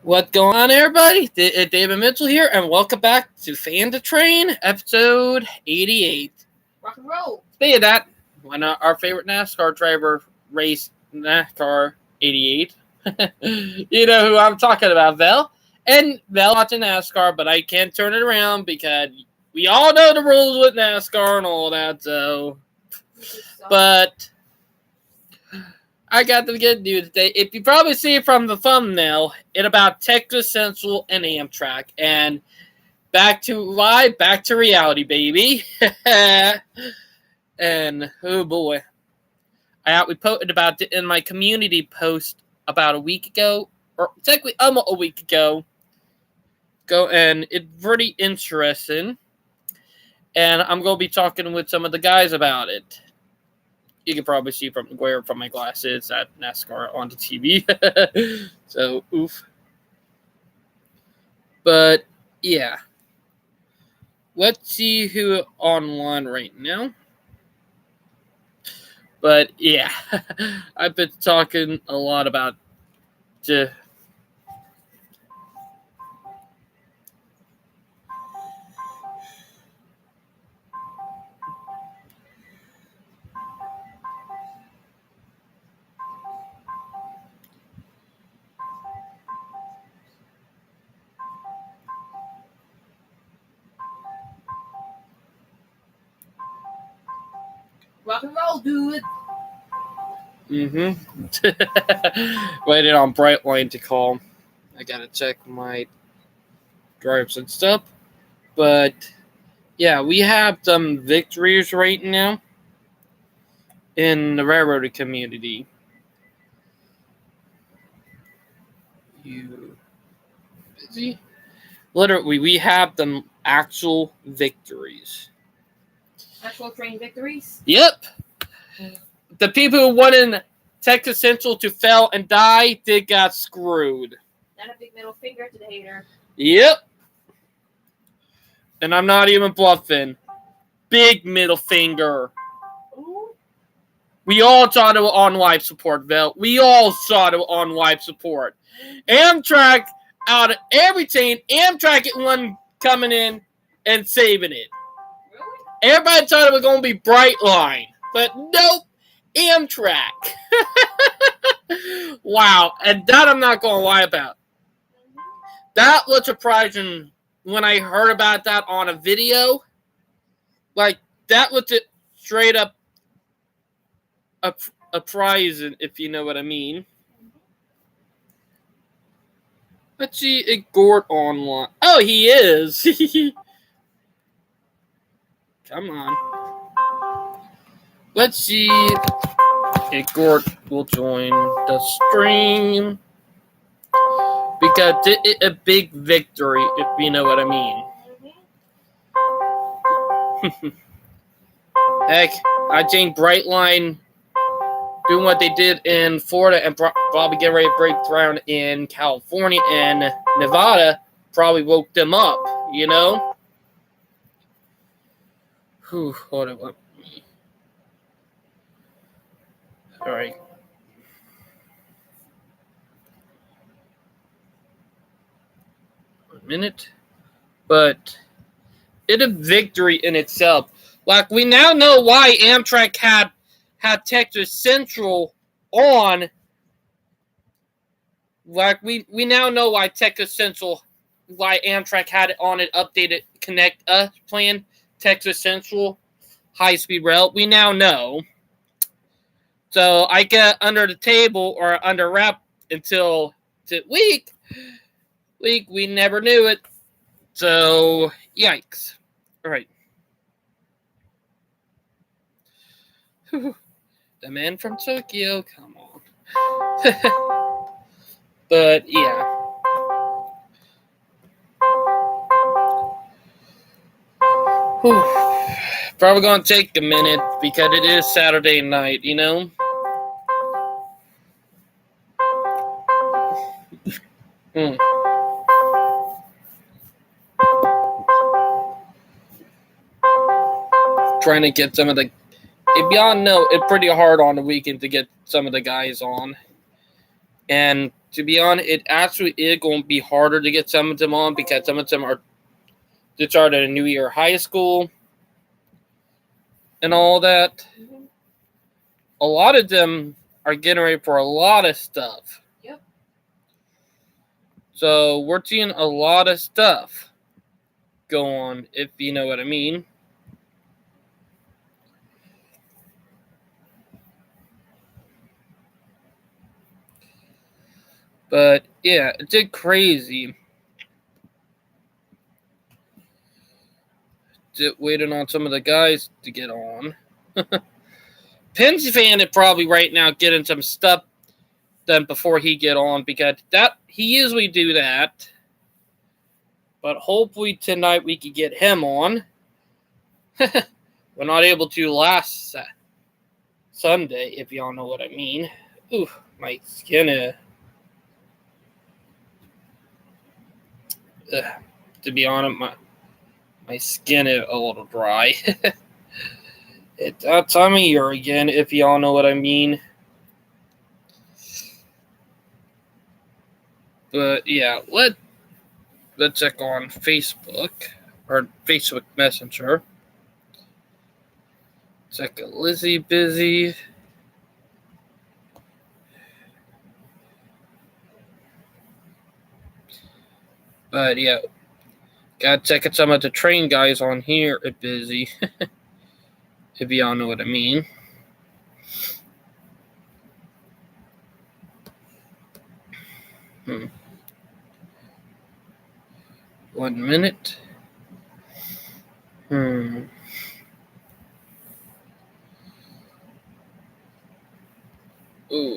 What's going on, everybody? David Mitchell here, and welcome back to Fan to Train, episode 88. Rock and roll. Speaking of that, when our favorite NASCAR driver raced NASCAR 88, you know who I'm talking about, Vel. And Vel watching NASCAR, but I can't turn it around because we all know the rules with NASCAR and all that, so. But I got the good news today. If you probably see it from the thumbnail, it's about Texas Central and Amtrak. And back to reality, baby. And, oh boy. We posted about it in my community post about a week ago. Or technically almost a week ago. And it's pretty interesting. And I'm going to be talking with some of the guys about it. You can probably see from where from my glasses that NASCAR on the TV. So, oof. But, yeah. Let's see who online right now. But, yeah. I've been talking a lot about the... Rock and roll, dude. Waiting on Brightline to call. I gotta check my drives and stuff. But, yeah, we have some victories right now in the railroad community. You busy? Literally, we have the actual victories. Actual train victories? Yep. The people who wanted Texas Central to fail and die, they got screwed. And a big middle finger to the hater. Yep. And I'm not even bluffing. Big middle finger. Ooh. We all thought it was on life support, Vel. We all thought it was on life support. Amtrak, out of everything, Amtrak is one coming in and saving it. Really? Everybody thought it was going to be Brightline. But nope, Amtrak. Wow, and that I'm not going to lie about. That was surprising when I heard about that on a video. Like, that was it straight up a prize, if you know what I mean. Let's see if Gort online. Oh, he is. Come on. Let's see if Gort will join the stream. Because it's a big victory, if you know what I mean. Heck, I think Brightline doing what they did in Florida and probably get ready to break ground in California and Nevada probably woke them up, you know? Whew, hold on. Sorry. Minute, but it's a victory in itself. Like, we now know why Amtrak had Texas Central on. Like, we now know why why Amtrak had it on it updated Connect Us plan, Texas Central high-speed rail. We now know. So I get under the table or under wrap until week. We never knew it. So, yikes. All right. The man from Tokyo, come on. But, yeah. Probably going to take a minute because it is Saturday night, you know? Trying to get some of the... If y'all know, it's pretty hard on the weekend to get some of the guys on. And to be honest, it actually is going to be harder to get some of them on because some of them are to start at a new year high school and all that. Mm-hmm. A lot of them are getting ready for a lot of stuff. Yep. So we're seeing a lot of stuff go on, if you know what I mean. But yeah, it's just crazy. Just waiting on some of the guys to get on. Penn's fan is probably right now getting some stuff done before he get on because that he usually do that. But hopefully tonight we could get him on. We're not able to last Sunday, if y'all know what I mean. Ooh, my skin to be honest, my skin is a little dry. It's that time of year again, if y'all know what I mean. But yeah, let's check on Facebook or Facebook Messenger. Check Lizzie busy. But yeah, gotta check out some of the train guys on here are busy. If y'all know what I mean. Hmm. 1 minute. Ooh,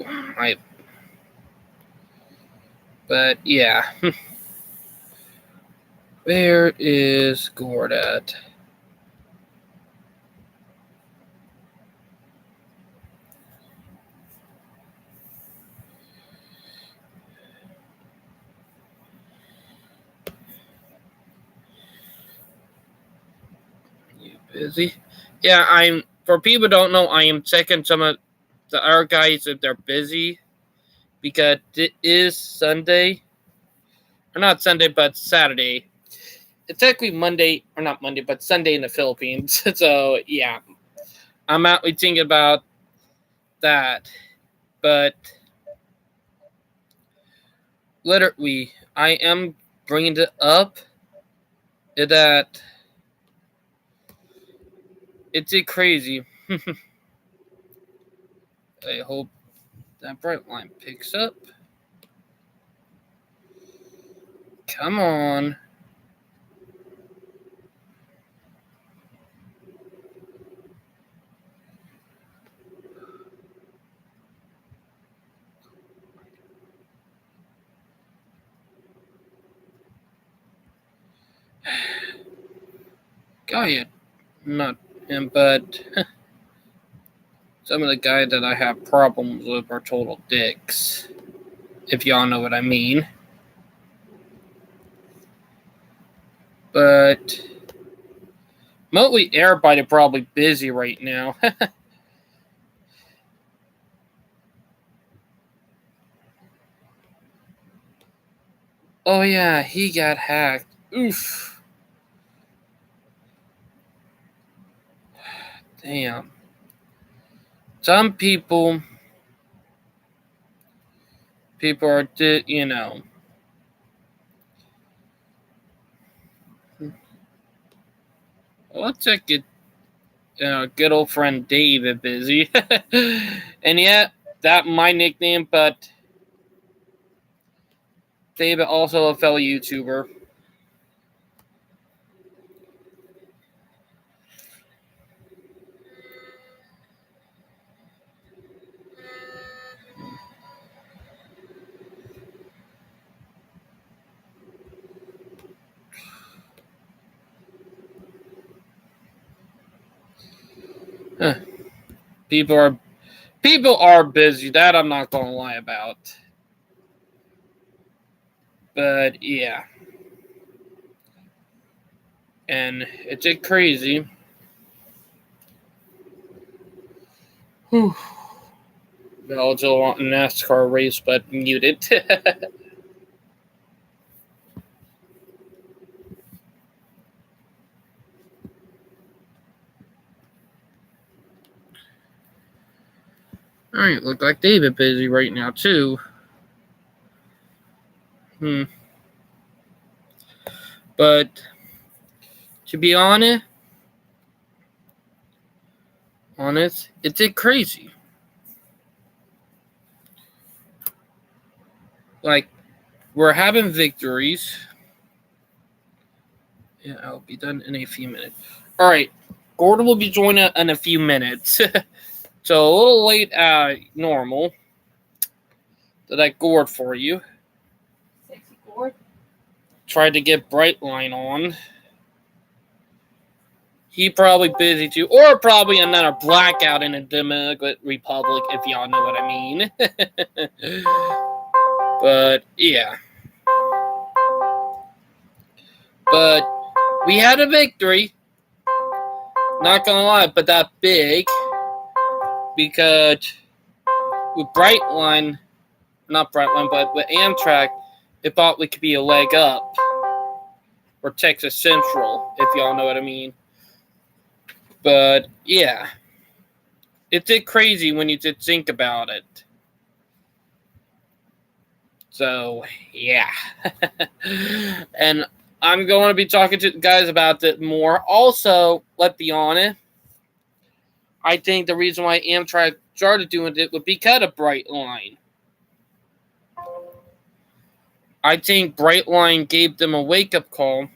my. But yeah. Where is Gord at? You busy? Yeah, for people who don't know, I am checking some of the other guys if they're busy because it is Sunday. Or not Sunday, but Saturday. It's technically Monday, or not Monday, but Sunday in the Philippines. So yeah, I'm actually thinking about that. But literally, I am bringing it up that it's crazy. I hope that bright line picks up. Come on. Guy, not him, but some of the guys that I have problems with are total dicks. If y'all know what I mean. But mostly everybody probably busy right now. Oh yeah, he got hacked. Oof. Damn. Some people are, you know. Let's check it. Good old friend David busy. And yeah, that my nickname, but David also a fellow YouTuber. Huh. People are busy. That I'm not gonna lie about. But yeah. And it's just crazy. Whew. Eligible NASCAR race, but muted. Alright, look like David busy right now, too. But, to be honest, it's crazy. Like, we're having victories. Yeah, I'll be done in a few minutes. Alright, Gordon will be joining in a few minutes. So, a little late normal. Did I Gord for you? Sexy Gord. Tried to get Brightline on. He probably busy too. Or probably another blackout in the Dominican Republic, if y'all know what I mean. But, yeah. But, we had a victory. Not gonna lie, but that big. Because with Brightline, not Brightline, but with Amtrak, it thought we could be a leg up. Or Texas Central, if y'all know what I mean. But, yeah. It's crazy when you just think about it. So, yeah. And I'm going to be talking to guys about it more. Also, let's be honest, I think the reason why Amtrak started doing it would be because of Brightline. I think Brightline gave them a wake-up call,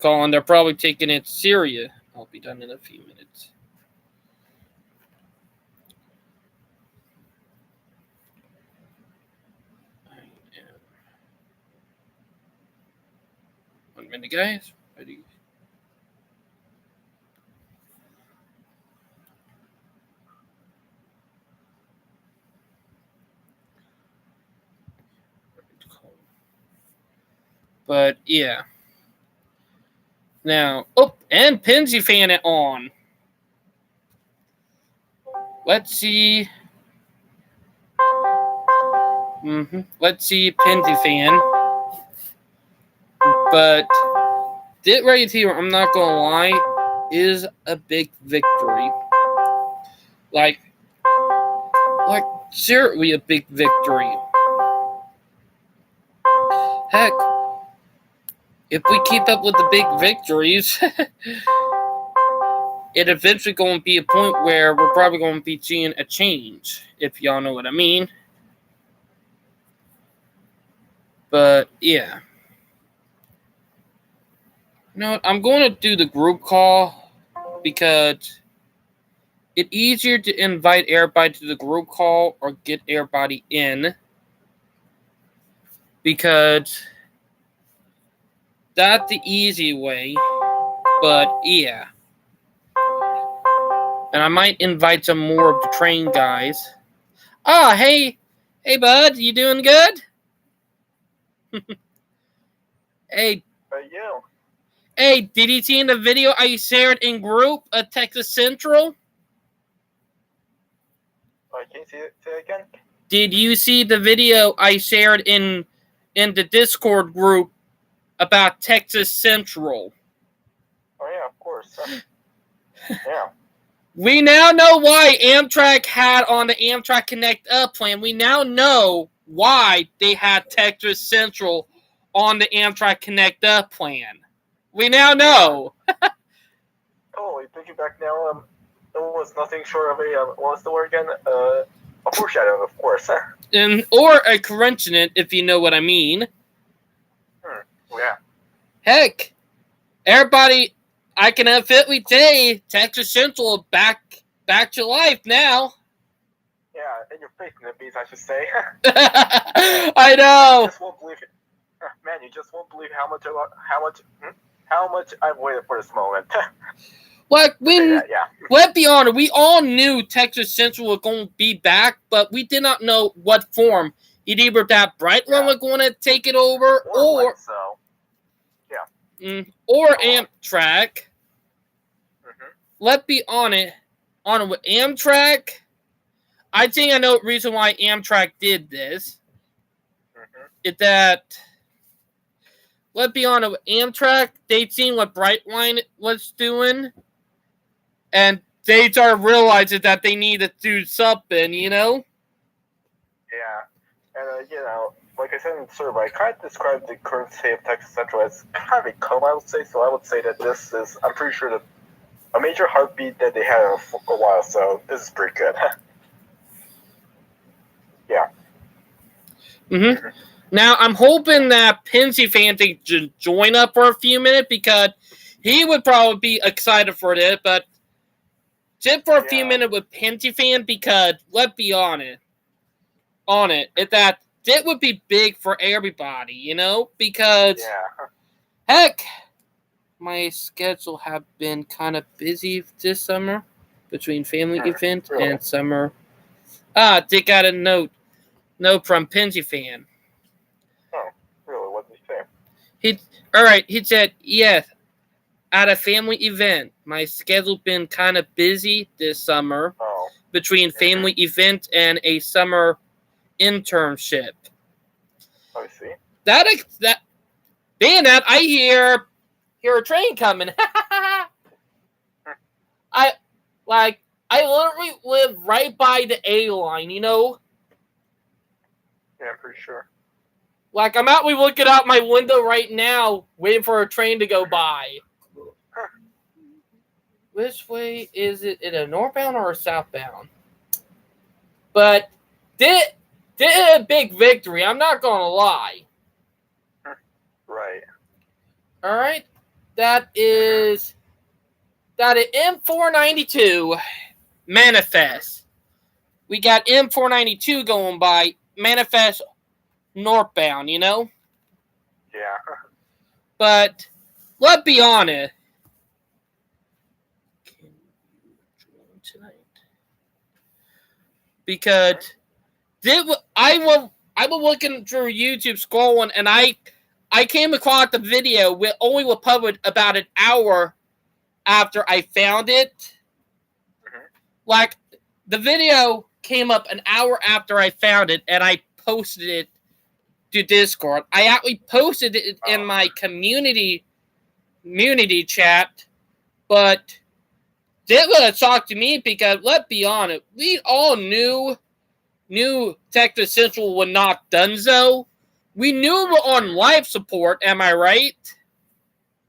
and they're probably taking it serious. I'll be done in a few minutes. One minute, guys. Ready? But, yeah. Now, and Penzi fan it on. Let's see. Let's see Penzi fan. But, this right here, I'm not going to lie, is a big victory. Like, seriously a big victory. Heck, if we keep up with the big victories, it eventually going to be a point where we're probably going to be seeing a change, if y'all know what I mean. But, yeah. You know what? I'm going to do the group call because it's easier to invite everybody to the group call or get everybody in. Because that's the easy way. But, yeah. And I might invite some more of the train guys. Ah, hey, bud, you doing good? Hey. Yeah. Hey, did you see in the video I shared in group of Texas Central? Can you say it again? Did you see the video I shared in the Discord group about Texas Central? Oh yeah, of course. Yeah. We now know why Amtrak had on the Amtrak Connect Up plan. We now know why they had Texas Central on the Amtrak Connect Up plan. We now know. Totally. Thinking back now, it was nothing short of a, what was the word again? A foreshadowing, of course. Or a coincidence, if you know what I mean. Yeah. Heck, everybody, I can officially say Texas Central back to life now. Yeah, in your face, nippies, I should say. I know. You just won't believe it. Man, you just won't believe how much I've waited for this moment. Like, yeah. Let's be honest, we all knew Texas Central was going to be back, but we did not know what form. Either that Brightline was going to take it over, or Amtrak. Let's be honest with Amtrak, I think I know the reason why Amtrak did this. Mm-hmm. Is that, let's be honest, with Amtrak, they'd seen what Brightline was doing, and they started realizing that they needed to do something, you know? Yeah, and like I said in the survey, I kind of described the current state of Texas Central as kind of a come, I would say. So I would say that this is, I'm pretty sure, a major heartbeat that they had in a while. So this is pretty good. Yeah. Mm-hmm. Now, I'm hoping that Pensy fan can join up for a few minutes because he would probably be excited for this, but just for a few minutes with Pensy fan because, let's be honest, is that it would be big for everybody, you know? Because, heck, my schedule have been kind of busy this summer between family event and summer. They got a note from Pensy fan. Oh, really? What did he say? He said, yes, at a family event. My schedule been kind of busy this summer between family event and a summer internship. I see. Being that, I hear a train coming. I literally live right by the A line, you know? Yeah, I'm pretty sure. Like, I'm out looking out my window right now, waiting for a train to go by. Which way is it? Is it a northbound or a southbound? But did a big victory. I'm not gonna lie. Right. All right. That is M492 Manifest. We got M492 going by Manifest northbound. You know. Yeah. But let's be honest. Tonight. Because I was looking through YouTube scrolling, and I came across the video only was published about an hour after I found it. Mm-hmm. Like, the video came up an hour after I found it, and I posted it to Discord. I actually posted it in my community chat, but that would have talked to me because, let's be honest, we all knew Texas Central was not done so. We knew we were on life support, am I right?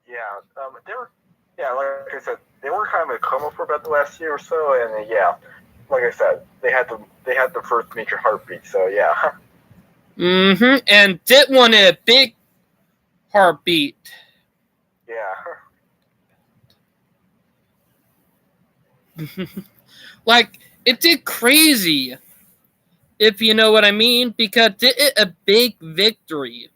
Yeah, they were. Yeah, like I said, they were kind of a coma for about the last year or so, and like I said, they had the first major heartbeat. So yeah. Mm-hmm. And that one a big heartbeat. Yeah. Like, it did crazy, if you know what I mean, because it a big victory.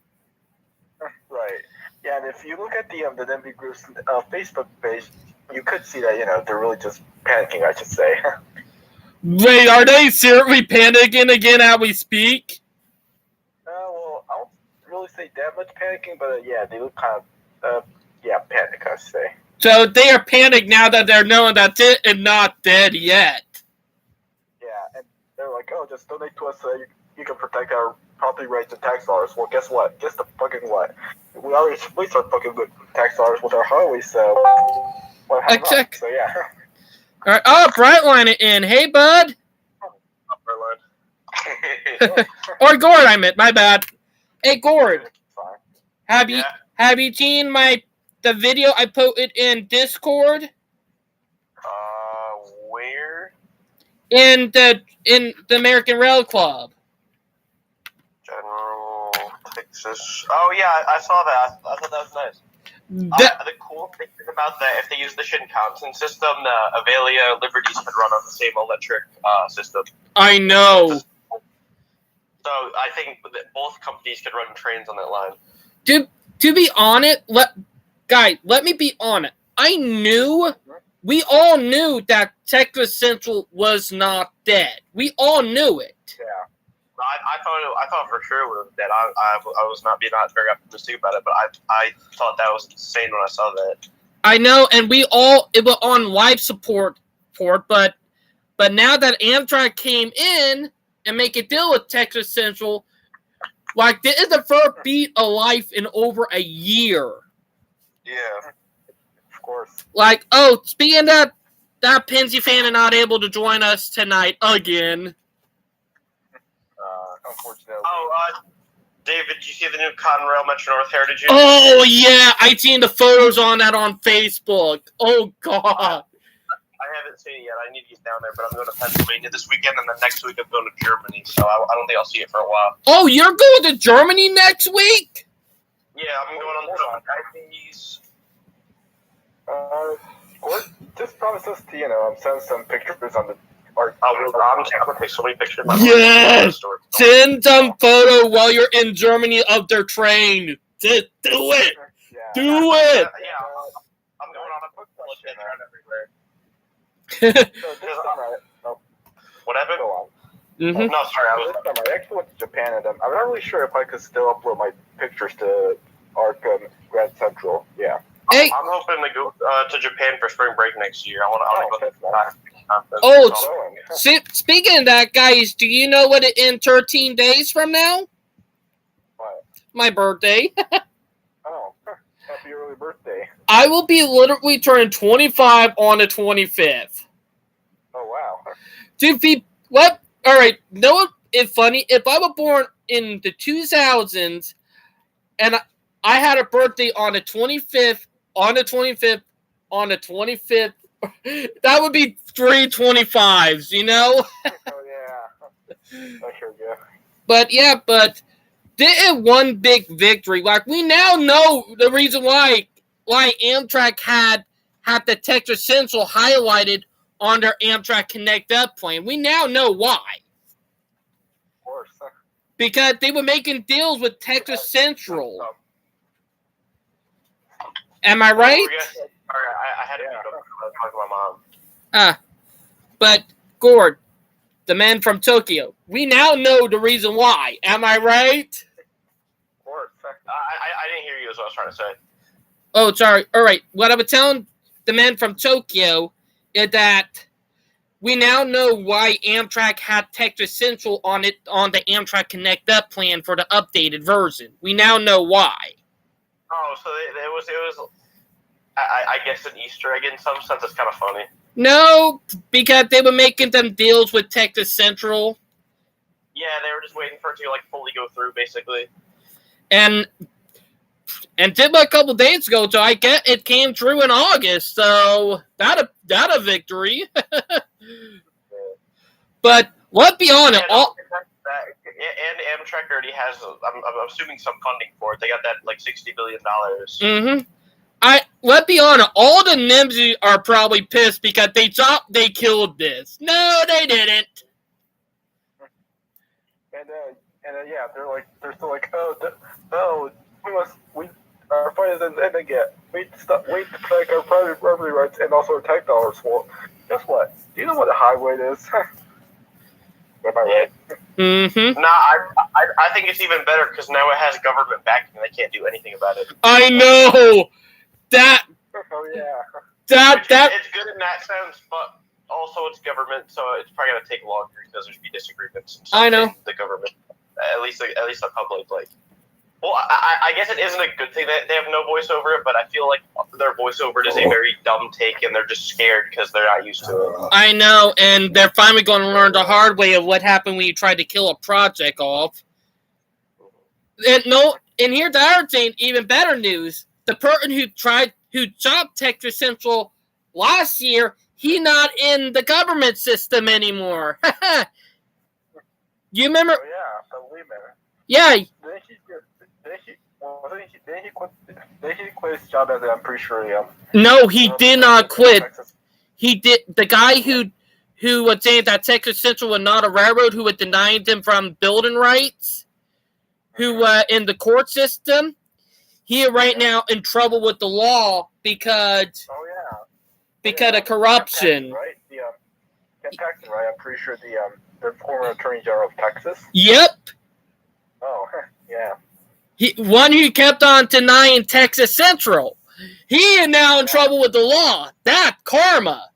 Right. Yeah, and if you look at the NV Group's Facebook page, you could see that they're really just panicking, I should say. Wait, are they seriously panicking again as we speak? Well, I don't really say that much panicking, but yeah, they look kind of panic, I should say. So they are panicked now that they're knowing that it is not dead yet. Yeah, and they're like, oh, just donate to us so you can protect our property rights and tax dollars. Well, guess what? Guess the fucking what? We already waste our fucking good tax dollars with our highways, so what happened? So yeah. All right. Oh, Brightline it in. Hey, bud. Brightline. Or Gord, I meant. My bad. Hey, Gord. Have you seen the video I posted in Discord? Where? In the American Rail Club. General Texas. Oh yeah, I saw that. I thought that was nice. The cool thing about that, if they use the Shinkansen system, the Avalia Liberties could run on the same electric system. I know. So I think that both companies could run trains on that line. To be honest, let me be honest. We all knew that Texas Central was not dead. We all knew it. Yeah. I thought for sure it was dead. I was not being very optimistic about it, but I thought that was insane when I saw that. I know, and it was on life support for it, but But now that Amtrak came in and make a deal with Texas Central, like this is the first beat of life in over a year. Yeah, of course. Like, oh, speaking of that Pennsy fan is not able to join us tonight again. Unfortunately. David, did you see the new Conrail Metro North Heritage Unit? Oh yeah, I seen the photos on that on Facebook. Oh god. I haven't seen it yet. I need to get down there, but I'm going to Pennsylvania this weekend, and then next week I'm going to Germany, so I don't think I'll see it for a while. Oh, you're going to Germany next week? Yeah, I'm going on some activities. Just promise us to, send some pictures on the art. I'm going to take so many pictures. Yes! Send some photo while you're in Germany of their train. Just do it! Yeah. Do it! Yeah, I'm going on a book club around everywhere. So this summer, What happened? go on. Mm-hmm. No, sorry, I was... This summer, I actually went to Japan, and I'm not really sure if I could still upload my pictures to Arkham Grand Central. Yeah. Hey. I'm hoping to go to Japan for spring break next year. I want to go that's to Oh, speaking of that, guys, do you know what it in 13 days from now? What? My birthday. Oh, happy early birthday. I will be literally turning 25 on the 25th. Oh, wow. Dude, what? All right, know what is funny? If I was born in the 2000s and I had a birthday on the 25th, that would be 3 25s, you know? Oh, yeah. That's sure good. But this is one big victory. Like, we now know the reason why Amtrak had the Texas Central highlighted on their Amtrak Connect Up plan. We now know why. Of course. Because they were making deals with Texas Central. Am I right? Sorry, I had to talk to my mom. But, Gord, the man from Tokyo, we now know the reason why. Am I right? Of course. I didn't hear you is what I was trying to say. Oh, sorry. All right. What I was telling the man from Tokyo is that we now know why Amtrak had Texas Central on the Amtrak Connect Up plan for the updated version. We now know why. Oh, so it was I guess an Easter egg in some sense. It's kind of funny. No, because they were making them deals with Texas Central. Yeah, they were just waiting for it to fully go through, basically. And did a couple days ago, so I get it came true in August, so that a victory. But let's be honest, and Amtrak already has, I'm assuming, some funding for it. They got that $60 billion. Mm-hmm. Let's be honest, all the NIMS are probably pissed because they thought they killed this. No, they didn't. And yeah, they're still like, our fight isn't ending yet. Wait to protect our private property rights and also our tax dollars. Well, guess what? Do you know what a highway is? Am I right? Mm-hmm. Nah, I think it's even better because now it has government backing and they can't do anything about it. I know that. Oh yeah. It's good in that sense, but also it's government, so it's probably gonna take longer because there's be disagreements. And stuff I know. in the government, at least the public, Well, I guess it isn't a good thing that they have no voice over it, but I feel like their voice over it is a very dumb take, and they're just scared because they're not used to it. I know, and they're finally going to learn the hard way of what happened when you tried to kill a project off. And here's the other thing, even better news: the person who chopped Texas Central last year, he not in the government system anymore. You remember? Oh yeah, I believe it. Yeah. Did he quit his job as I'm pretty sure, yeah. No, he did not quit. He did. The guy who was saying that Texas Central was not a railroad, who had denied them from building rights, who in the court system, he right now in trouble with the law because of corruption. Right? Ken Paxton, right? I'm pretty sure the former Attorney General of Texas. Yep. Oh, yeah. One who kept on denying Texas Central. He is now in trouble with the law. That karma.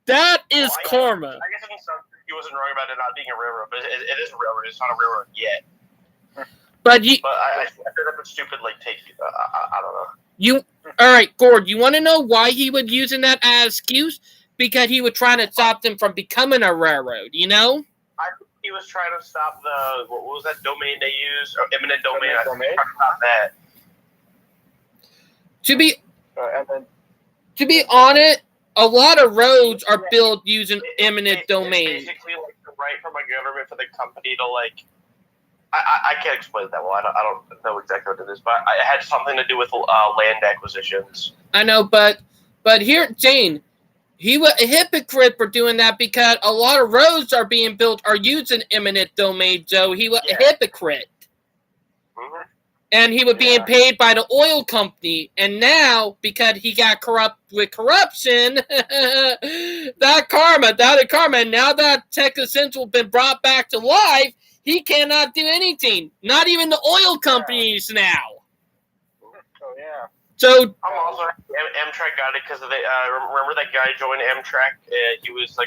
That is Well, karma. I guess in some he wasn't wrong about it not being a railroad, but it is a railroad. It's not a railroad yet. But you, But I think that's a stupid take. I don't know. All right, Gord. You want to know why he was using that as excuse? Because he was trying to stop them from becoming a railroad. You know. I think he was trying to stop what was that domain they used? Or eminent domain. Eminent I think domain? he was trying to stop that. To be honest, a lot of roads are built using eminent It's domain. basically like the right from a government for the company to like. I can't explain it that well. I don't know exactly what it is, but it had something to do with land acquisitions. I know, but here, Jane, he was a hypocrite for doing that because a lot of roads are being built are using eminent domain. So he was a hypocrite, and he was being paid by the oil company. And now, because he got corrupt with corruption, that karma, and now that Texas Central has been brought back to life, he cannot do anything. Not even the oil companies now. Oh yeah. So I'm also Amtrak got it because they remember that guy joined Amtrak. He was the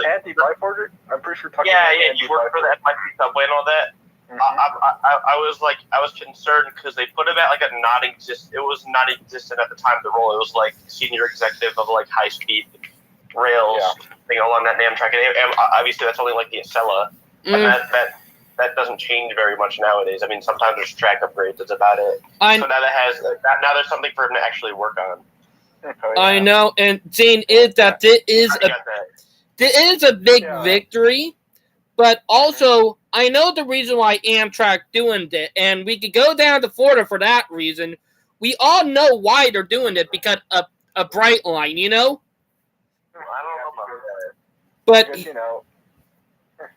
Andy Byford. I'm pretty sure. He worked for the NYC subway and all that. Mm-hmm. I was concerned because they put him at like a it was not existent at the time of the role. It was like senior executive of like high speed rails thing along that Amtrak, and obviously that's only like the Acela, and that doesn't change very much nowadays. I mean, sometimes there's track upgrades. That's about it. So now now there's something for him to actually work on. I know, and Jane is that it is a big victory, but also I know the reason why Amtrak doing it, and we could go down to Florida for that reason. We all know why they're doing it because of a bright line, you know. I don't know about that. But because, you know,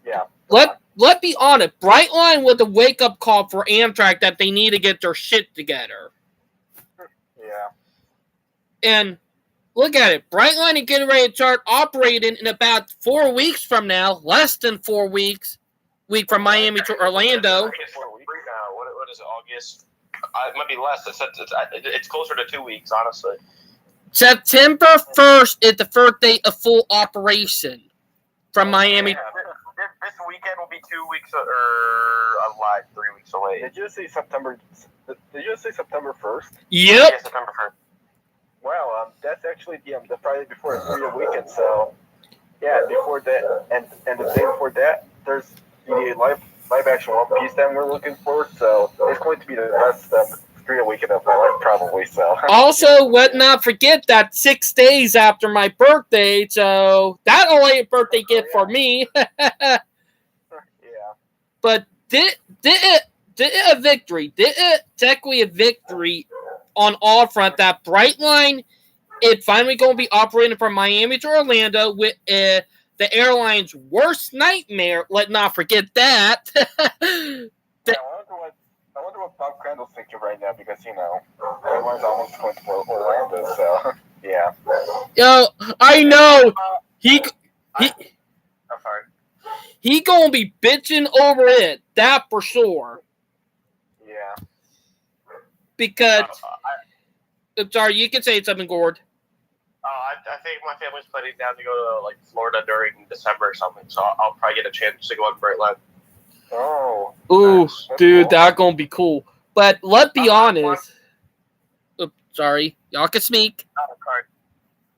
yeah. Let's be honest. Brightline was a wake up call for Amtrak that they need to get their shit together. Yeah. And look at it. Brightline is getting ready to start operating in about 4 weeks from now. Less than 4 weeks. Week from Miami to Orlando. What is it? August? It might be less. It's closer to 2 weeks, honestly. September 1st is the first day of full operation from Miami. Yeah. This weekend will be 2 weeks, or I lied, 3 weeks away. Did you say September 1st? Yep. Yeah, September 1st. Wow, that's actually the Friday before a 3-day weekend. So, yeah, before that, and the day before that, there's the live action One Piece that we're looking for. So it's going to be the best 3-day weekend of my life, probably. So. Also, let not forget that 6 days after my birthday, so that only a birthday gift for me. Yeah. But did it a victory? Did it technically a victory on all front? That Brightline, it finally going to be operating from Miami to Orlando with the airline's worst nightmare. Let not forget that. I wonder what Bob Crandall's thinking right now because, you know, everyone's almost going to Orlando, so, yeah. Yo, I know. I'm sorry. He gonna be bitching over it, that for sure. Yeah. Because, sorry, you can say something, Gord. I think my family's planning down to go to like Florida during December or something, so I'll probably get a chance to go on Brightline. Oh. Ooh, That's dude, cool. that's gonna be cool. But let's be honest. Oops, sorry, y'all can speak.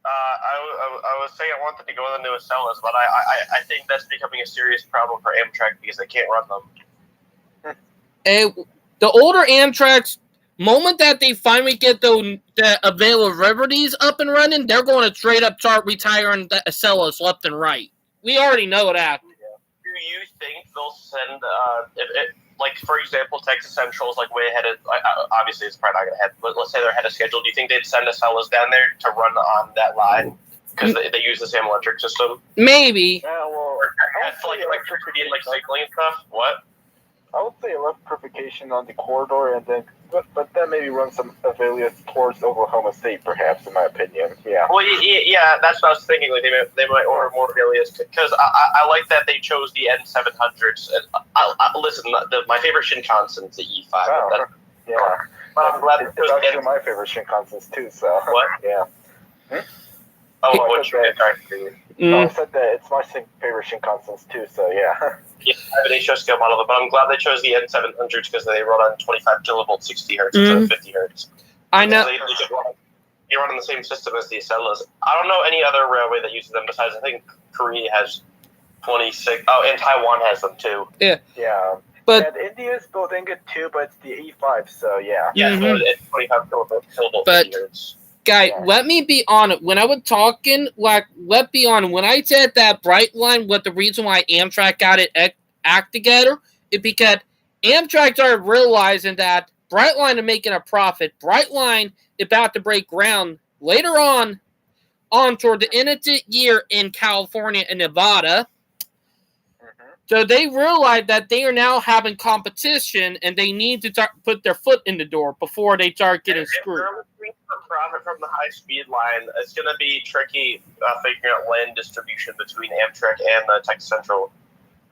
I was saying I wanted to go on the new Acelas, but I think that's becoming a serious problem for Amtrak because they can't run them. And the older Amtrak's, moment that they finally get the availabilities up and running, they're going to straight up start retiring the Acelas left and right. We already know that. Do you think they'll send, like, for example, Texas Central is like way ahead of, obviously it's probably not going to happen, but let's say they're ahead of schedule. Do you think they'd send Acelas down there to run on that line? Because they use the same electric system? Maybe. Yeah, well, Like electricity and like cycling and stuff? What? I would say electrification on the corridor, and then, but then maybe run some Avelias towards Oklahoma State, perhaps, in my opinion. Yeah. Well, yeah, that's what I was thinking. Like they might order more Avelias because I like that they chose the N700s. And listen, my favorite Shinkansen is the E5. Oh, yeah. But I'm glad It's actually my favorite Shinkansens too. So. What? Yeah. Oh, I what said that- Mm. I said that it's my favorite Shinkansen too, so yeah. Yeah, they chose scale model, but I'm glad they chose the N700s because they run on 25 kilovolt 60 hertz instead of 50 hertz. I know. They run on the same system as the Acellas. I don't know any other railway that uses them besides, I think Korea has 26. Oh, and Taiwan has them too. Yeah. But and India's building it too, but it's the E5, so yeah. Yeah, Mhm. so it's 25 kilovolt But- 50 hertz. guy, Yeah. let me be honest. When I was talking, let's be honest. When I said that Brightline, what the reason why Amtrak got it act together is because Amtrak started realizing that Brightline is making a profit. Brightline is about to break ground later on toward the end of the year in California and Nevada. Mhm. So they realize that they are now having competition and they need to put their foot in the door before they start getting If screwed. they're looking for profit from the high speed line, it's going to be tricky figuring out land distribution between Amtrak and Texas Central.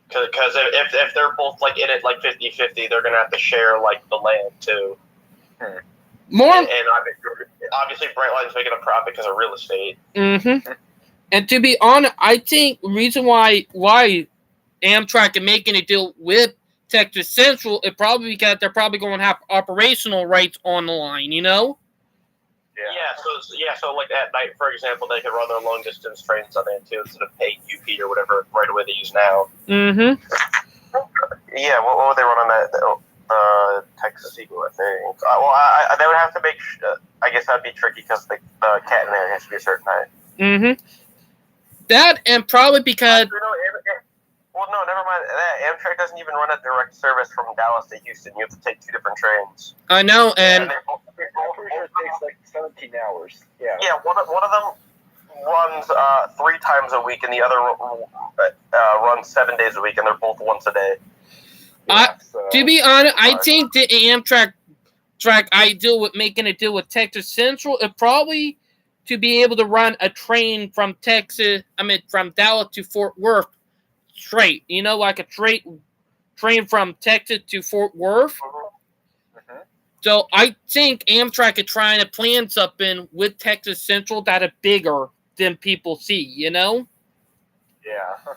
Because if they're both like in it like 50-50, they're going to have to share like the land too. More. And obviously Brightline's making a profit because of real estate. Mm-hmm. And to be honest, I think the reason why Amtrak is making a deal with Texas Central is probably because they're probably going to have operational rights on the line, you know? So like at night, for example, they could run their long distance trains on there too instead of paying UP or whatever right away they use now. Mm-hmm. Yeah, what would they run on that? Texas Eagle, I think. They would have to make. I guess that'd be tricky because the cat in there has to be a certain height. Mm-hmm. That and probably because Well, no, never mind. Amtrak doesn't even run a direct service from Dallas to Houston. You have to take two different trains. I know, and I'm pretty sure it takes like 17 hours. Yeah. Yeah, one of them runs 3 times a week, and the other runs 7 days a week, and they're both once a day. to be honest, I think the Amtrak ideal with making a deal with Texas Central is probably to be able to run a train from Dallas to Fort Worth straight. You know, like a straight train from Texas to Fort Worth. Mhm. So I think Amtrak is trying to plan something with Texas Central that is bigger than people see, you know? Yeah.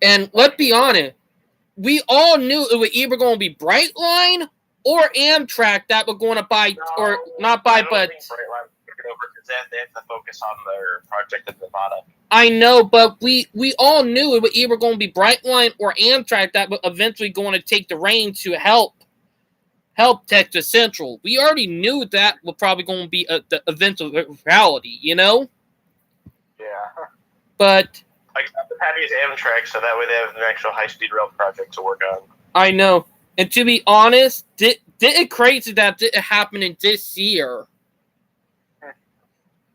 And let's be honest, we all knew it was either going to be Brightline or Amtrak that were going to buy, or not buy, but They have to focus on their project in Nevada. I know, but we all knew it was either going to be Brightline or Amtrak that was eventually going to take the reins to help Texas Central. We already knew that was probably going to be the eventual reality, you know? Yeah. But Like, the happy is Amtrak, so that way they have an actual high-speed rail project to work on. I know. And to be honest, it crazy that it happened in this year.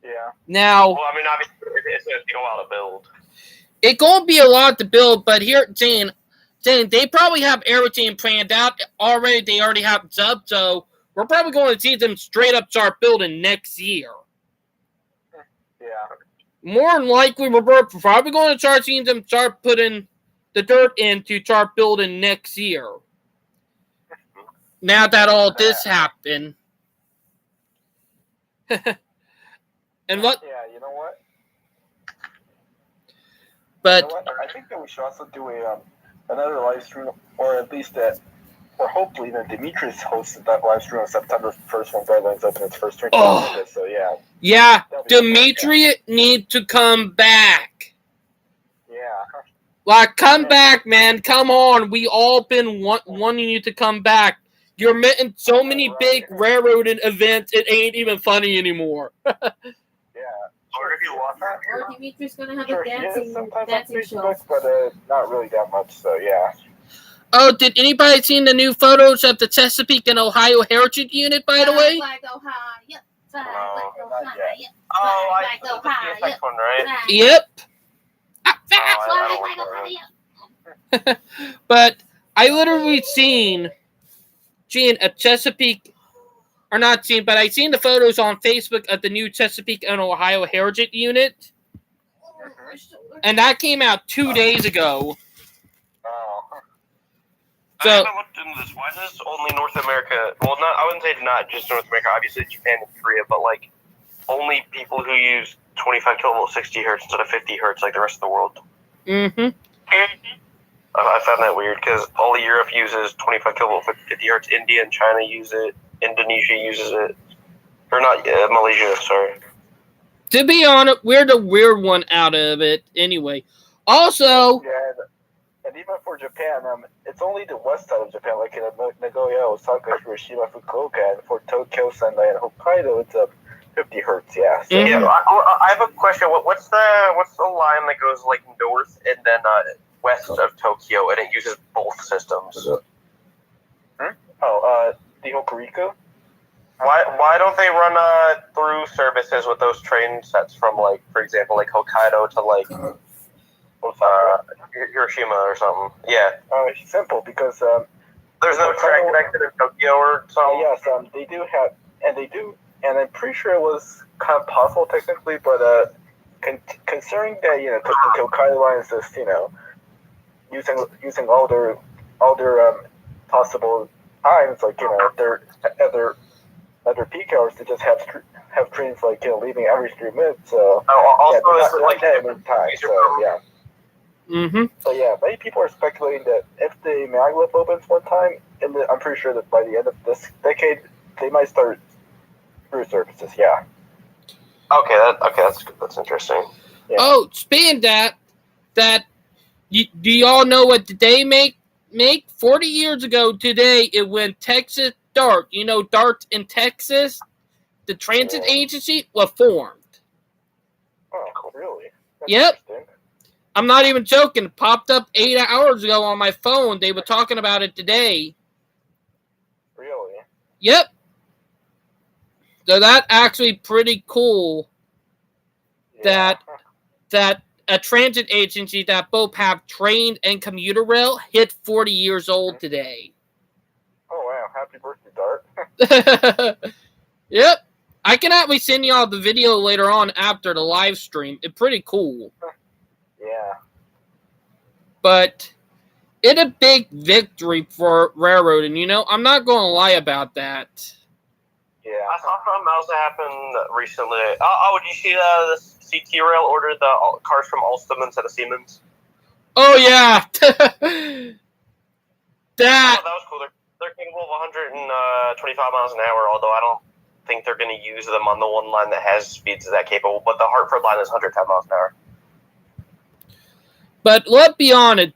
Yeah. Now, Well, I mean, obviously, it's going to take a while to build. it's going to be a lot to build, but here, Jane, they probably have everything planned out already. They already have it up, so we're probably going to see them straight up start building next year. Yeah. More than likely, we're probably going to start seeing them start putting the dirt in to start building next year. Now that all this happened. And what? Yeah, you know what? But You know what? I think that we should also do another live stream, or at least or hopefully then Demetrius hosted that live stream on September 1st when Brightline's open its first train. Oh. So yeah. yeah, That'll be Demetri needs to come back. Yeah. Like, come back, man. Come on. We all been wanting you to come back. You're meeting so many big railroading events, it ain't even funny anymore. Yeah. Or if you want that, Or Dimitri's gonna have Sure, a he is dancing sometimes on dancing show. Facebook, but not really that much. So yeah. Oh, did anybody seen the new photos of the Chesapeake and Ohio Heritage Unit, by the way? Flag Ohio, flag not Ohio, oh, flag I the Ohio, PSX one, right? Yep. I flag don't Ohio. But I literally seen a Chesapeake, or not seen, but I seen the photos on Facebook of the new Chesapeake and Ohio Heritage Unit, and that came out 2 days ago. Oh. So- I haven't looked into this. Why does only North America? Well, I wouldn't say not just North America. Obviously, Japan and Korea, but like only people who use 25 kilovolt 60 hertz instead of 50 hertz like the rest of the world. Mm-hmm. I found that weird because all of Europe uses 25 kilovolt 50 hertz. India and China use it. Indonesia uses it. Or not, Malaysia, sorry. To be honest, we're the weird one out of it anyway. Also, Yeah, and even for Japan, it's only the west side of Japan, like in Nagoya, Osaka, Hiroshima, Fukuoka, and for Tokyo, Sendai, and Hokkaido, it's 50 hertz. Yeah. So, Yeah, I have a question. What's the line that goes like north and then west of Tokyo, and it uses both systems? the Hokuriku? Why don't they run through services with those train sets from, like, for example, like Hokkaido to like Hiroshima or something? Yeah. It's simple because There's no train connected in Tokyo or something. yes, they do have, and I'm pretty sure it was kind of possible technically, but considering that the Hokkaido line is just using all their possible times, like their other peak hours, to just have trains like leaving every 3 minutes. So Also, yeah, it's like that many times. So yeah. mm-hmm. So yeah, many people are speculating that if the maglev opens one time, I'm pretty sure that by the end of this decade, they might start through services. Yeah. Okay, that's interesting. Yeah. Oh, speaking of that do y'all know what they make? 40 years ago today, it went Texas DART. DART in Texas, the transit agency, was formed. Oh, really? That's Yep. interesting. I'm not even joking. It popped up 8 hours ago on my phone. They were talking about it today. Really? Yep. So that's actually pretty cool Yeah. that a transit agency that both have train and commuter rail hit 40 years old today. Oh wow! Happy birthday, Dart. Yep. I can actually send y'all the video later on after the live stream. It's pretty cool. Yeah. But it's a big victory for railroading, I'm not going to lie about that. Yeah. I saw something else that happened recently. Oh, did you see the CT Rail ordered the cars from Alstom instead of Siemens? Oh, yeah. I That. thought that was cool. They're capable of 125 miles an hour, although I don't think they're going to use them on the one line that has speeds that capable. But the Hartford line is 110 miles an hour. But let's be honest.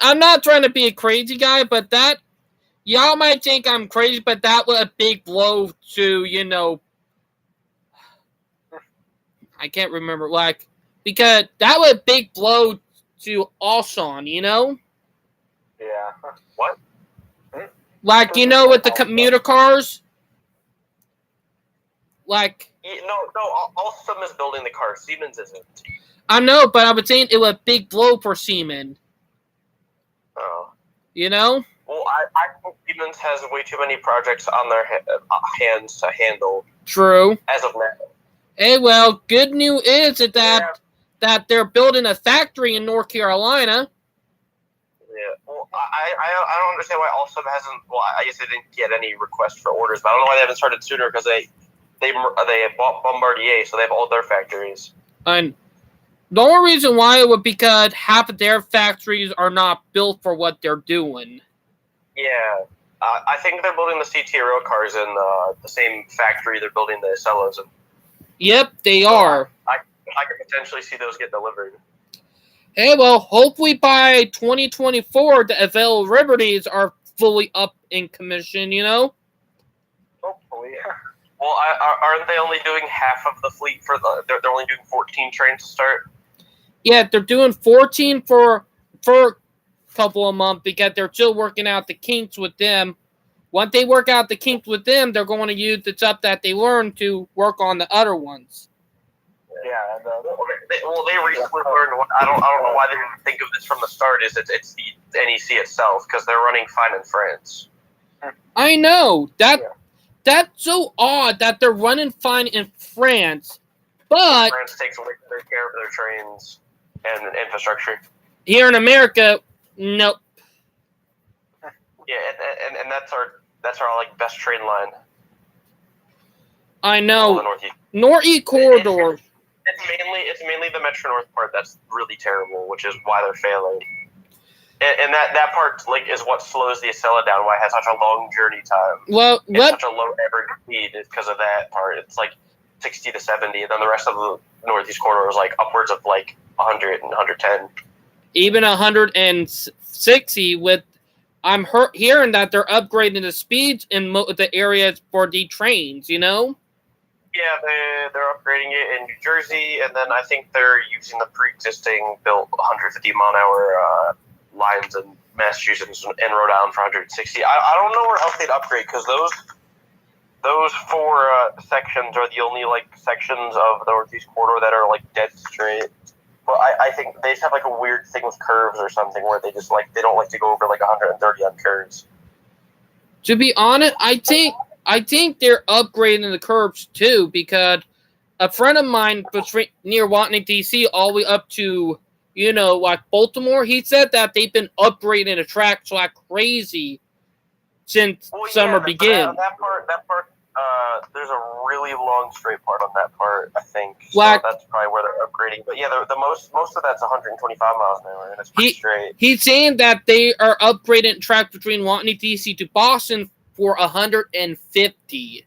I'm not trying to be a crazy guy, but that. Y'all might think I'm crazy, but that was a big blow to, I can't remember, because that was a big blow to Alstom, Yeah. What? With the commuter cars? No, Alstom is building the cars. Siemens isn't. I know, but I was saying it was a big blow for Siemens. Oh. Well, I think Siemens has way too many projects on their hands to handle. True. As of now. Hey, well, good news is that they're building a factory in North Carolina. Yeah. Well, I don't understand why Alstom hasn't. Well, I guess they didn't get any requests for orders, but I don't know why they haven't started sooner because they bought Bombardier, so they have all their factories. And the only reason why it was because half of their factories are not built for what they're doing. Yeah. I think they're building the CT rail cars in the same factory they're building the Acellos in. Yep, they are. I could potentially see those get delivered. Hey, well, hopefully by 2024, the Avail Liberties are fully up in commission, Hopefully. Well, aren't they only doing half of the fleet they're only doing 14 trains to start? Yeah, they're doing 14 for a couple of months because they're still working out the kinks with them. Once they work out the kinks with them, they're going to use the stuff that they learned to work on the other ones. Yeah. And, they recently learned. I don't know why they didn't think of this from the start. It's the NEC itself because they're running fine in France. I know that's so odd that they're running fine in France, but France takes away their care of their trains and infrastructure. Here in America, nope. Yeah, and that's our like best train line. I know. The Northeast. Northeast corridor. It's mainly the Metro North part that's really terrible, which is why they're failing. And that part like is what slows the Acela down. Why it has such a long journey time. Well, It's such a low average speed because of that part. It's like 60 to 70, and then the rest of the Northeast corridor is like upwards of like 100 and 110. even 160 with. I'm hearing that they're upgrading the speeds in the areas for the trains. You know. Yeah, they're upgrading it in New Jersey, and then I think they're using the pre-existing built 150 mile an hour lines in Massachusetts and Rhode Island for 160. I don't know where else they'd upgrade because those four sections are the only like sections of the Northeast corridor that are like dead straight. But I think they just have like a weird thing with curves or something where they just like they don't like to go over like 130 on curves. To be honest, I think they're upgrading the curbs too because a friend of mine near Watney, DC, all the way up to like Baltimore, he said that they've been upgrading the tracks like crazy since summer began. That part, there's a really long straight part on that part, I think. So Like, that's probably where they're upgrading. But yeah, the most of that's 125 miles an hour, and it's pretty straight. He's saying that they are upgrading tracks between Watney, DC to Boston for 150.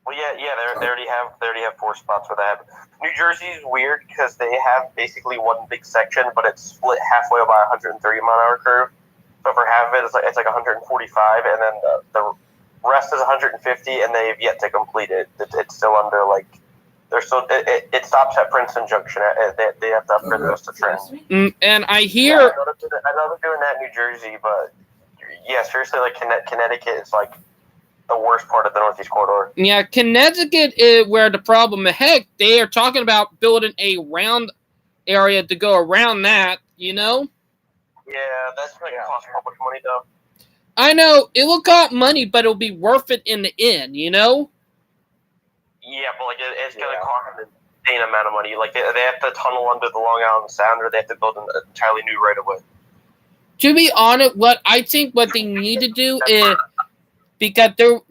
Well, yeah, they already have 4 spots for that. New Jersey's weird because they have basically one big section, but it's split halfway by a 130 mile an hour curve. So for half of it, it's like 145, and then the rest is 150, and they've yet to complete it. It's still under like they're still. It stops at Princeton Junction. They have to upgrade the rest of the train. And I hear I know they're doing that in New Jersey, but yeah, seriously, like Connecticut is like the worst part of the Northeast corridor. Yeah, Connecticut is where the problem. Heck, they are talking about building a round area to go around that. Yeah, that's going to cost how much money though? I know it will cost money, but it'll be worth it in the end. Yeah, but like it's going to cost an insane amount of money. Like they have to tunnel under the Long Island Sound, or they have to build an entirely new right of way. To be honest, what they need to do is because there was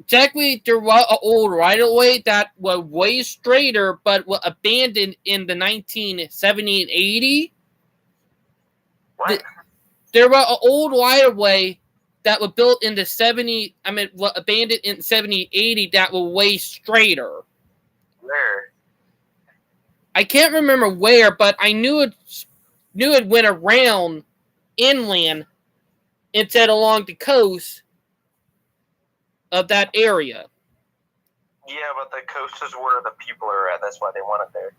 an old right of way that was way straighter, but was abandoned in the 1970 and 80. What? There was an old right of way that was built in the 70. Was abandoned in 70, 80 that was way straighter. Where? I can't remember where, but I knew it went around inland instead along the coast of that area. Yeah, but the coast is where the people are at. That's why they want it there.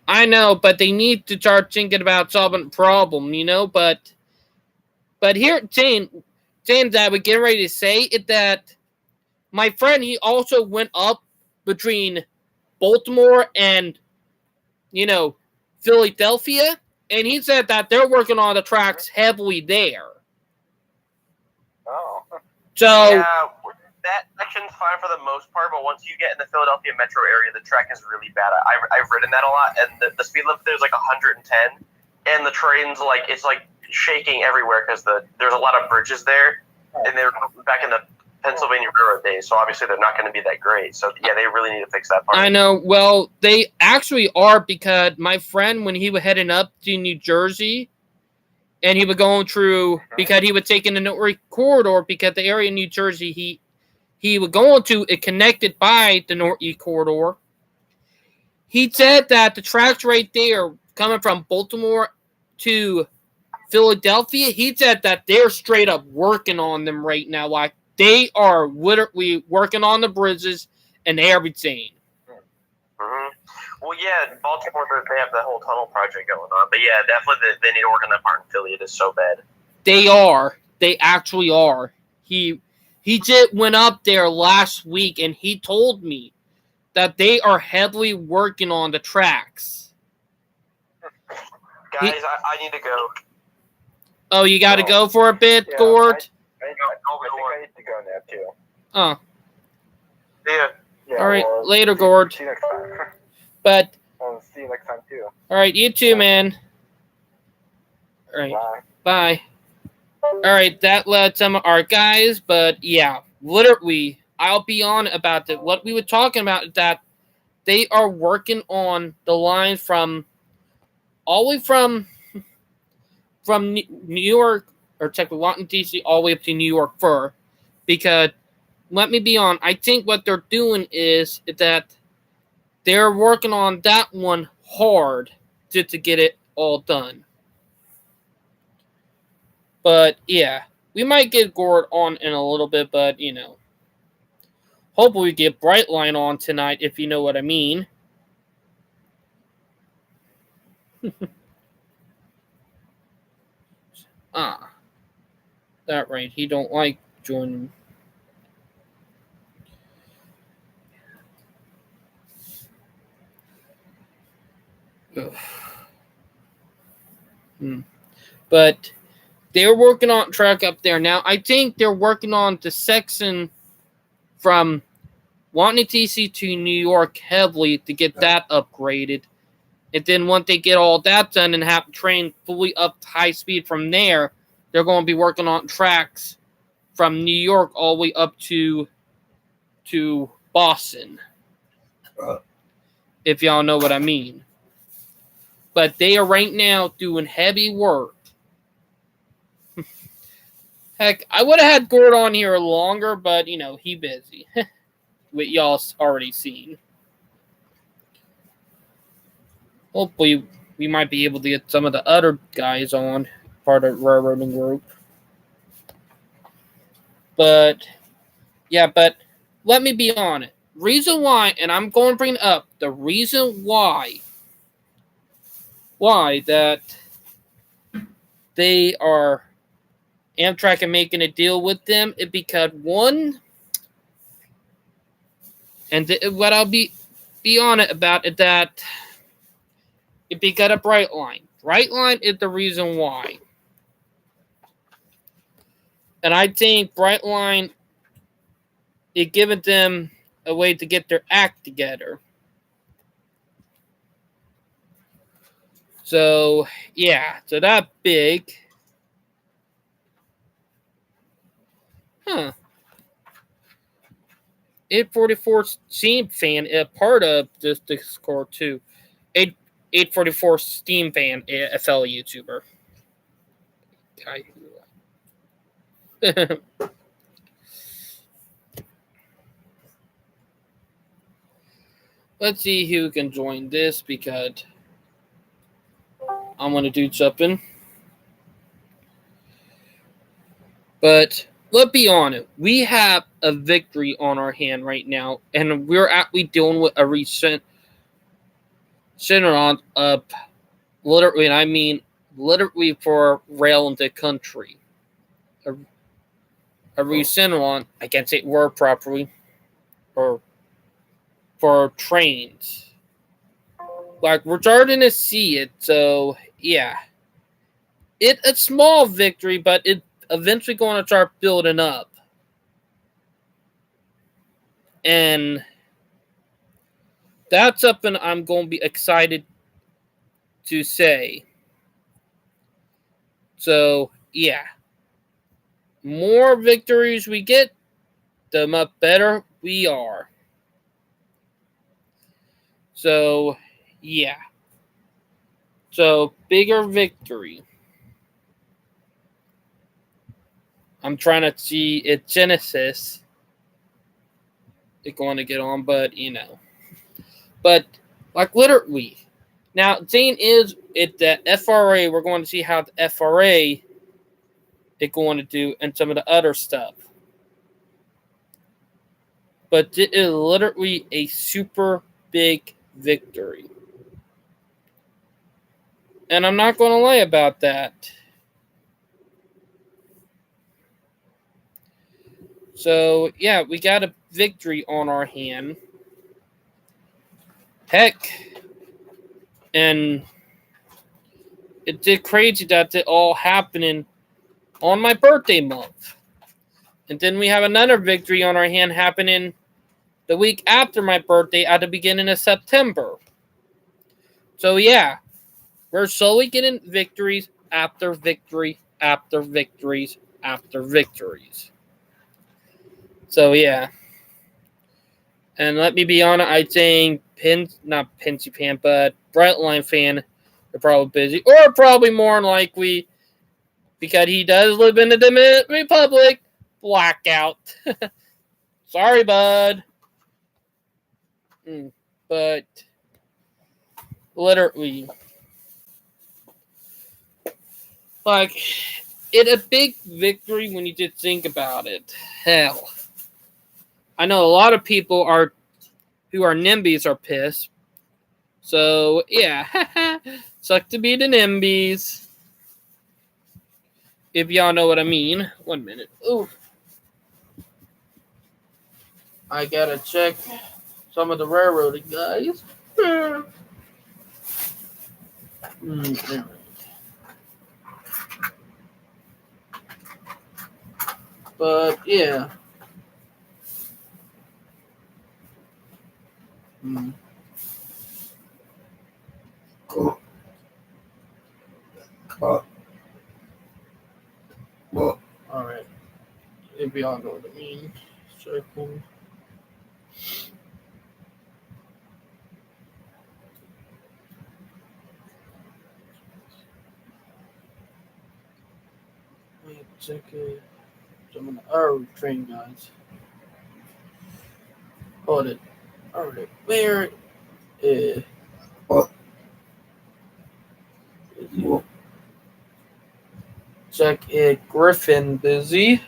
I know, but they need to start thinking about solving the problem, But here, saying that we're getting ready to say it that my friend, he also went up between Baltimore and, Philadelphia, and he said that they're working on the tracks heavily there. Oh. So yeah, that section's fine for the most part, but once you get in the Philadelphia metro area, the track is really bad. I've ridden that a lot, and the speed limit there's like 110, and the train's like it's like shaking everywhere because there's a lot of bridges there, and they're back in the Pennsylvania Railroad days, so obviously they're not going to be that great. So yeah, they really need to fix that part. I know. Well, they actually are because my friend, when he was heading up to New Jersey, and he was going through because he was taking the North Corridor because the area in New Jersey he was going to it connected by the Northeast Corridor. He said that the tracks right there coming from Baltimore to Philadelphia, he said that they're straight up working on them right now. Like they are literally working on the bridges and everything. Mm-hmm. Well, yeah, Baltimore, they have the whole tunnel project going on. But yeah, definitely they need to work on that part in Philly. It is so bad. They are. They actually are. He just went up there last week, and he told me that they are heavily working on the tracks. Guys, I need to go. Oh, you got to go for a bit, Gord? I think I need to go now, too. Oh. Yeah. All right, later, Gord. See you next time. But, I'll see you next time, too. all right, you too, man. All right, bye. All right, that led some of our guys, but yeah, literally, I'll be on about what we were talking about, that they are working on the line from all the way from New York, or technically Washington D.C. all the way up to New York Fur, because let me be on. I think what they're doing is that they're working on that one hard just to get it all done. But yeah, we might get Gord on in a little bit, but you know, hopefully we get Brightline on tonight, if you know what I mean. That right. He don't like joining. But they're working on track up there now. I think they're working on the section from Washington D.C. to New York heavily to get that upgraded. And then once they get all that done and have the train fully up to high speed from there, they're going to be working on tracks from New York all the way up to Boston. If y'all know what I mean. But they are right now doing heavy work. Heck, I would have had Gord on here longer, but, you know, he busy. What y'all already seen. Hopefully, we might be able to get some of the other guys on, part of the railroading group. But, yeah, but let me be on it. Reason why, and I'm going to bring up the reason why that they are Amtrak and making a deal with them is because one, and what I'll be on it about is that it because of Brightline. Brightline is the reason why. And I think Brightline is giving them a way to get their act together. So, yeah. So that big. 844 Steam fan, a part of this Discord too. 844 Steam fan, a fellow YouTuber. Guy. Let's see who can join this because I'm going to do something. But let's be honest. We have a victory on our hand right now, and we're actually dealing with a recent Cineron of literally, and I mean literally for rail in the country. A Cineron, I can't say word properly, or for trains. Like, we're starting to see it, so yeah. It's a small victory, but it's eventually going to start building up. And that's something I'm going to be excited to say. So, yeah. More victories we get, the much better we are. So, yeah. So, bigger victory. I'm trying to see if Genesis is going to get on, but, you know. But, like, literally. Now, the thing is, at the FRA, we're going to see how the FRA is going to do and some of the other stuff. But it is literally a super big victory. And I'm not going to lie about that. So, yeah, we got a victory on our hand. Heck. And it's crazy that it all happening on my birthday month. And then we have another victory on our hand happening the week after my birthday at the beginning of September. So, yeah. We're slowly getting victories after victory after victories after victories. So, yeah. And let me be honest, I think not Pennsy fan, but Brightline fan, they're probably busy, or probably more than likely because he does live in the Dominican Republic. Blackout. Sorry, bud. But literally, like, it's a big victory when you just think about it. Hell, I know a lot of people who are NIMBYs are pissed. So yeah, suck to be the NIMBYs. If y'all know what I mean. 1 minute. Ooh. I gotta check some of the railroading guys. But yeah. Alright. If y'all know what I mean. Circle. Check some of the other train guys. Hold it. Alright. Where is check it. Griffin busy.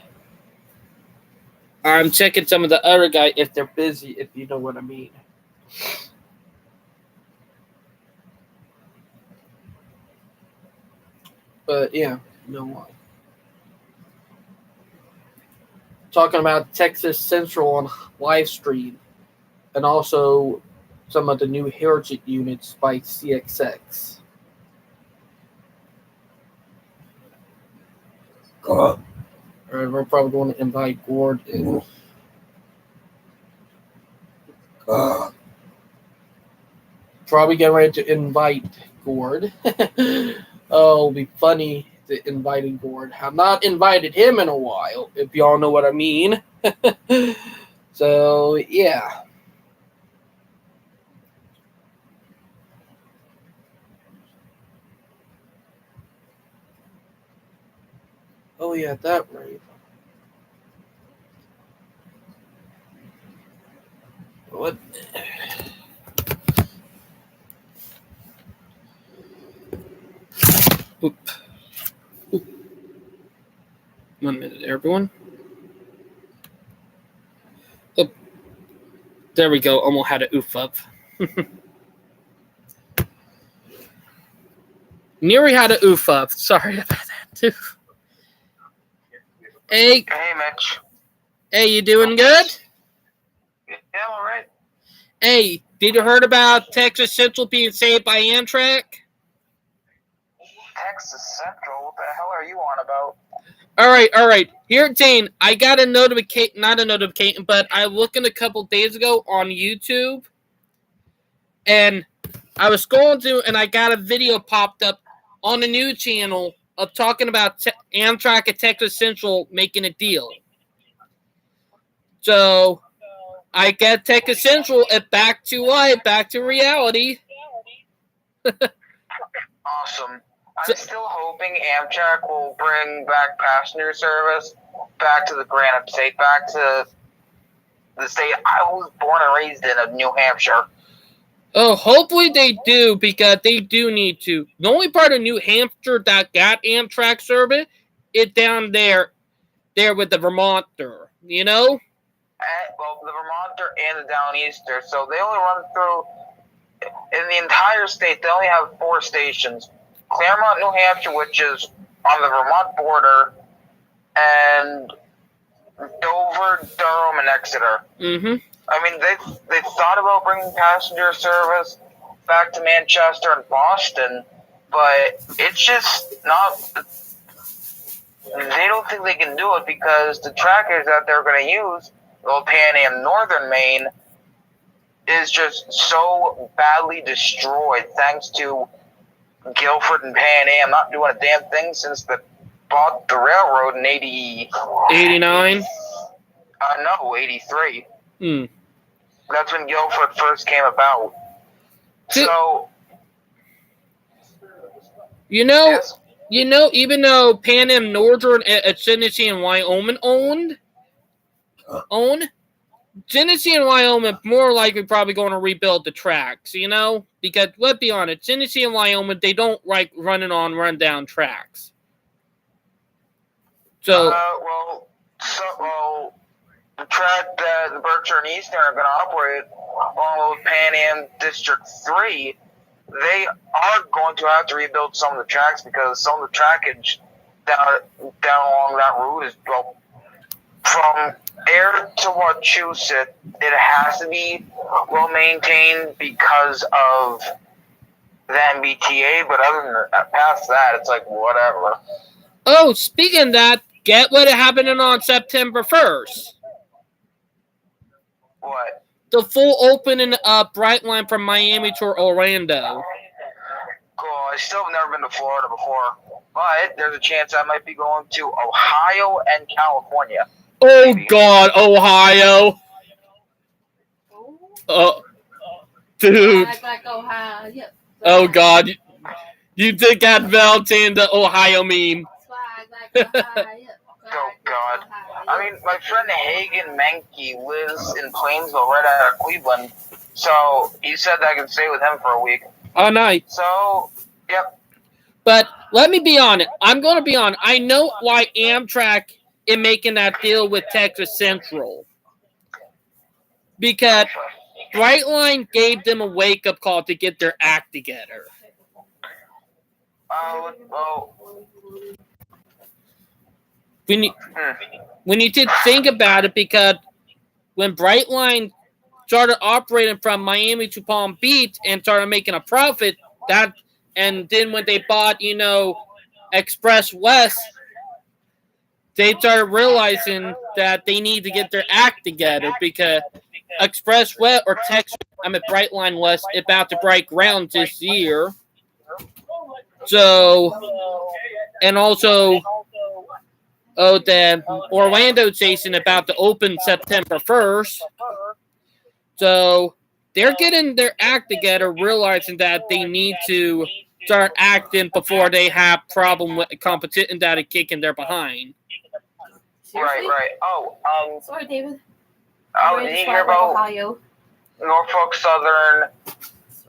I'm checking some of the other guys if they're busy, if you know what I mean. But yeah, you know what. Talking about Texas Central on live stream, and also some of the new Heritage units by CXX. Alright, we're probably going to invite Gord in. Probably getting ready to invite Gord. Oh, it'll be funny to inviting Gord. I've not invited him in a while, if y'all know what I mean. So, yeah. Oh, yeah, that right. What? Oop. Oop. 1 minute, everyone. Oh, there we go. Almost had a oof up. Nearly had a oof up. Sorry about that, too. Hey. Hey, Mitch. Hey, you doing good? Yeah, I'm all right. Hey, did you heard about Texas Central being saved by Amtrak? Texas Central? What the hell are you on about? All right. Here, Jane, I got a notification, not a notification, but I looked in a couple days ago on YouTube, and I was scrolling through, and I got a video popped up on the new channel of talking about Amtrak and Texas Central making a deal. So I get Texas Central back to life, back to reality. Awesome. I'm still hoping Amtrak will bring back passenger service back to the Granite State, back to the state I was born and raised in of New Hampshire. Oh, hopefully they do, because they do need to. The only part of New Hampshire that got Amtrak service is down there with the Vermonter, you know? Well, the Vermonter and the Downeaster, so they only run through, in the entire state, they only have 4 stations. Claremont, New Hampshire, which is on the Vermont border, and Dover, Durham, and Exeter. Mm-hmm. I mean, they thought about bringing passenger service back to Manchester and Boston, but it's just not. They don't think they can do it because the trackers that they're going to use, well, Pan Am Northern Maine, is just so badly destroyed thanks to Guilford and Pan Am not doing a damn thing since they bought the railroad in 89? No, 83. Hmm. That's when Guilford first came about. So, You know, yes. even though Pan Am Northern at Genesee and Wyoming own, Genesee and Wyoming more likely probably going to rebuild the tracks, because let's be honest, Genesee and Wyoming, they don't like running on rundown tracks. So, The track that the Berkshire and Eastern are going to operate, along with Pan Am District 3, they are going to have to rebuild some of the tracks because some of the trackage down along that route is, from Air to Wachusett, it has to be well maintained because of the MBTA, but other than that, past that, it's like whatever. oh, speaking of that, get what happening on September 1st. What? The full opening of Brightline from Miami to Orlando. Cool. I still have never been to Florida before, but there's a chance I might be going to Ohio and California. Oh, God, Ohio. Dude. Like Ohio. Yep. Oh, God. You think that Valentine, the Ohio meme. Swag like Ohio. Yep. Oh, God. I mean, my friend Hagen Menke lives in Plainsville, right out of Cleveland, so he said that I could stay with him for a week. Oh, nice. So, yep. But let me be honest. I'm going to be honest. I know why Amtrak is making that deal with Texas Central. Because Brightline gave them a wake-up call to get their act together. We need to think about it because when Brightline started operating from Miami to Palm Beach and started making a profit, and then when they bought, Express West, they started realizing that they need to get their act together because Express West or Brightline West is about to break ground this year. So, and also, the Orlando station about to open September 1st. So, they're getting their act together, realizing that they need to start acting before they have problem with the competition that are kicking their behind. Seriously? Right. Oh, Sorry, David. did you hear about Ohio? Norfolk Southern?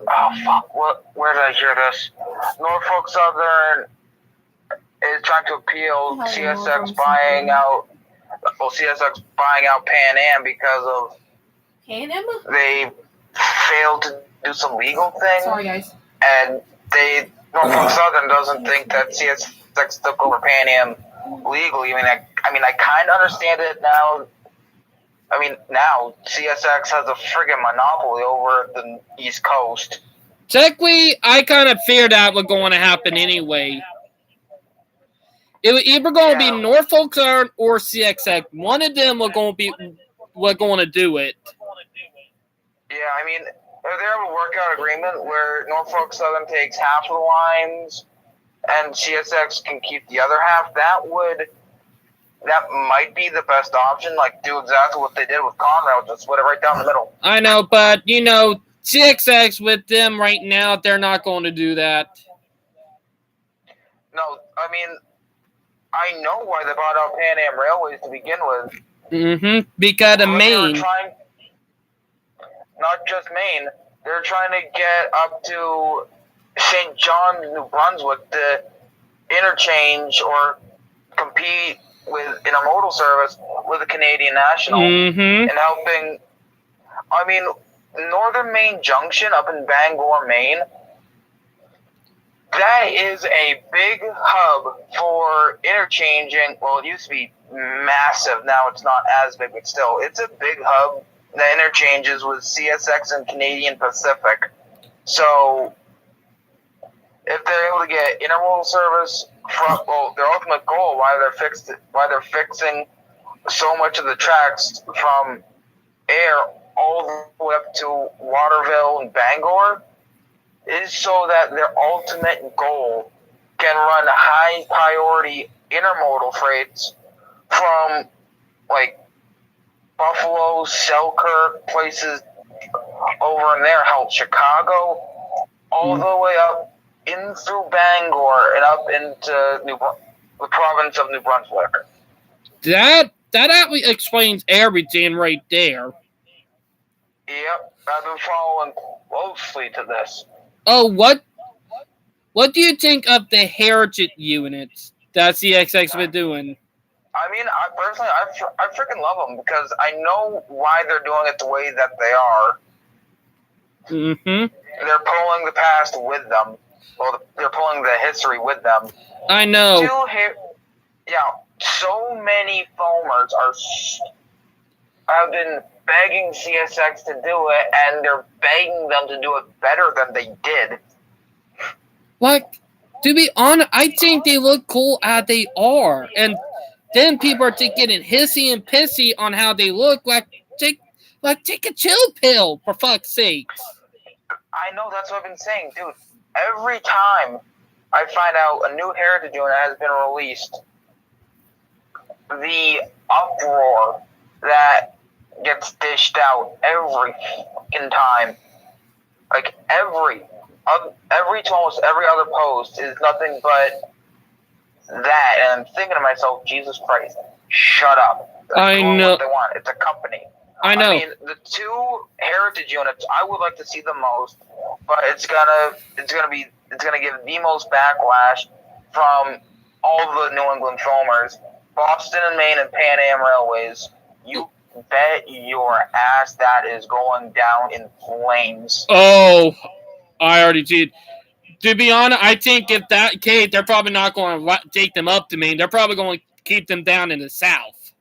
Oh, fuck. Where did I hear this? Norfolk Southern is trying to appeal CSX buying out Pan Am because of Pan Am? they failed to do some legal thing. Sorry, guys. And Norfolk Southern doesn't think that CSX took over Pan Am legally. I mean, I kind of understand it now. I mean, now CSX has a friggin' monopoly over the East Coast. Technically, I kind of feared that was going to happen anyway. It was either going to be Norfolk Southern or CSX. One of them was going to do it. Yeah, I mean, if they have a workout agreement where Norfolk Southern takes half of the lines and CSX can keep the other half, that might be the best option. Like, do exactly what they did with Conrail, just split it right down the middle. I know, but, CSX with them right now, they're not going to do that. No, I mean, I know why they bought out Pan Am Railways to begin with. Mm-hmm. Because of Maine. Not just Maine. They're trying to get up to St. John, New Brunswick to interchange or compete with intermodal service with the Canadian National. Mm-hmm. And helping, I mean, Northern Maine Junction up in Bangor, Maine, that is a big hub for interchanging. Well, it used to be massive. Now it's not as big, but still, it's a big hub that interchanges with CSX and Canadian Pacific. So, if they're able to get intermodal service from, their ultimate goal, why they're fixing so much of the tracks from Air all the way up to Waterville and Bangor, is so that their ultimate goal can run high priority intermodal freights from like Buffalo, Selkirk, places over in there, help Chicago, all the way up in through Bangor and up into the province of New Brunswick. That actually explains everything right there. Yep, I've been following closely to this. Oh, what do you think of the heritage units that CXX been doing? I mean, I personally, I freaking love them because I know why they're doing it the way that they are. Mm-hmm. They're pulling the past with them. Well, they're pulling the history with them. I know. So many foamers have been begging CSX to do it, and they're begging them to do it better than they did. Like, to be honest, I think they look cool as they are, and then people are just getting hissy and pissy on how they look. Take a chill pill, for fuck's sake. I know, that's what I've been saying, dude. Every time I find out a new heritage unit has been released, the uproar that gets dished out every fucking time, like every to almost every other post is nothing but that, and I'm thinking to myself, Jesus Christ, shut up. I know. What they want. It's a company. I know. I mean, the two heritage units I would like to see the most, but it's gonna give the most backlash from all the New England foamers, Boston and Maine and Pan Am Railways. You bet your ass that is going down in flames. Oh, I already did. To be honest, I think if that case, they're probably not going to take them up to Maine. They're probably going to keep them down in the south.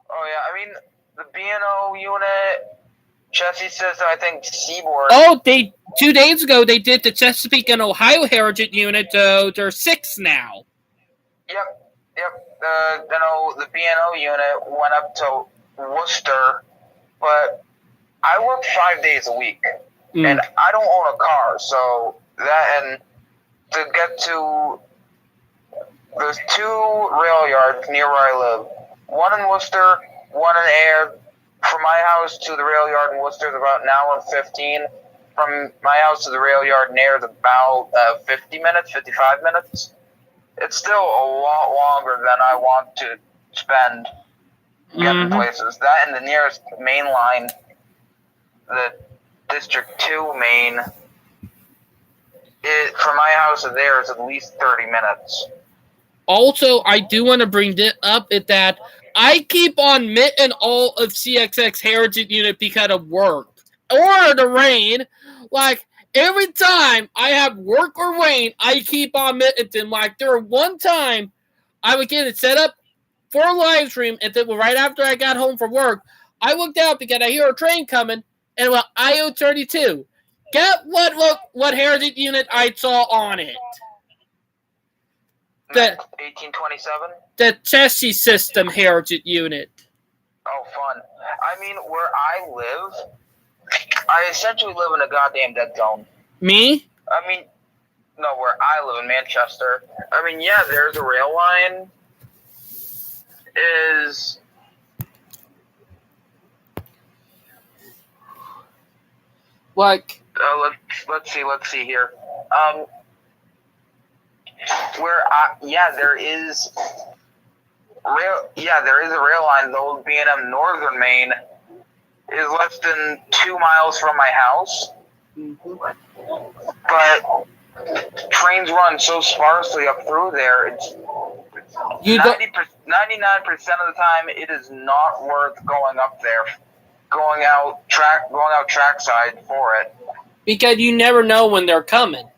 Oh yeah, I mean the B&O unit, chassis system. I think Seaboard. Oh, 2 days ago they did the Chesapeake and Ohio Heritage unit. They're 6 now. Yep. The B&O unit went up to Worcester, but I work 5 days a week, and I don't own a car, so and to get to there's 2 rail yards near where I live. One in Worcester, one in Ayr. From my house to the rail yard in Worcester is about an hour and 15. From my house to the rail yard in Ayr is about 50 minutes, 55 minutes. It's still a lot longer than I want to spend getting places. That and the nearest main line, the District 2 main, from my house to there is at least 30 minutes. Also, I do want to bring it up is that I keep on missing all of CXX Heritage unit because of work or the rain. Like, every time I have work or rain, I keep on missing them. Like, there was one time I would get it set up for a live stream, and then right after I got home from work, I looked out because I hear a train coming, and it was IO32. Get what Heritage unit I saw on it. The 1827? The chassis system Heritage unit. Oh, fun. I mean, where I live, I essentially live in a goddamn dead zone. Me? I mean, no, where I live in Manchester. I mean, yeah, there's a rail line. Like, let's see here. There is a rail line. The old B&M Northern Main is less than 2 miles from my house, but trains run so sparsely up through there. It's 99% of the time it is not worth going up there, going out trackside for it. Because you never know when they're coming.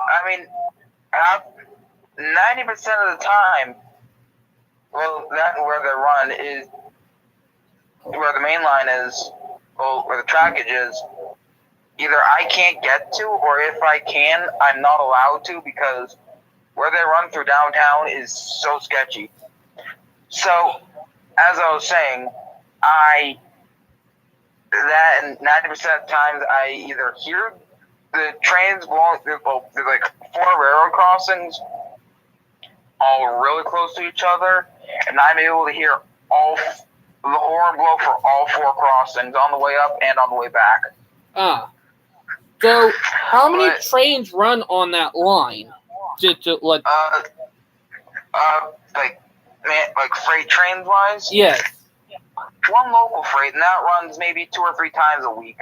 I mean, 90% of the time, well, that where they run is where the main line is, well, where the trackage is. Either I can't get to, or if I can, I'm not allowed to because where they run through downtown is so sketchy. So, as I was saying, and 90% of the times I either hear the trains blowing, there's like 4 railroad crossings all really close to each other, and I'm able to hear the horn blow for all 4 crossings on the way up and on the way back. So, how many But- trains run on that line? Like, Like freight trains wise, yes. one local freight, and that runs maybe 2 or 3 times a week.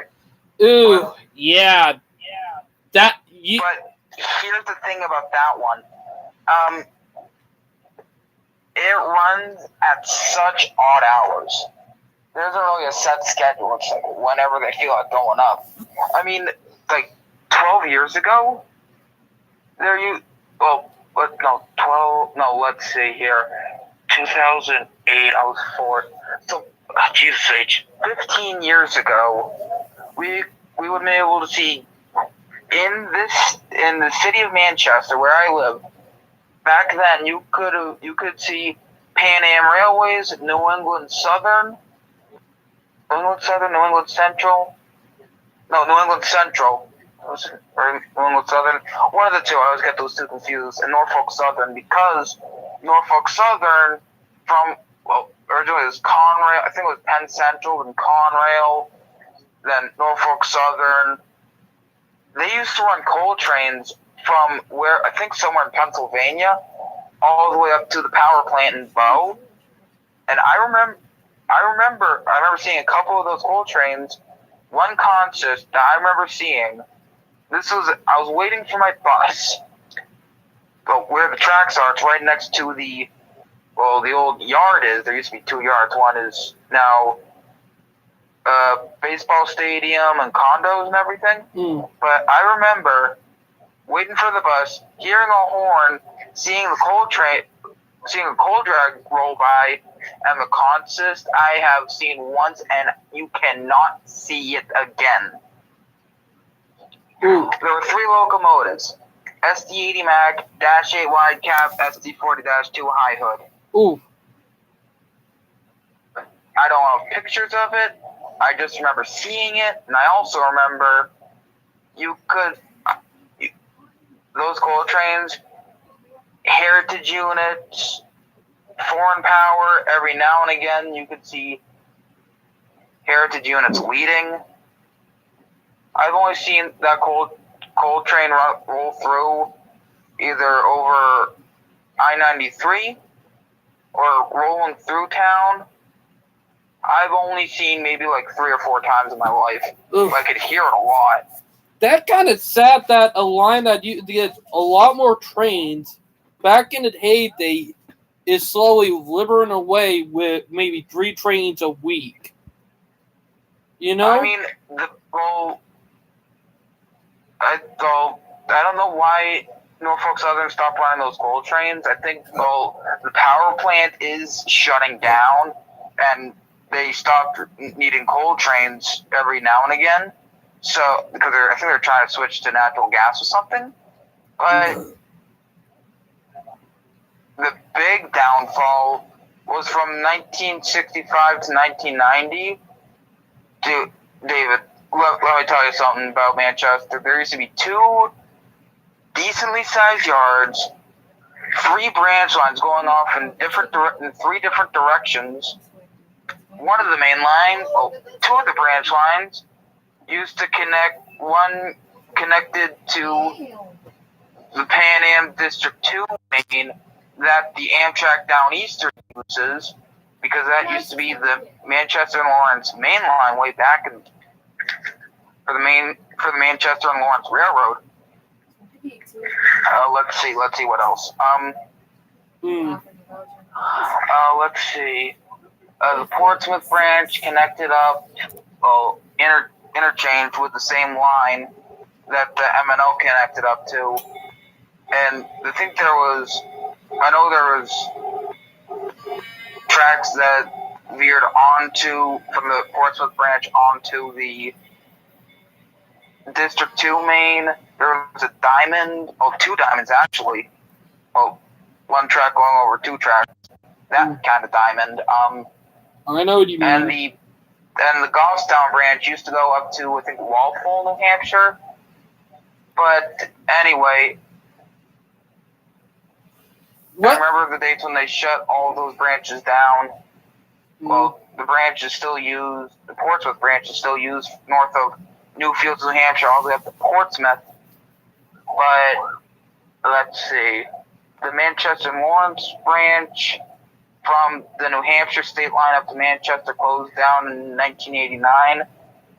Ooh, yeah. That you. But here's the thing about that one. It runs at such odd hours. There isn't really a set schedule. It's like whenever they feel like going up. I mean, like 12 years ago, let's see here. 2008, I was 4. So, Jesus H. 15 years ago, we would be able to see in the city of Manchester, where I live. Back then, you could see Pan Am Railways, New England Southern, New England Central. No, New England Central. Or New England Southern. One of the two. I always get those two confused. And Norfolk Southern, because Norfolk Southern originally it was Conrail. I think it was Penn Central, then Conrail, then Norfolk Southern. They used to run coal trains from I think somewhere in Pennsylvania, all the way up to the power plant in Bow. And I remember seeing a couple of those coal trains. One concert that I remember seeing. I was waiting for my bus. But where the tracks are, it's right next to the old yard is. There used to be 2 yards. One is now baseball stadium and condos and everything. But I remember waiting for the bus, hearing a horn, seeing a coal drag roll by, and the consist I have seen once, and you cannot see it again. Ooh. There were 3 locomotives: SD80 Mag, Dash 8 Wide Cap, SD40-2 High Hood. Ooh. I don't have pictures of it. I just remember seeing it, and I also remember those coal trains, heritage units, foreign power. Every now and again, you could see heritage units leading. I've only seen that coal train roll through either over I-93 or rolling through town. I've only seen maybe like 3 or 4 times in my life. Oof. I could hear it a lot. That kind of sad that a line that you get a lot more trains back in the heyday is slowly littering away with maybe 3 trains a week. You know? I mean, I don't know why Norfolk Southern stopped running those coal trains. I think the power plant is shutting down, and they stopped needing coal trains every now and again. So, because I think they're trying to switch to natural gas or something. But the big downfall was from 1965 to 1990. David, let me tell you something about Manchester. There used to be 2 decently sized yards, 3 branch lines going off in 3 different directions. One of the main lines, 2 of the branch lines, used to connected to the Pan Am District 2 main that the Amtrak Down Easter uses, because that used to be the Manchester and Lawrence main line way back for the Manchester and Lawrence Railroad. Let's see what else. Let's see. The Portsmouth branch connected up, interchanged with the same line that the M&O connected up to. And I think there was tracks that veered from the Portsmouth branch onto the District 2 main. There was a diamond, 2 diamonds actually. Well, 1 track going over 2 tracks. That kind of diamond. I know what you mean. And the Goffstown branch used to go up to, I think, Walpole, New Hampshire. But anyway, What? I remember the dates when they shut all those branches down. Well, the branch is still used. The Portsmouth branch is still used north of Newfields, New Hampshire, all the way up to Portsmouth. But let's see, the Manchester Lawrence branch from the New Hampshire state line up to Manchester closed down in 1989.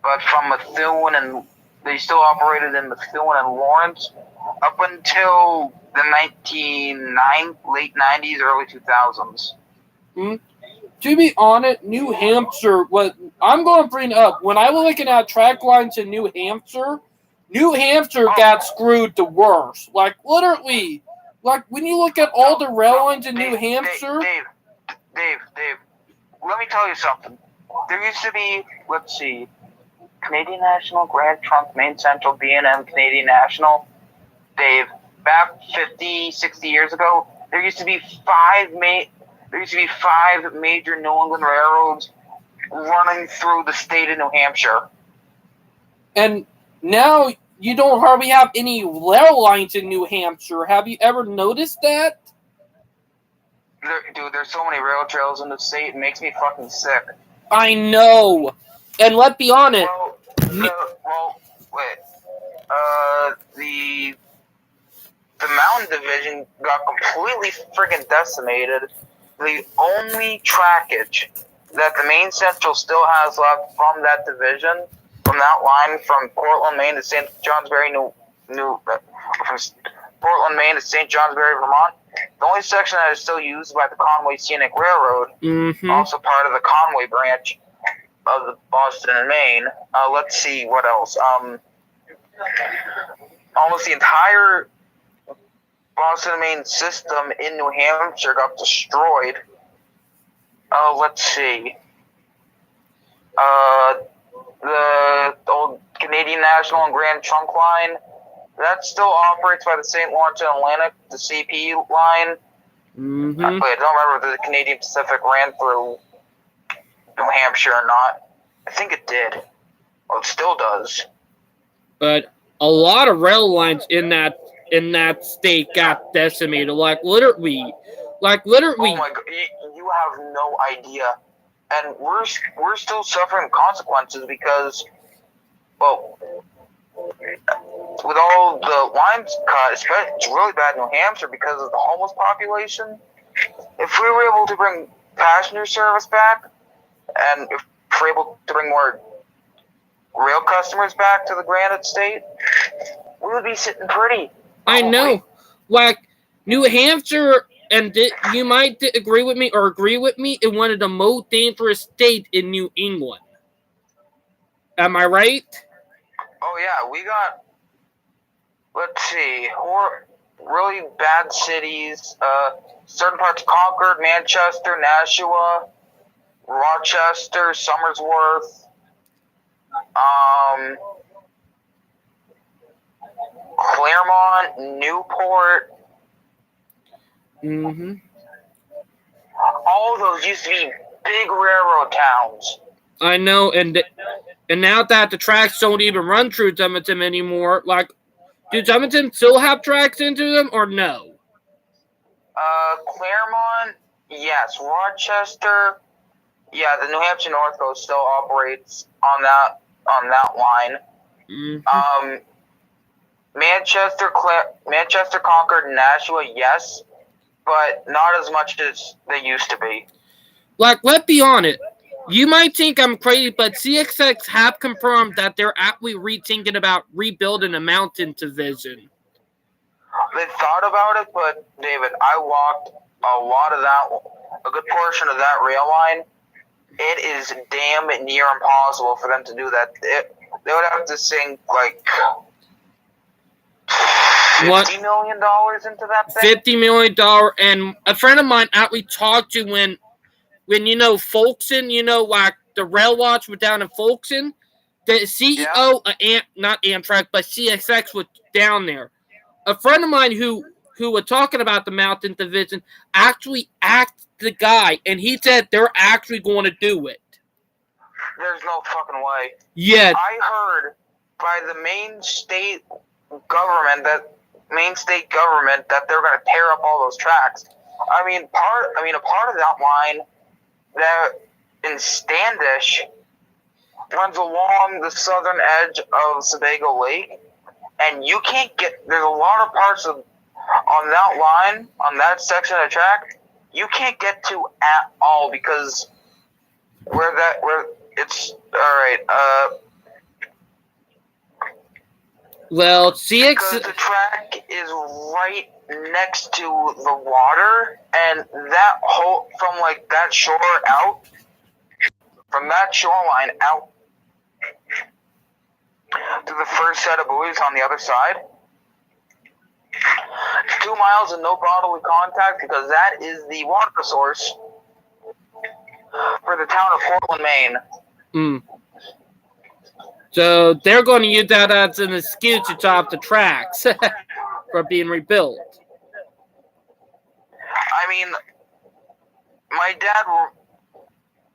But from Methuen, and they still operated in Methuen and Lawrence up until the late 90s, early 2000s. To be honest, New Hampshire, what I'm going to bring up, when I was looking at track lines in New Hampshire got screwed the worst. Like, literally, like, when you look at all the rail lines in New Hampshire. Dave, let me tell you something. There used to be, let's see, Canadian National, Grand Trunk, Main Central, B&M, Canadian National. Dave, back 50, 60 years ago, there used to be five major New England railroads running through the state of New Hampshire. And now you don't hardly have any rail lines in New Hampshire. Have you ever noticed that? Dude, there's so many rail trails in the state, it makes me fucking sick. I know. And let's be honest. The Mountain Division got completely friggin' decimated. The only trackage that the Main Central still has left from that division, from that line from Portland, Maine to St. Johnsbury, from Portland, Maine to St. Johnsbury, Vermont, the only section that is still used by the Conway Scenic Railroad, also part of the Conway branch of the Boston and Maine. Let's see, what else? Almost the entire Boston and Maine system in New Hampshire got destroyed. Let's see. The old Canadian National and Grand Trunk line, that still operates by the St. Lawrence and Atlantic, the CP line. I don't remember if the Canadian Pacific ran through New Hampshire or not. I think it did. Well, it still does. But a lot of rail lines in that state got decimated. Like literally. Oh my God, you have no idea. And we're still suffering consequences because, well, with all the lines cut, it's really bad in New Hampshire because of the homeless population. If we were able to bring passenger service back, and if we're able to bring more rail customers back to the Granite State, we would be sitting pretty. I know. Like, New Hampshire, and you might agree with me, in one of the most dangerous states in New England. Am I right? Oh, yeah. We got, let's see, really bad cities. Certain parts of Concord, Manchester, Nashua, Rochester, Somersworth, Claremont, Newport. All of those used to be big railroad towns. I know, and now that the tracks don't even run through Dumbarton anymore, like, do Dumbarton still have tracks into them or no? Claremont, yes. Rochester, yeah. The New Hampshire North Coast still operates on that line. Manchester, Concord, and Nashua, yes, but not as much as they used to be. Like, let's be honest. You might think I'm crazy, but CSX have confirmed that they're actually rethinking about rebuilding a mountain division. They thought about it, but David, I walked a good portion of that rail line. It is damn near impossible for them to do that. They would have to sink like $50 million into that thing. $50 million, and a friend of mine actually talked to when Folkson, like the rail watch was down in Folkson, the CEO not Amtrak, but CSX was down there. A friend of mine who was talking about the mountain division actually asked the guy, and he said they're actually going to do it. There's no fucking way. Yeah. I heard by the Maine state government that they're going to tear up all those tracks. A part of that line that in Standish, runs along the southern edge of Sebago Lake, and you can't get. There's a lot of parts of on that line, on that section of track, you can't get to at all because where it's all right. Well, CX. Because the track is right next to the water, and that whole from like that shore out, from that shoreline out to the first set of buoys on the other side. 2 miles and no bodily contact because that is the water source for the town of Portland, Maine. Mm. So they're going to use that as an excuse to top the tracks for being rebuilt. I mean, my dad,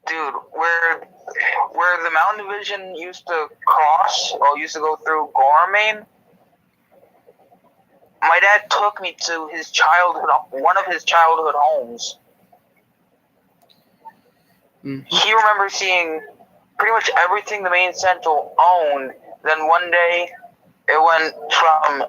dude, where the Mountain Division used to go through Gorham, Maine, my dad took me to one of his childhood homes. Mm. He remembers seeing pretty much everything the Maine Central owned. Then one day, it went from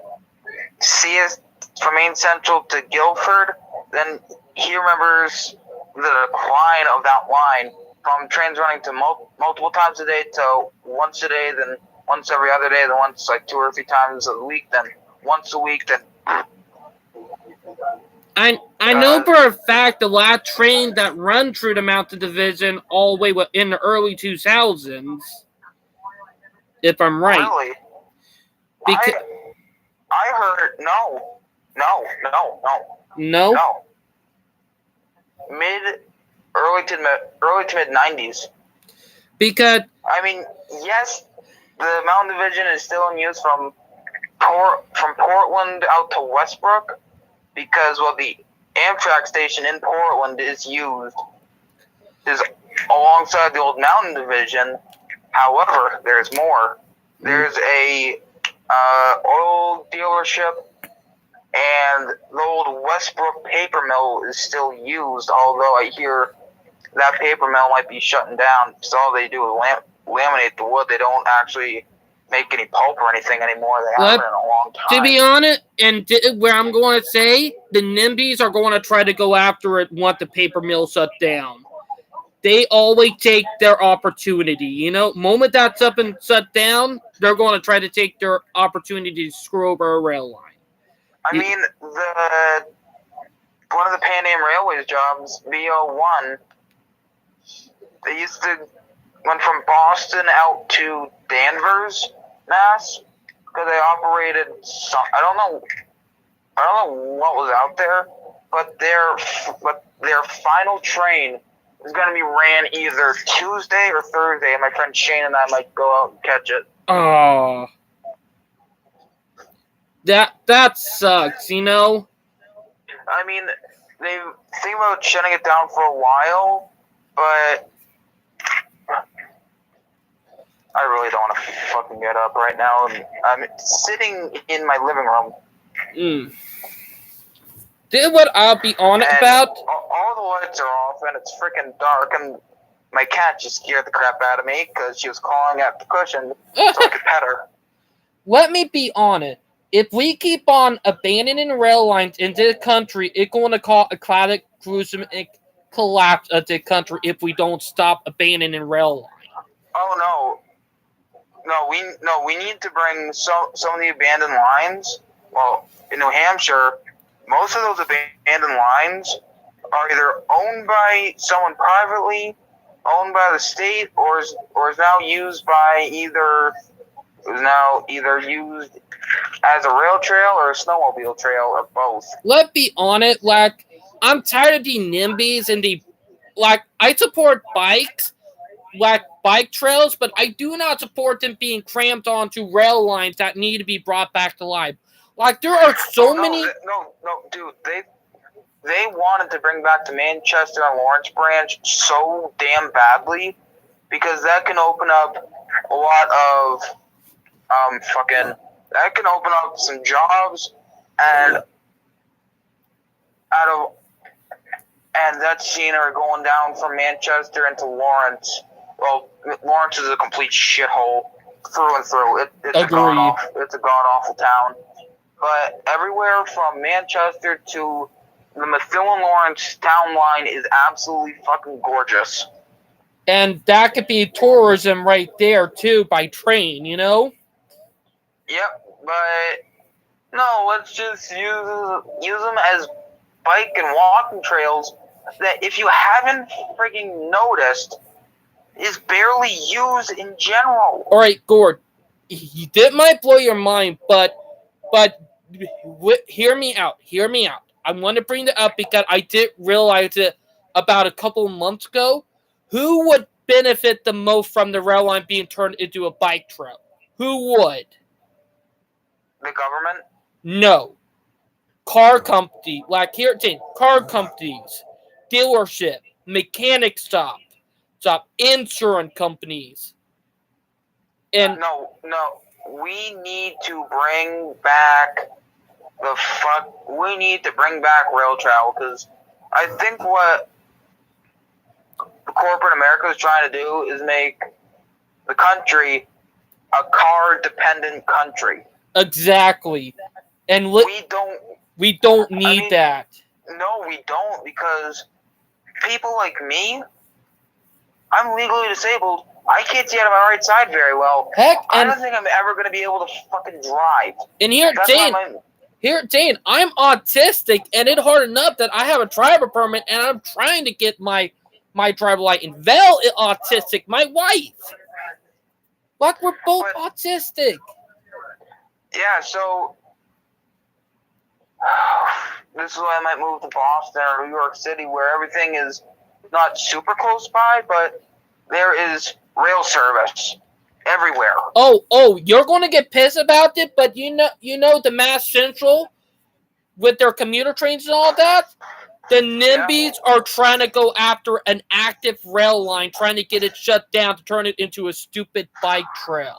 Maine Central to Guilford. Then he remembers the decline of that line from trains running to multiple times a day to once a day, then once every other day, then once like 2 or 3 times a week, then once a week, then. I know for a fact the last train that run through the Mountain Division all the way in the early 2000s, if I'm right. Really? Because I heard no. no, Early to mid 90s. because I mean, yes, the Mountain Division is still in use from Portland out to Westbrook because the Amtrak station in Portland is alongside the old Mountain Division. However, there's more. There's a oil dealership, and the old Westbrook paper mill is still used, although I hear that paper mill might be shutting down because all they do is laminate the wood. They don't actually make any pulp or anything anymore. They haven't in a long time. to be honest, and where I'm going to say, the NIMBYs are going to try to go after it once the paper mill shut down. They always take their opportunity. Moment that's up and shut down, they're going to try to take their opportunity to screw over a rail line. I mean, one of the Pan Am Railways jobs, BO1, they went from Boston out to Danvers, Mass, because they operated I don't know what was out there, but their final train is going to be ran either Tuesday or Thursday, and my friend Shane and I might go out and catch it. Oh, that sucks. I mean, they think about shutting it down for a while, but I really don't want to fucking get up right now. And I'm sitting in my living room. Did what I'll be on about? All the lights are off, and it's freaking dark, and my cat just scared the crap out of me because she was clawing at the cushion so I could pet her. Let me be on it. If we keep on abandoning rail lines into the country, it's going to cause a cataclysmic collapse of the country if we don't stop abandoning rail lines. Oh no, we need to bring some of the abandoned lines. Well, in New Hampshire, most of those abandoned lines are either owned by someone privately, owned by the state, or is now used by either used as a rail trail or a snowmobile trail or both. Let's be honest, I'm tired of the NIMBYs and I support bikes, bike trails, but I do not support them being cramped onto rail lines that need to be brought back to life. There are so many. No, dude, they wanted to bring back the Manchester and Lawrence branch so damn badly because that can open up a lot of that can open up some jobs and that scenery going down from Manchester into Lawrence well, Lawrence is a complete shithole through and through. It's a Agreed. god-awful town. But everywhere from Manchester to the Methuen-Lawrence town line is absolutely fucking gorgeous. And that could be tourism right there, too, by train, you know? Yep, but no, let's just use them as bike and walking trails that, if you haven't freaking noticed, is barely used in general. All right, Gord, that might blow your mind, but hear me out. Hear me out. I want to bring that up because I did realize it about a couple of months ago. Who would benefit the most from the rail line being turned into a bike trail? Who would? The government? No. Car company, like here, car companies, dealership, mechanic shop, insurance companies. And No, we need to bring back we need to bring back rail travel, because I think what corporate America is trying to do is make the country a car-dependent country. Exactly. And We don't. we don't need that. No, we don't, because people like me, I'm legally disabled. I can't see out of my right side very well. Heck, I and don't think I'm ever going to be able to fucking drive. here, That's Dane, why I'm autistic, and it's hard enough that I have a driver permit, and I'm trying to get my driver license. Val is autistic, my wife. Like, we're both autistic. Yeah, so this is why I might move to Boston or New York City, where everything is not super close by, but there is rail service everywhere. Oh, you're going to get pissed about it, but you know the Mass Central with their commuter trains and all that? The NIMBYs are trying to go after an active rail line, trying to get it shut down to turn it into a stupid bike trail.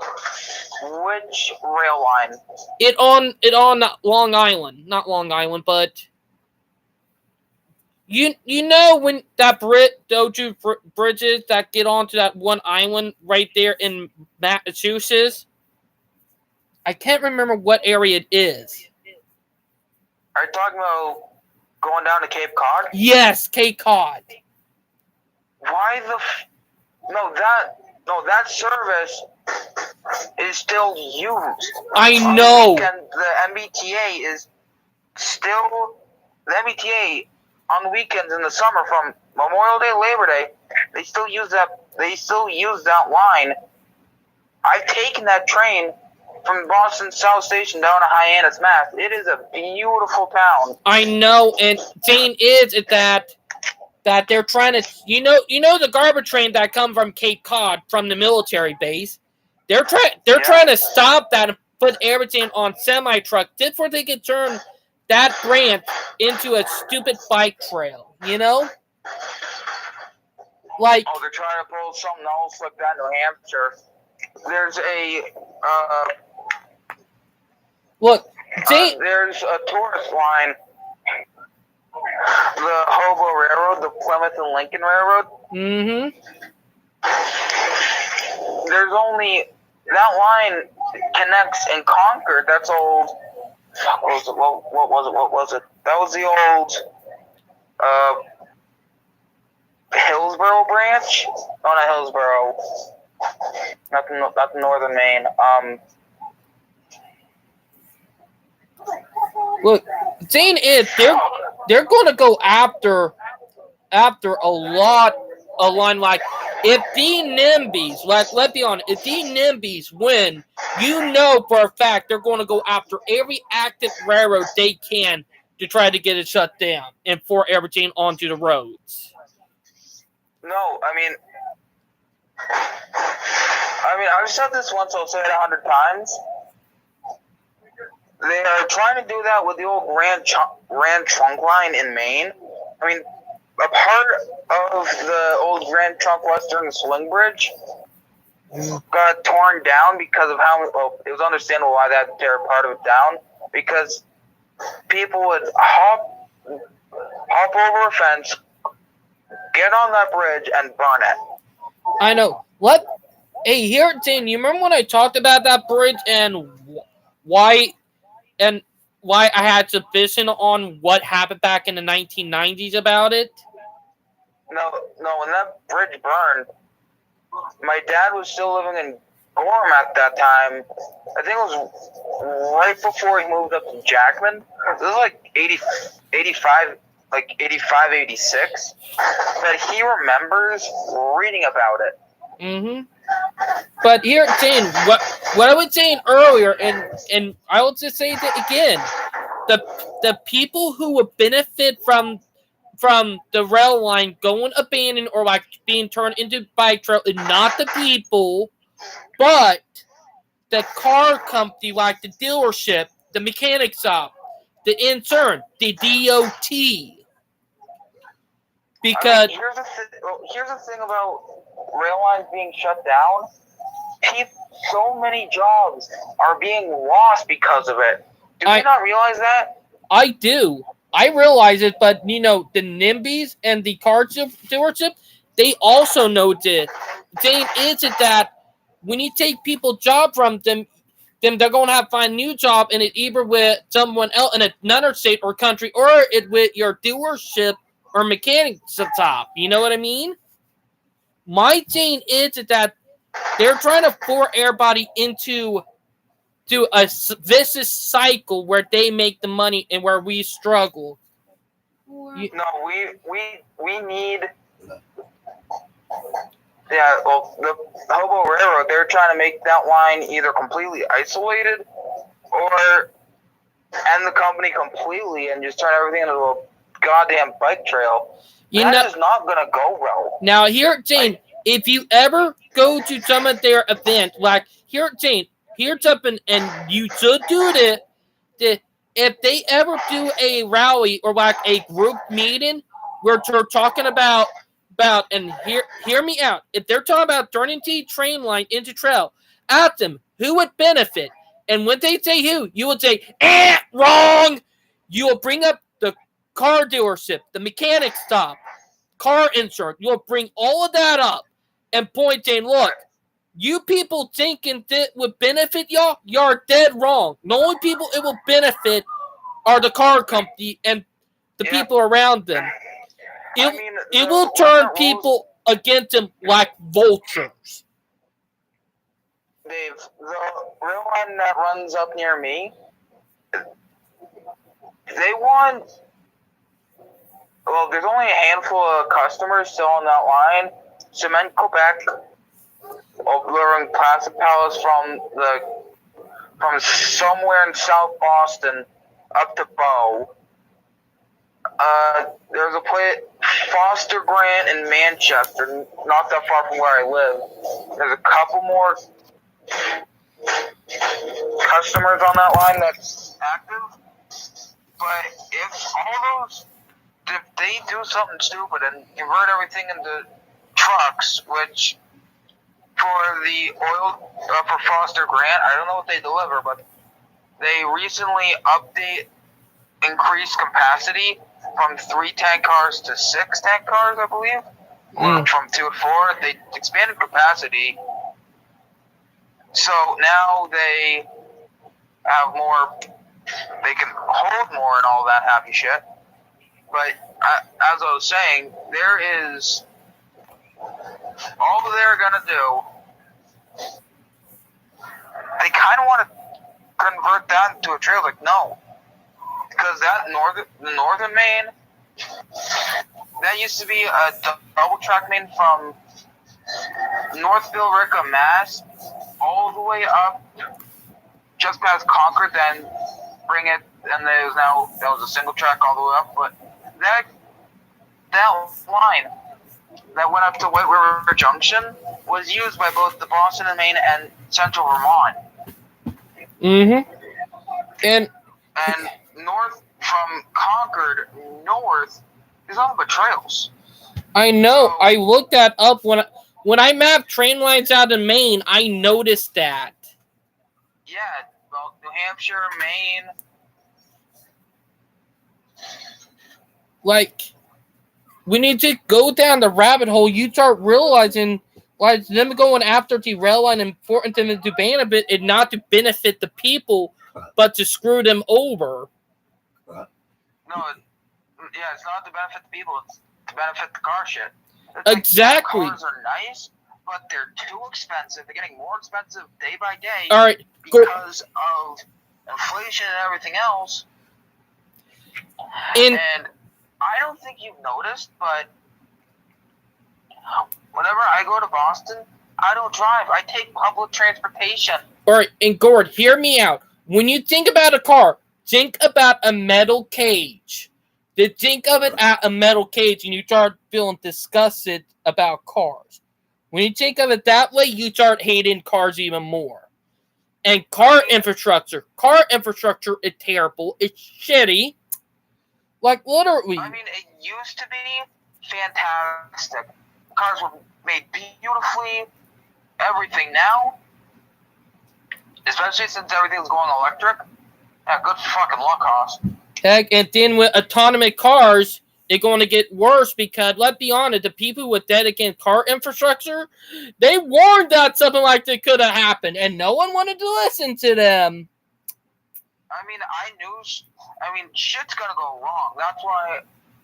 Which rail line? It on Long Island, not Long Island, but you know when that those bridges that get onto that one island right there in Massachusetts. I can't remember what area it is. Are you talking about going down to Cape Cod? Yes, Cape Cod. Why that service is still used. I know. The MBTA is still the MBTA on the weekends in the summer from Memorial Day, Labor Day. They still use that line. I've taken that train from Boston South Station down to Hyannis, Mass. It is a beautiful town. I know, and thing is that they're trying to, you know the garbage train that come from Cape Cod from the military base. They're trying to stop that and put everything on semi truck just so they can turn that branch into a stupid bike trail. You know, like they're trying to pull something else like that in New Hampshire. There's there's a tourist line, the Hobo Railroad, the Plymouth and Lincoln Railroad. Mm-hmm. There's only that line connects in Concord. That's old. What was it? That was the old Hillsborough branch. Oh, not Hillsborough. Not the Northern Maine. Look, the thing is, they're going to go after a line like if the NIMBYs, like let's be honest, if the NIMBYs win, you know for a fact they're going to go after every active railroad they can to try to get it shut down and for everything onto the roads. No, I mean, I've said this once, I'll say it 100 times. They are trying to do that with the old Grand Trunk line in Maine. I mean, a part of the old Grand Trunk Western Swing Bridge got torn down because of it was understandable why they had to tear part of it down, because people would hop over a fence, get on that bridge, and burn it. I know. What? Hey, here, Dane. You remember when I talked about that bridge and why I had suspicion on what happened back in the 1990s about it? No, when that bridge burned, my dad was still living in Gorham at that time. I think it was right before he moved up to Jackman. This was like 85, 86. But he remembers reading about it. Mm-hmm. But here, Jane, what I was saying earlier, and I will just say that again, the people who would benefit from the rail line going abandoned or like being turned into bike trail is not the people, but the car company, like the dealership, the mechanic shop, the intern, the DOT. Because here's the thing about rail lines being shut down. So many jobs are being lost because of it. Do you not realize that? I do. I realize it, but the NIMBYs and the car dealership, they also know this. Thing is it that when you take people job from them they're going to have to find a new job, and it either with someone else in another state or country, or it with your dealership or mechanic shop. You know what I mean? My thing is that they're trying to force everybody into a vicious cycle where they make the money and where we struggle. We need. Yeah, well, the Hobo Railroad, they're trying to make that line either completely isolated or end the company completely and just turn everything into a goddamn bike trail. That is not going to go well. Now, here, Jane, if you ever go to some of their events, like, here, Jane, here's something, and you should do this, if they ever do a rally or like a group meeting where they're talking about and hear me out. If they're talking about turning the train line into trail, ask them who would benefit. And when they say who, you would say, wrong. You will bring up the car dealership, the mechanic shop, car insurance. You will bring all of that up and point saying, look, you people thinking that would benefit y'all, you're dead wrong. The only people it will benefit are the car company and the people around them. It will turn people against them like vultures. Dave, the rail line that runs up near me, they want. Well, there's only a handful of customers still on that line. Cement Quebec, delivering plastic pallets from somewhere in South Boston up to Bow. There's a place, Foster Grant in Manchester, not that far from where I live. There's a couple more customers on that line that's active. But if they do something stupid and convert everything into trucks, which for the oil, for Foster Grant, I don't know what they deliver, but they recently increased capacity from 3 tank cars to 6 tank cars, I believe. From 2 to 4, they expanded capacity. So now they have more, they can hold more and all that happy shit. But as I was saying, there is, all they're going to do, they kind of want to convert that into a trail. Like, no. Because that northern main, that used to be a double track main from North Billerica, Mass, all the way up just past Concord, then bring it, and that was a single track all the way up. But that line that went up to White River Junction was used by both the Boston and Maine and Central Vermont. And north from Concord north is nothing but trails. I know. I looked that up when I mapped train lines out in Maine. I noticed that. Yeah, well, New Hampshire, Maine. Like, when you just go down the rabbit hole, you start realizing like them going after the rail line and forcing them to ban a bit, and not to benefit the people, but to screw them over. No, it's not to benefit the people. It's to benefit the car shit. Exactly. Cars are nice, but they're too expensive. They're getting more expensive day by day. All right, because of inflation and everything else. And I don't think you've noticed, but whenever I go to Boston, I don't drive. I take public transportation. All right, and Gord, hear me out. When you think about a car, think about a metal cage. Think of it at a metal cage, and you start feeling disgusted about cars. When you think of it that way, you start hating cars even more. And car infrastructure is terrible. It's shitty. Like, literally. I mean, it used to be fantastic. Cars were made beautifully. Everything now, especially since everything's going electric, good fucking luck, Hoss. Heck, and then with autonomous cars, it's going to get worse because, let's be honest, the people with dedicated car infrastructure, they warned that something like that could have happened, and no one wanted to listen to them. I mean, shit's gonna go wrong. That's why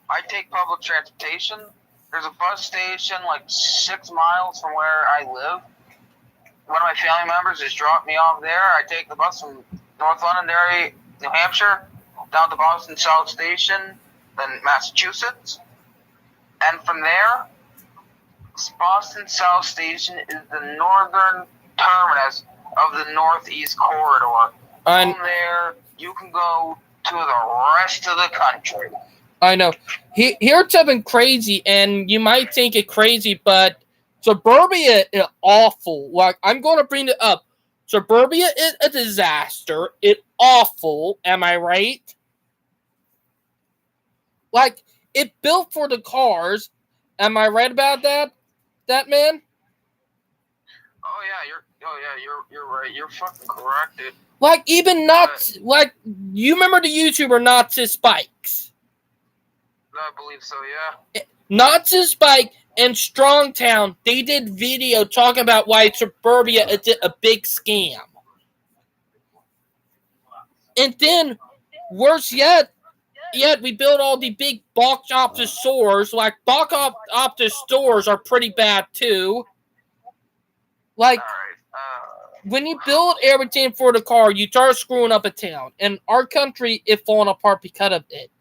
I take public transportation. There's a bus station like 6 miles from where I live. One of my family members just dropped me off there. I take the bus from North Londonderry, New Hampshire, down to Boston South Station, then Massachusetts. And from there, Boston South Station is the northern terminus of the Northeast Corridor. From there, you can go to the rest of the country. I know. Here's something crazy, and you might think it crazy, but suburbia is awful. Like, I'm going to bring it up. Suburbia is a disaster. It's awful. Am I right? Like, it built for the cars. Am I right about that? That man? Oh yeah, you're right. You're fucking correct, dude. Like, even Nazi, like, you remember the YouTuber Nazi Spikes? I believe so, yeah. Nazi Spike and Strongtown, they did video talking about why suburbia is a big scam. And then, worse yet, we built all the big box office stores. Like, box office stores are pretty bad, too. Like, when you build everything for the car, you start screwing up a town. And our country is falling apart because of it.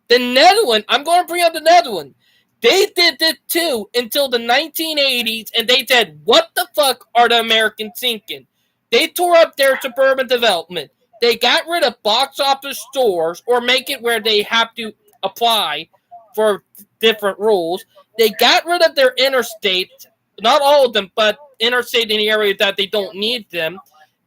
The Netherlands, I'm going to bring up the Netherlands. They did this too until the 1980s, and they said, what the fuck are the Americans thinking? They tore up their suburban development. They got rid of box office stores, or make it where they have to apply for different rules. They got rid of their interstate, not all of them, but interstate in the area that they don't need them.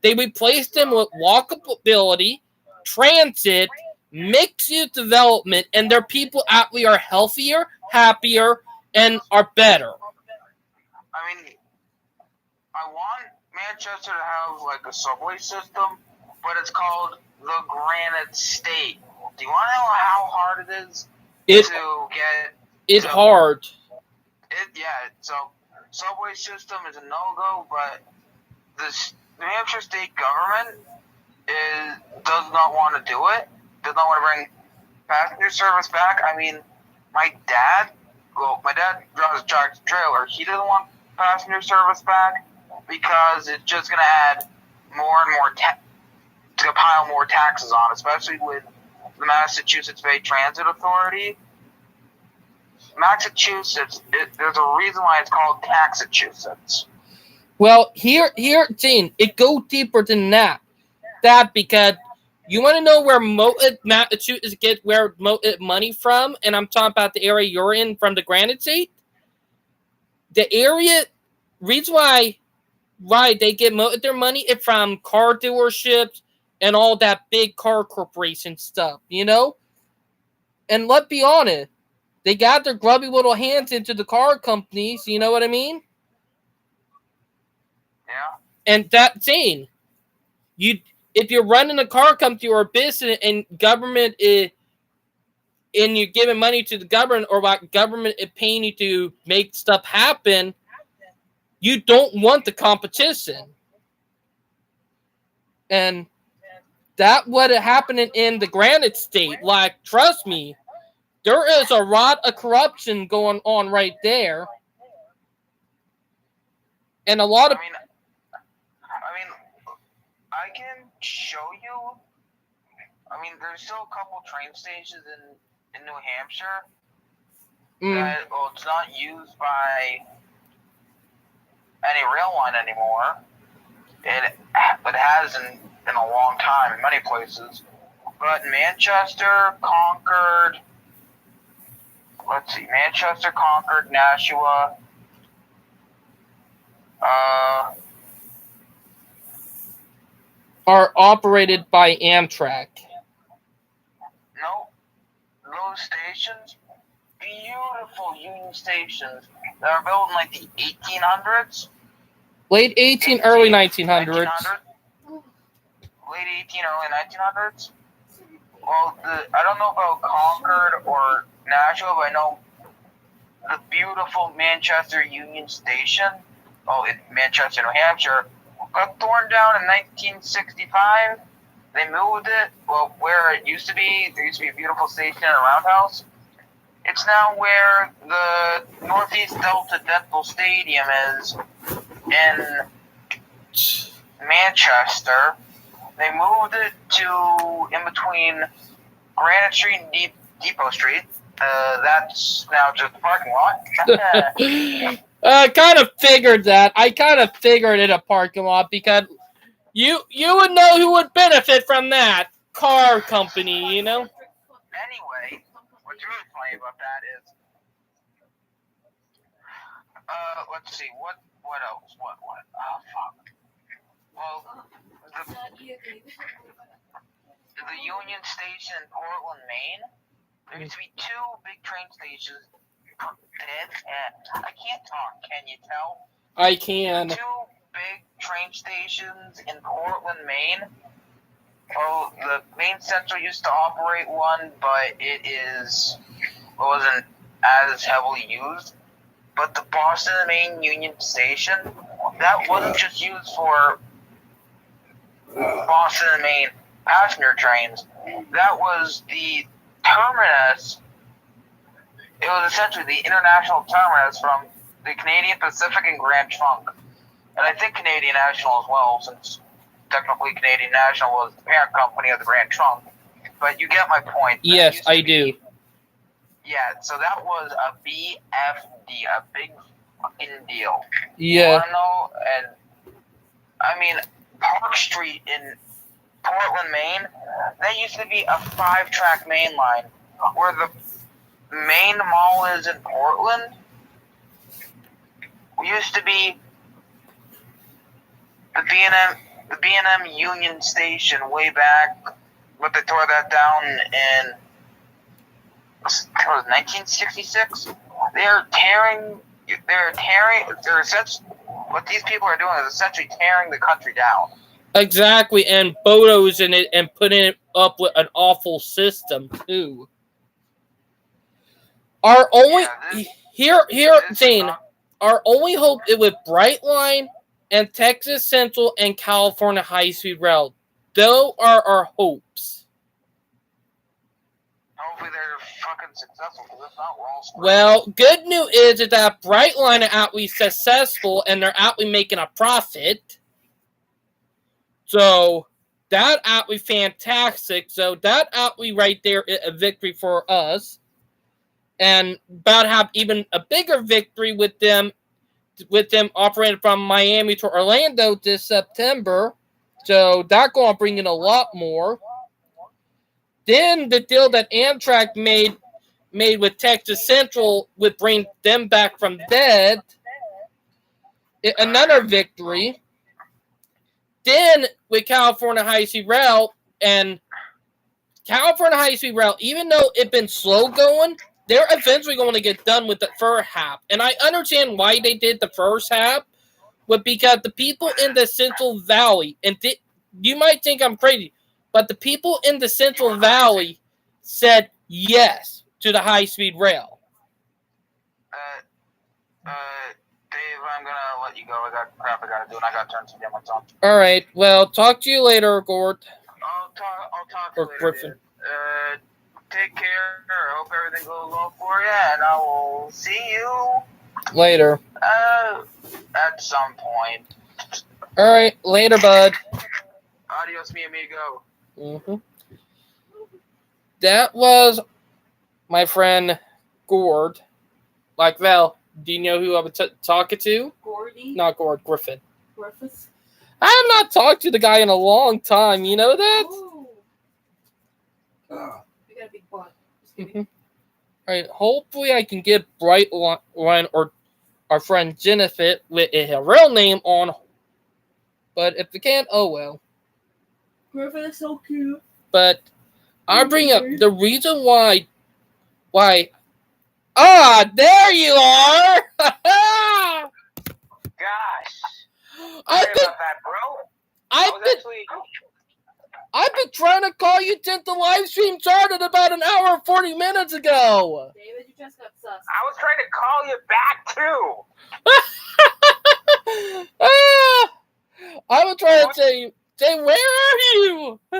They replaced them with walkability, transit, mixed-use development, and their people actually are healthier, happier, and are better. I mean, I want Manchester to have like a subway system, but it's called the Granite State. Do you want to know how hard it is to get? It's hard. So subway system is a no-go, but the New Hampshire state government does not want to do it. Does not want to bring passenger service back. I mean, my dad drives a tractor trailer. He doesn't want passenger service back because it's just going to add more and more to pile more taxes on, especially with the Massachusetts Bay Transit Authority. Massachusetts, there's a reason why it's called Taxachusetts. Well, here, Gene, it goes deeper than that. Because you want to know where Massachusetts gets where money from, and I'm talking about the area you're in from the Granite State. The area, reason why they get their money is from car dealerships and all that big car corporation stuff, you know? And let's be honest, they got their grubby little hands into the car companies, you know what I mean? Yeah. And that thing, if you're running a car company or a business and government is, and you're giving money to the government, or like government is paying you to make stuff happen, you don't want the competition. And that would have happened in the Granite State. Like, trust me, there is a lot of corruption going on right there. And a lot of... I can show you. There's still a couple train stations in New Hampshire that, well, it's not used by any rail line anymore. It has in a long time in many places. But Manchester, Concord, Nashua, are operated by Amtrak. No, those stations, beautiful Union stations that are built in like the 1800s. Late 18, early 1900s. Late 18, early 1900s. Well, I don't know about Concord or Nashua, but I know the beautiful Manchester Union Station, in Manchester, New Hampshire, got torn down in 1965. They moved it, where it used to be. There used to be a beautiful station and a roundhouse. It's now where the Northeast Delta Dental Stadium is in Manchester. They moved it to in between Granite Street and Depot Street. That's now just a parking lot. I kind of figured that. I kind of figured it a parking lot because you would know who would benefit from that. Car company, you know? Anyway, what's really funny about that is, let's see, what else? What? Oh, fuck. Well, the Union Station in Portland, Maine, there used to be two big train stations. I can't talk, can you tell? I can. Two big train stations in Portland, Maine. Well, the Maine Central used to operate one, but wasn't as heavily used. But the Boston, Maine Union Station, that wasn't just used for Boston and Maine passenger trains. That was the terminus. It was essentially the international terminus from the Canadian Pacific and Grand Trunk. And I think Canadian National as well, since technically Canadian National was the parent company of the Grand Trunk. But you get my point. Yes, I do. Yeah, so that was a BFD, a big fucking deal. Yeah. You wanna know? And Park Street in Portland, Maine, that used to be a 5-track main line, where the main mall is in Portland. Used to be the B&M Union Station way back, but they tore that down in 1966. What these people are doing is essentially tearing the country down. Exactly, and bulldozing it and putting it up with an awful system too. Our only Zane, our only hope is with Brightline and Texas Central and California High Speed Rail. Those are our hopes. Hopefully they're fucking successful, because if not, we're all screwed. Well, good news is that Brightline are actually successful and they're actually making a profit. So that actually fantastic. So that actually right there is a victory for us. And about to have even a bigger victory with them operating from Miami to Orlando this September. So that's going to bring in a lot more. Then the deal that Amtrak made with Texas Central would bring them back from dead. Another victory. Then with California High Speed Rail, and California High Speed Rail, even though it's been slow going, they're eventually going to get done with the first half. And I understand why they did the first half, but because the people in the Central Valley, and you might think I'm crazy, but the people in the Central Valley said yes to the high-speed rail. Dave, I'm going to let let you go. I got crap I gotta do, and I gotta turn some demos on. All right. Well, talk to you later, Gord. I'll talk to Or you later. Griffin. Dude. Take care. I hope everything goes well for you, and I will see you Later. at some point. All right. Later, bud. Adios, mi amigo. Mm-hmm. That was my friend Gord. Like Val, do you know who I was talking to? Gordy. Not Gord, Griffin. Griffiths. I have not talked to the guy in a long time. You know that? Oh. You got a big butt. Just Mm-hmm. kidding. All right. Hopefully, I can get Brightline or our friend Jennifer with her real name on. But if we can't, oh well. Griffin is so cute. But I'll bring up the reason why. Ah, there you are! Gosh. I've Sorry been, about that, bro. I was actually. I've been trying to call you since the live stream started about an hour and 40 minutes ago. David, you just got sus. I was trying to call you back too. I was trying to say, where are you? I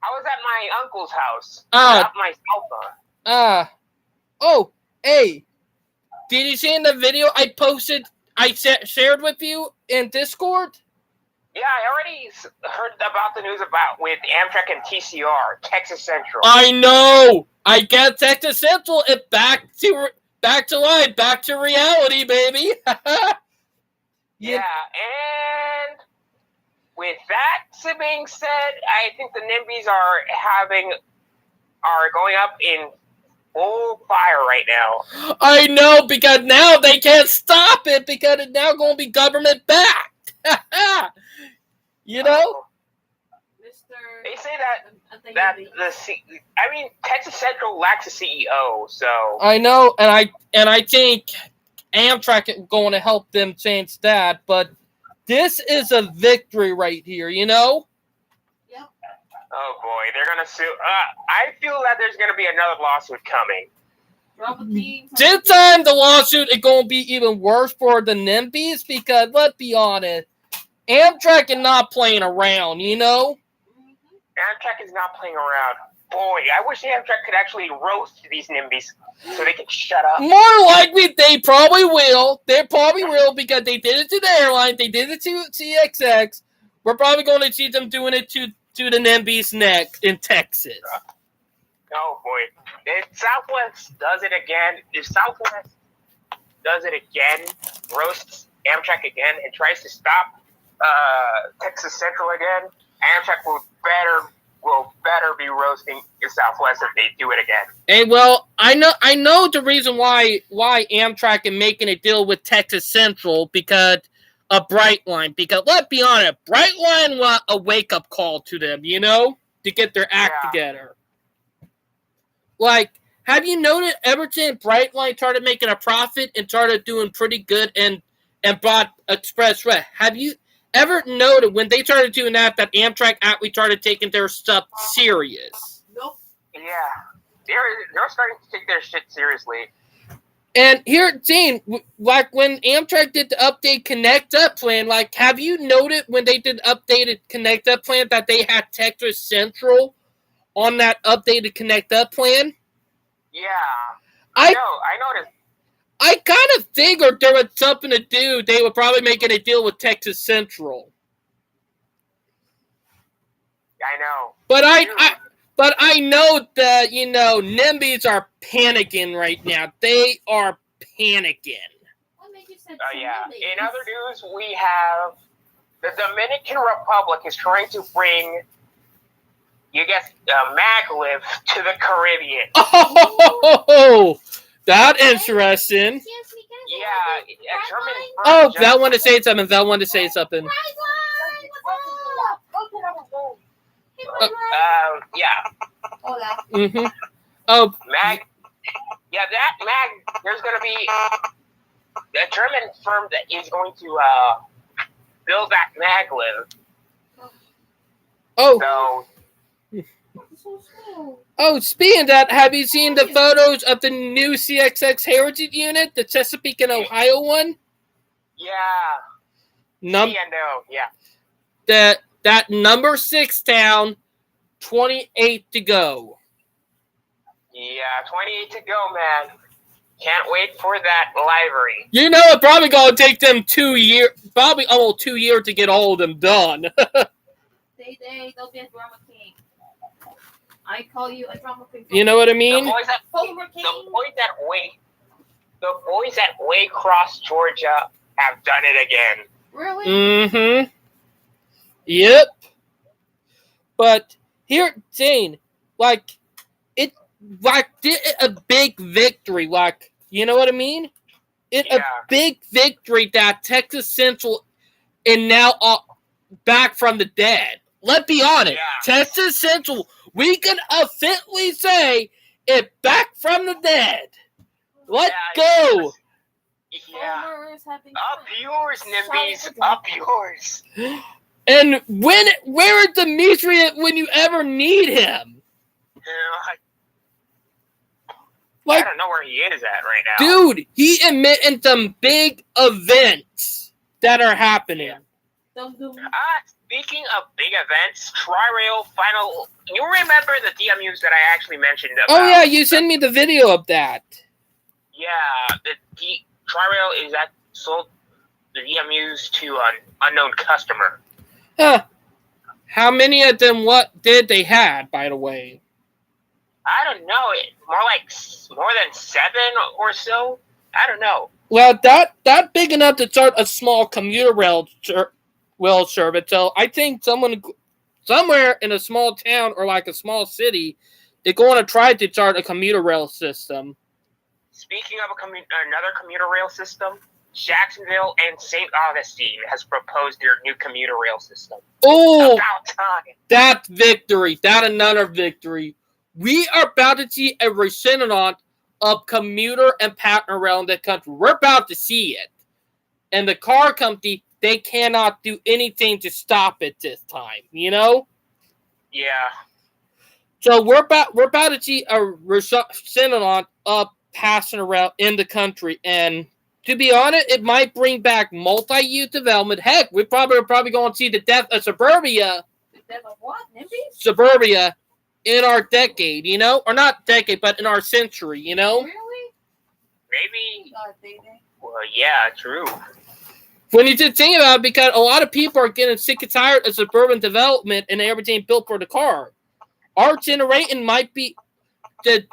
was at my uncle's house. Ah. Without my cell phone. Oh, hey, did you see in the video I posted, shared with you in Discord? Yeah, I already heard about the news with Amtrak and TCR, Texas Central. I know. I get Texas Central and back to life, back to reality, baby. Yeah, and with that being said, I think the NIMBYs are going up in full fire right now. I know, because now they can't stop it because it's now going to be government backed. You know? Mr. They say that Texas Central lacks a CEO, so I know, and I think Amtrak is going to help them change that, but this is a victory right here, you know? Yep. oh boy, they're gonna sue. I feel that there's gonna be another lawsuit coming. This time the lawsuit is going to be even worse for the NIMBYs because, let's be honest, Amtrak is not playing around, you know? Amtrak is not playing around. Boy, I wish Amtrak could actually roast these NIMBYs so they can shut up. More likely, they probably will. They probably will because they did it to the airline. They did it to CXX. We're probably going to see them doing it to the NIMBYs next in Texas. Oh boy. If Southwest does it again, roasts Amtrak again, and tries to stop Texas Central again, Amtrak will better be roasting Southwest if they do it again. Hey, well, I know the reason why Amtrak is making a deal with Texas Central because of Brightline. Because let's be honest, Brightline want a wake up call to them, you know, to get their act together. Like, have you noticed ever since Brightline started making a profit and started doing pretty good and bought Express Red? Have you ever noted when they started doing that Amtrak actually started taking their stuff serious? Nope. Yeah, they're starting to take their shit seriously. And here, Gene, like when Amtrak did the update Connect Up plan, like, have you noted when they did updated Connect Up plan that they had Texas Central on that updated Connect Up plan? Yeah, I noticed. I kind of figured there was something to do. They were probably making a deal with Texas Central. I know. But I know that, you know, NIMBYs are panicking right now. They are panicking. What made you say Yeah. In other news, we have the Dominican Republic is trying to bring, you guess, maglev to the Caribbean. Oh, that's interesting. Yeah, German. Oh, Val wanted to say something. Yeah. Hola. Mm-hmm. Oh, there's going to be a German firm that is going to build that maglev. oh, So speaking of that, have you seen the photos of the new CXX Heritage unit, the Chesapeake and Ohio one? Yeah. Yeah. That number 6 town, 28 to go. Yeah, 28 to go, man. Can't wait for that livery. You know, it's probably gonna take them 2 years, probably almost 2 years to get all of them done. They'll be a drama king. I call you a drama king. You know what I mean? Homer King. The boys at Waycross, Georgia, have done it again. Really? Mm-hmm. Yep. But here, Zane, like, it did a big victory, like, you know what I mean? A big victory that Texas Central is now back from the dead. Let's be honest. Yeah. Texas Central, we can officially say it back from the dead. Let's go. Yeah. Homer's having Up fun. yours, Nimbies. Shout Up yours. And where is Demetrius when you ever need him? I Like, don't know where he is at right now. dude, he admitting some big events that are happening. Dum dum. Speaking of big events, Tri-Rail final. You remember the DMUs that I actually mentioned about? Oh yeah, you sent me the video of that. Yeah, the Tri-Rail is that sold the DMUs to an unknown customer. Huh. How many of them? What did they had, by the way? I don't know. More than 7 or so. I don't know. Well, that big enough to start a small commuter rail service. So I think somewhere in a small town or like a small city, they're going to try to start a commuter rail system. Speaking of another commuter rail system, Jacksonville and St. Augustine has proposed their new commuter rail system. Oh, About time. that victory. That another victory. We are about to see a resurgence of commuter and partner rail in the country. We're about to see it. And the car company, they cannot do anything to stop it this time, you know? Yeah. So we're about to see a resurgence of passenger rail in the country. And to be honest, it might bring back multi-use development. Heck, we're probably going to see the death of suburbia. The death of what? Nimby? Suburbia in our decade, you know? Or not decade, but in our century, you know? Really? Maybe. God, they. Well, yeah, true. When you just think about it, because a lot of people are getting sick and tired of suburban development and everything built for the car. Our generation might be the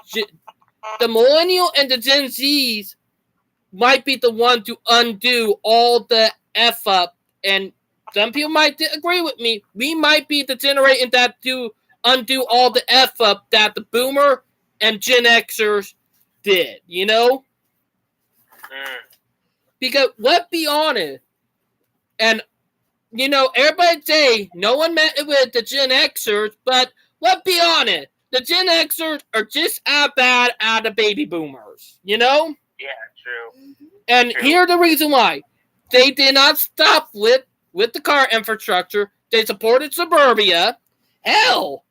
millennial and the Gen Zs might be the one to undo all the F up. And some people might agree with me. We might be the generation that do undo all the F up that the Boomer and Gen Xers did, you know? Because let's be honest, and you know, everybody say no one met it with the Gen Xers, but let's be honest, the Gen Xers are just as bad as the baby boomers, you know? Yeah, true. And True. here's the reason why. They did not stop with the car infrastructure. They supported suburbia. Hell,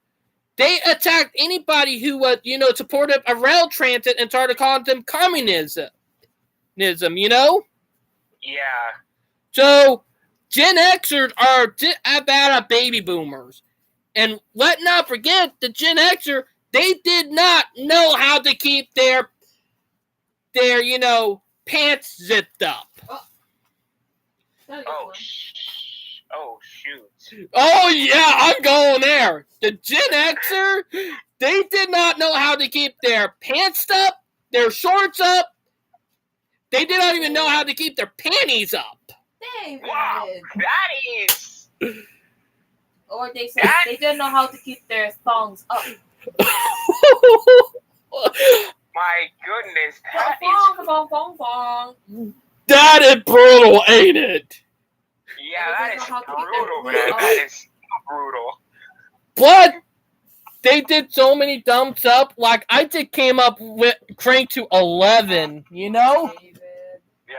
they attacked anybody who was, you know, supported a rail transit and started calling them communism, you know? Yeah. So, Gen Xers are just as bad as baby boomers. And let not forget, the Gen Xer, they did not know how to keep their you know, pants zipped up. Oh, shoot. Oh, yeah, I'm going there. The Gen Xer, they did not know how to keep their pants up, their shorts up. They did not even know how to keep their panties up. David. Wow, that is. Or they said they didn't know how to keep their thongs up. My goodness, that Bong, is. bong, bong, bong. That is brutal, ain't it? Yeah, that is They don't know how to keep brutal, their man. foot That is brutal. But they did so many dumps up. Like, I just came up with crank to 11, you know? David. Yeah.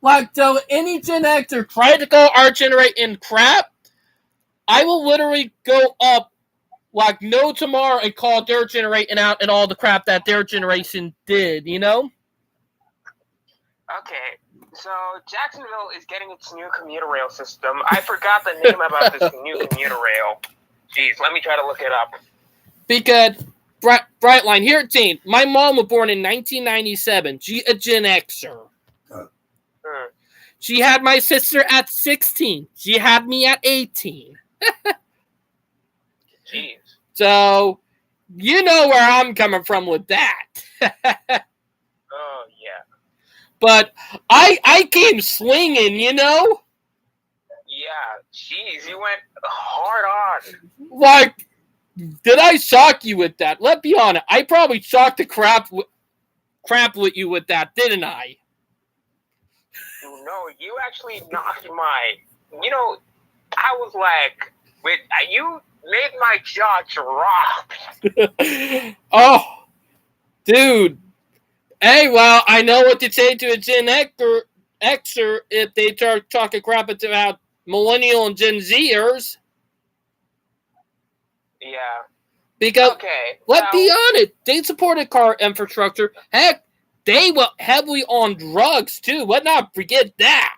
Like, so any Gen Xer tried to go our generation crap, I will literally go up like no tomorrow and call their generation out and all the crap that their generation did, you know? Okay. So Jacksonville is getting its new commuter rail system. I forgot the name about this new commuter rail. Jeez, let me try to look it up. Because Brightline, here at Teen, my mom was born in 1997. She a Gen Xer. She had my sister at 16. She had me at 18. Jeez. So, you know where I'm coming from with that. Oh, yeah. But I came swinging, you know? Yeah, jeez, you went hard on. Like, did I shock you with that? Let's be honest. I probably shocked the crap with you with that, didn't I? No, you actually knocked my... You know, I was like... You made my jaw drop. Oh, dude. Hey, well, I know what to say to a Gen Xer if they start talking crap about millennial and Gen Zers. Yeah. Because, Okay. let's be honest, they supported car infrastructure. Heck, they were heavily on drugs, too. Let's not forget that.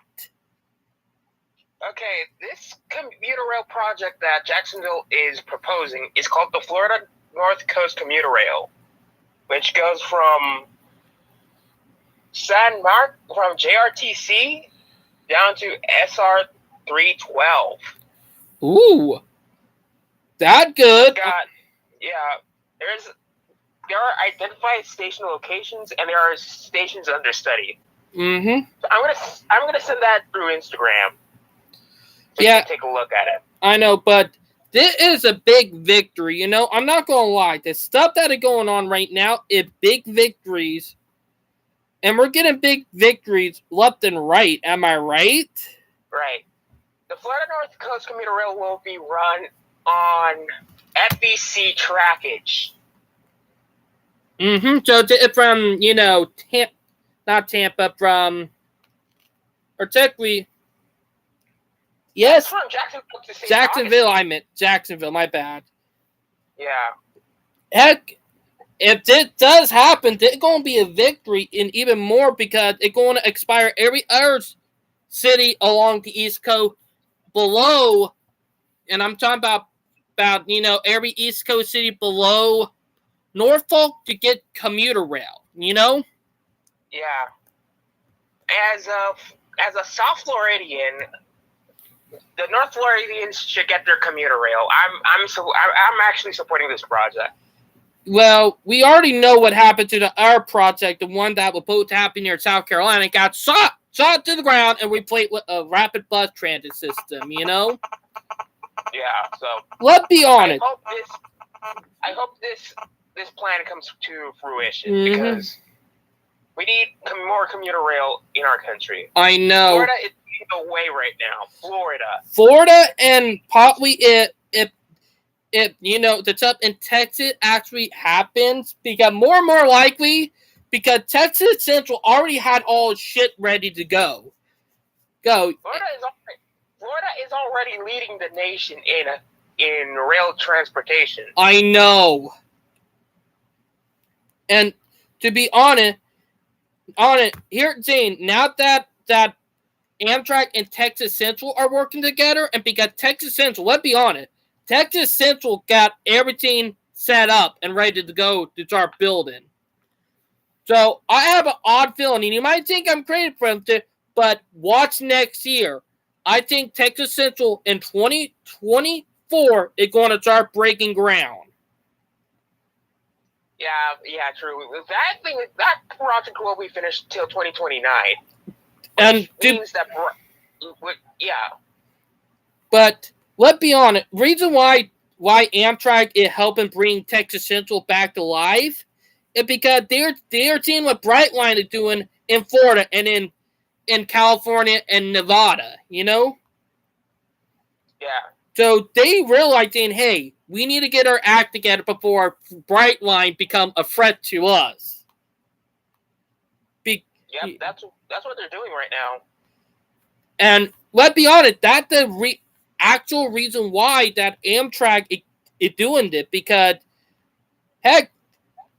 Okay, this commuter rail project that Jacksonville is proposing is called the Florida North Coast Commuter Rail, which goes from San Mark, from JRTC down to SR 312. Ooh. That good. There are identified station locations and there are stations under study. Mm-hmm. So I'm gonna send that through Instagram. So you can take a look at it. I know, but this is a big victory. You know, I'm not gonna lie. The stuff that is going on right now is big victories, and we're getting big victories left and right. Am I right? Right. The Florida North Coast Commuter Rail will be run on FEC trackage. Mm-hmm. So from, you know, not Tampa, from, or technically, yes, from Jacksonville to St. Jacksonville. Augustine. I meant Jacksonville. My bad. Yeah. Heck, if it does happen, it's going to be a victory, and even more because it's going to expire every other city along the East Coast below, and I'm talking about you know, every East Coast city below Norfolk to get commuter rail, you know? Yeah. As a South Floridian, the North Floridians should get their commuter rail. I'm actually supporting this project. Well, we already know what happened to our project, the one that was supposed to happen near South Carolina. It got shot to the ground and replaced with a rapid bus transit system, you know? Yeah, so let's be honest. I hope this plan comes to fruition Mm-hmm. because we need more commuter rail in our country. I know. Florida is leading the way right now. Florida and partly if you know the stuff in Texas actually happens, because more and more likely because Texas Central already had all its shit ready to go. Florida is already leading the nation in rail transportation. I know. And to be honest, here at Zane, now that Amtrak and Texas Central are working together, and because Texas Central, let's be honest, Texas Central got everything set up and ready to go to start building. So I have an odd feeling, and you might think I'm crazy for him, but watch next year. I think Texas Central in 2024 is going to start breaking ground. Yeah, true. That project will be finished till 2029. And means that, yeah. But let's be honest, reason why Amtrak is helping bring Texas Central back to life is because they're seeing what Brightline is doing in Florida and in California and Nevada, you know? Yeah. So they realizing, hey, we need to get our act together before Brightline become a threat to us. That's what they're doing right now. And let's be honest, that's the actual reason why that Amtrak is doing it, because heck,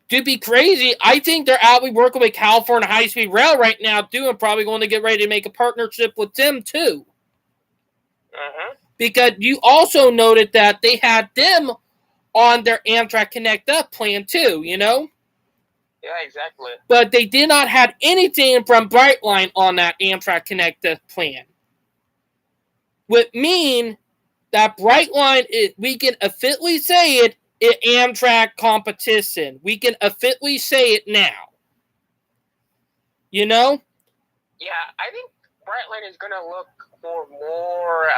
to be crazy, I think they're out working with California High Speed Rail right now, too, and probably going to get ready to make a partnership with them, too. Because you also noted that they had them on their Amtrak Connect Up plan, too, you know? Yeah, exactly. But they did not have anything from Brightline on that Amtrak Connect Up plan. Would mean that Brightline, we can officially say it, Amtrak competition. We can officially say it now. You know? Yeah, I think Brightline is going to look for more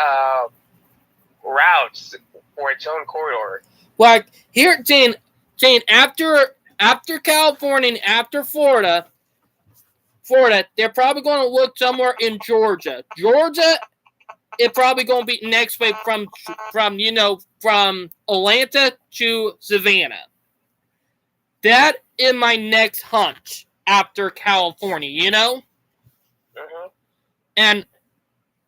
routes for its own corridor. Like, here, Jane, after California and after Florida, they're probably going to look somewhere in Georgia. Georgia, it's probably going to be next way from Atlanta to Savannah. That is my next hunch after California, you know? And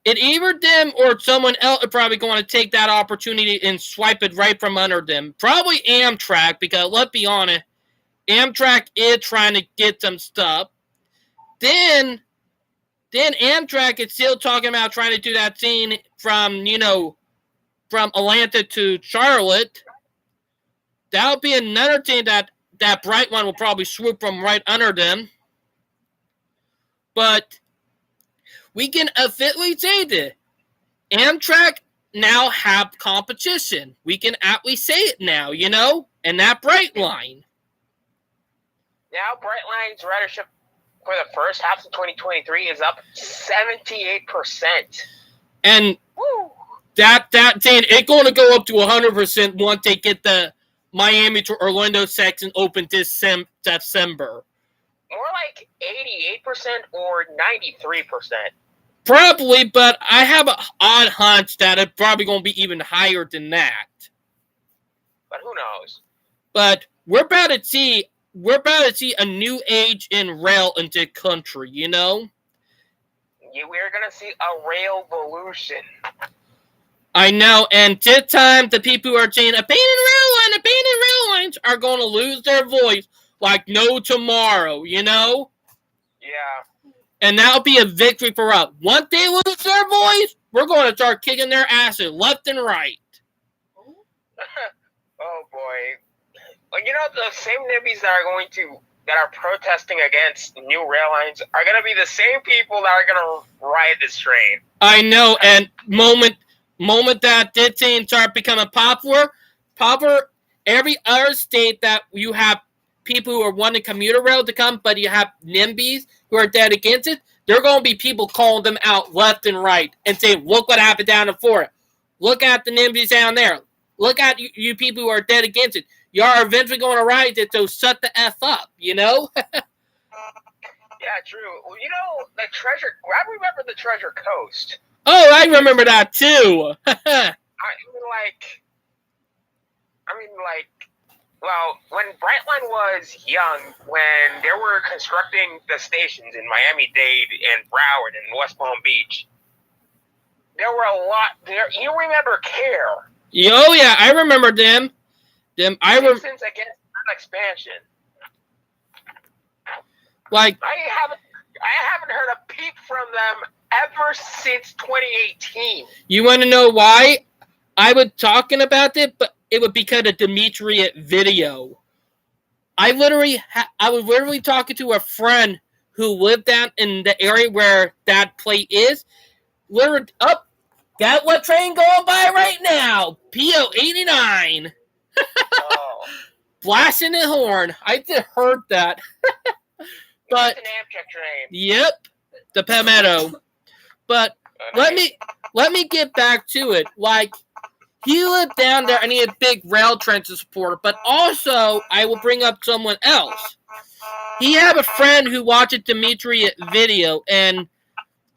it either them or someone else are probably going to take that opportunity and swipe it right from under them. Probably Amtrak, because let's be honest, Amtrak is trying to get some stuff. Then Amtrak is still talking about trying to do that scene from Atlanta to Charlotte. That'll be another thing that Brightline will probably swoop from right under them. But we can officially say that Amtrak now have competition. We can aptly say it now, you know? And that Brightline. Now Brightline's ridership for the first half of 2023 is up 78%. And woo, that thing, it's going to go up to 100% once they get the Miami to Orlando section open this December. More like 88% or 93%. Probably, but I have an odd hunch that it's probably going to be even higher than that. But who knows? But we're about to see a new age in rail in the country, you know? We're going to see a rail evolution. I know, and this time the people who are saying abandoned rail lines are going to lose their voice like no tomorrow, you know? Yeah. And that'll be a victory for us. Once they lose their voice, we're going to start kicking their asses left and right. Oh boy. Well, you know, the same NIMBYs that are protesting against new rail lines are going to be the same people that are going to ride this train. I know, and moment that this thing start becoming popular, every other state that you have people who are wanting commuter rail to come, but you have NIMBYs who are dead against it, there are going to be people calling them out left and right and saying, look what happened down in Florida. Look at the NIMBYs down there. Look at you people who are dead against it. You are eventually going to ride it, so shut the F up, you know? Yeah, true. Well, you know, I remember the Treasure Coast. Oh, I remember that too. Well, when Brightline was young, when they were constructing the stations in Miami-Dade and Broward and West Palm Beach, there were a lot there. You remember CARE? Oh yeah, I remember them. Since against expansion. Like I haven't heard a peep from them ever since 2018. You want to know why I was talking about it? But it was because of Demetria video. I was literally talking to a friend who lived down in the area where that play is. Literally, got what train going by right now? PO 89. Oh. Blasting the horn. I just heard that. But it's an Amtrak train. Yep, the Palmetto. But let me get back to it. Like, he lived down there and he had big rail transit supporter. But also, I will bring up someone else. He had a friend who watched Demetria video, and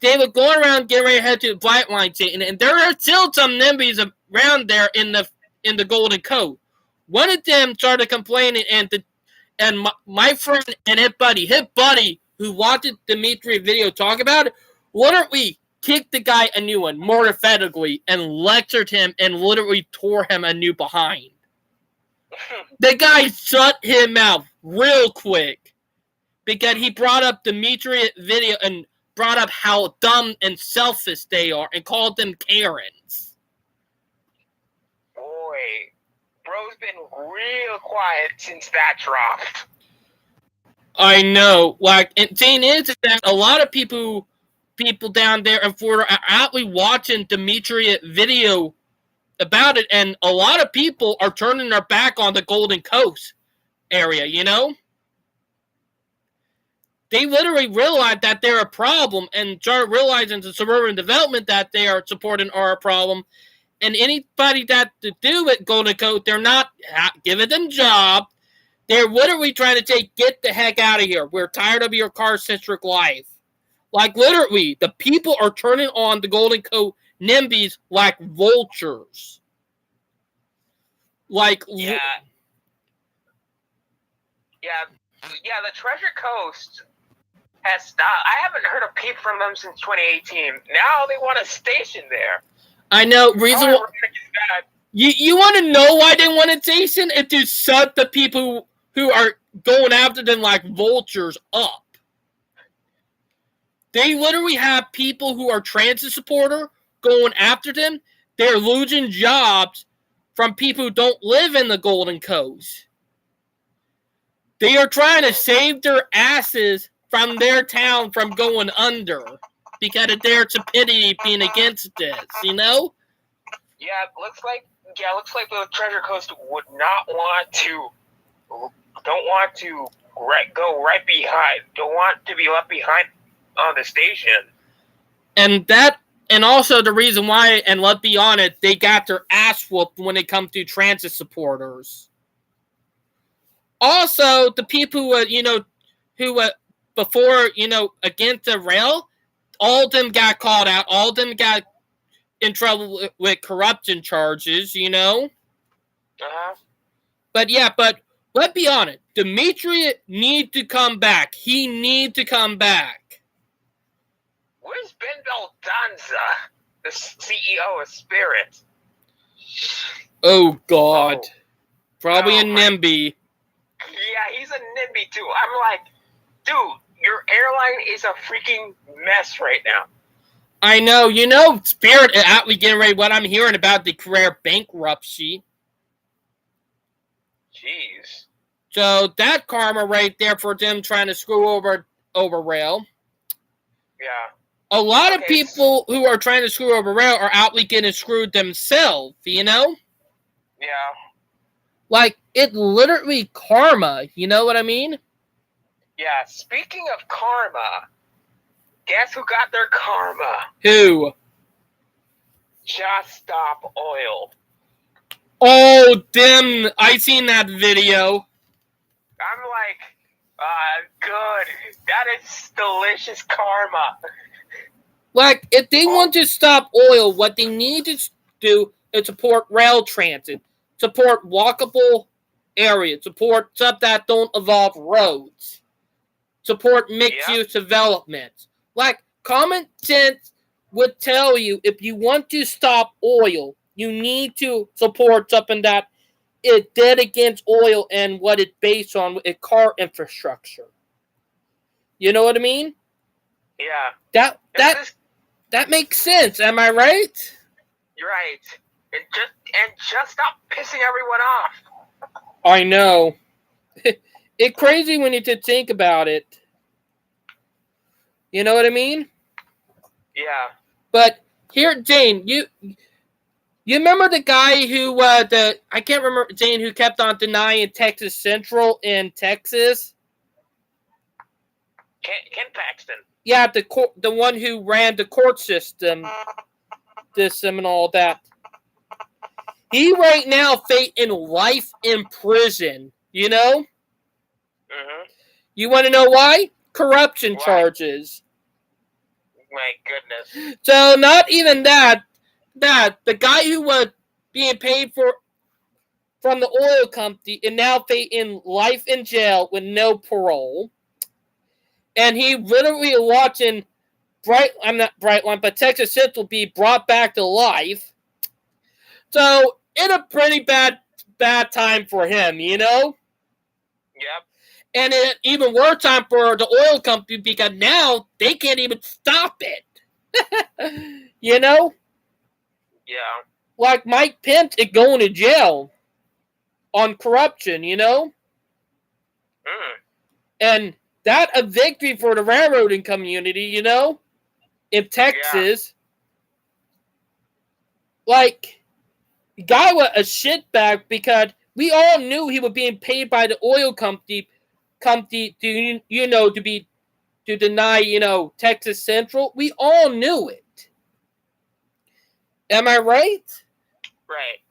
they were going around getting ready to head to the Brightline station, and there are still some NIMBYs around there in the Golden Coast. One of them started complaining, and my friend and his buddy who watched Demetria video talk about it, literally kicked the guy a new one, mortificatedly, and lectured him and literally tore him a new behind. The guy shut him out. real quick because he brought up Dimitri video and brought up how dumb and selfish they are and called them Karens. Boy, bro's been real quiet since that dropped. I know. Like, and the thing is that a lot of people down there in Florida are outly watching Dimitri video about it, and a lot of people are turning their back on the Golden Coast area, you know? They literally realize that they're a problem and start realizing the suburban development that they are supporting are a problem. And anybody that to do with Golden Coast, they're not giving them jobs. They're literally trying to say, get the heck out of here. We're tired of your car-centric life. Like, literally, the people are turning on the Golden Coast NIMBYs like vultures. Like, Yeah, the Treasure Coast has stopped. I haven't heard a peep from them since 2018. Now they want a station there. I know. Reason Probably why, we're gonna get that. you want to know why they want a station? It's to shut the people who are going after them like vultures up. They literally have people who are transit supporter going after them. They're losing jobs from people who don't live in the Golden Coast. They are trying to save their asses from their town from going under because of their stupidity being against this, you know? Yeah, looks like the Treasure Coast would not want to, don't want to go right behind, don't want to be left behind on the station. And also the reason why, and let's be honest, they got their ass whooped when it comes to transit supporters. Also, the people who before, against the rail, all of them got called out. All of them got in trouble with corruption charges, Uh-huh. But let's be honest. Dimitri needs to come back. He needs to come back. Where's Ben Baldanza, the CEO of Spirit? Oh, God. Oh. Probably a Oh, my- NIMBY. Yeah, he's a NIMBY too. I'm like, dude, your airline is a freaking mess right now. I know. Spirit is actually getting ready. What I'm hearing about the career bankruptcy. Jeez. So that karma right there for them trying to screw over rail. Yeah. A lot of Okay. people who are trying to screw over rail are outly getting screwed themselves, Yeah. Like, it literally karma, you know what I mean? Yeah. Speaking of karma, guess who got their karma? Who? Just Stop Oil. Oh, damn, I seen that video. I'm like, good. That is delicious karma. Like, if they want to stop oil, what they need to do is support rail transit, support walkable areas, support stuff that don't involve roads, support mixed-use developments. Like, common sense would tell you if you want to stop oil, you need to support something that is dead against oil and what it's based on with car infrastructure. You know what I mean? Yeah. That makes sense. Am I right? You're right. And just stop pissing everyone off. I know. It's crazy when you think about it. You know what I mean? Yeah. But here, Jane, you remember the guy who I can't remember, Jane, who kept on denying Texas Central in Texas? Ken Paxton. Yeah, the one who ran the court system and all that. He right now facing life in prison, you know? Mm-hmm. You want to know why? Corruption charges. My goodness. So not even that the guy who was being paid from the oil company is now facing life in jail with no parole. And he literally watching but Texas Central be brought back to life. So it's a pretty bad time for him, you know? Yep. And it even worse time for the oil company because now they can't even stop it. You know? Yeah. Like Mike Pence is going to jail on corruption, you know? Mm. And that a victory for the railroading community, you know? In Texas. Yeah. Like, the guy was a shitbag because we all knew he was being paid by the oil company to, you know, to deny, you know, Texas Central. We all knew it. Am I right? Right.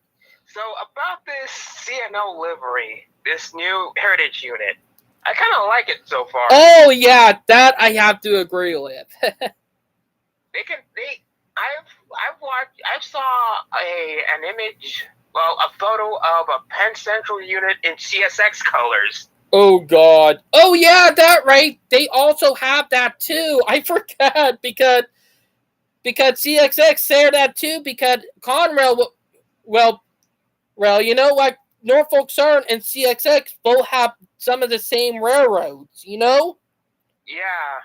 So about this CNO livery, this new heritage unit, I kind of like it so far. Oh yeah, that I have to agree with. I saw an image, well, a photo of a Penn Central unit in CSX colors. Oh God. Oh yeah, that right. They also have that too. I forgot because CSX shared that too because Conrail, well, you know, like Norfolk Southern and CSX both have some of the same railroads, you know? Yeah.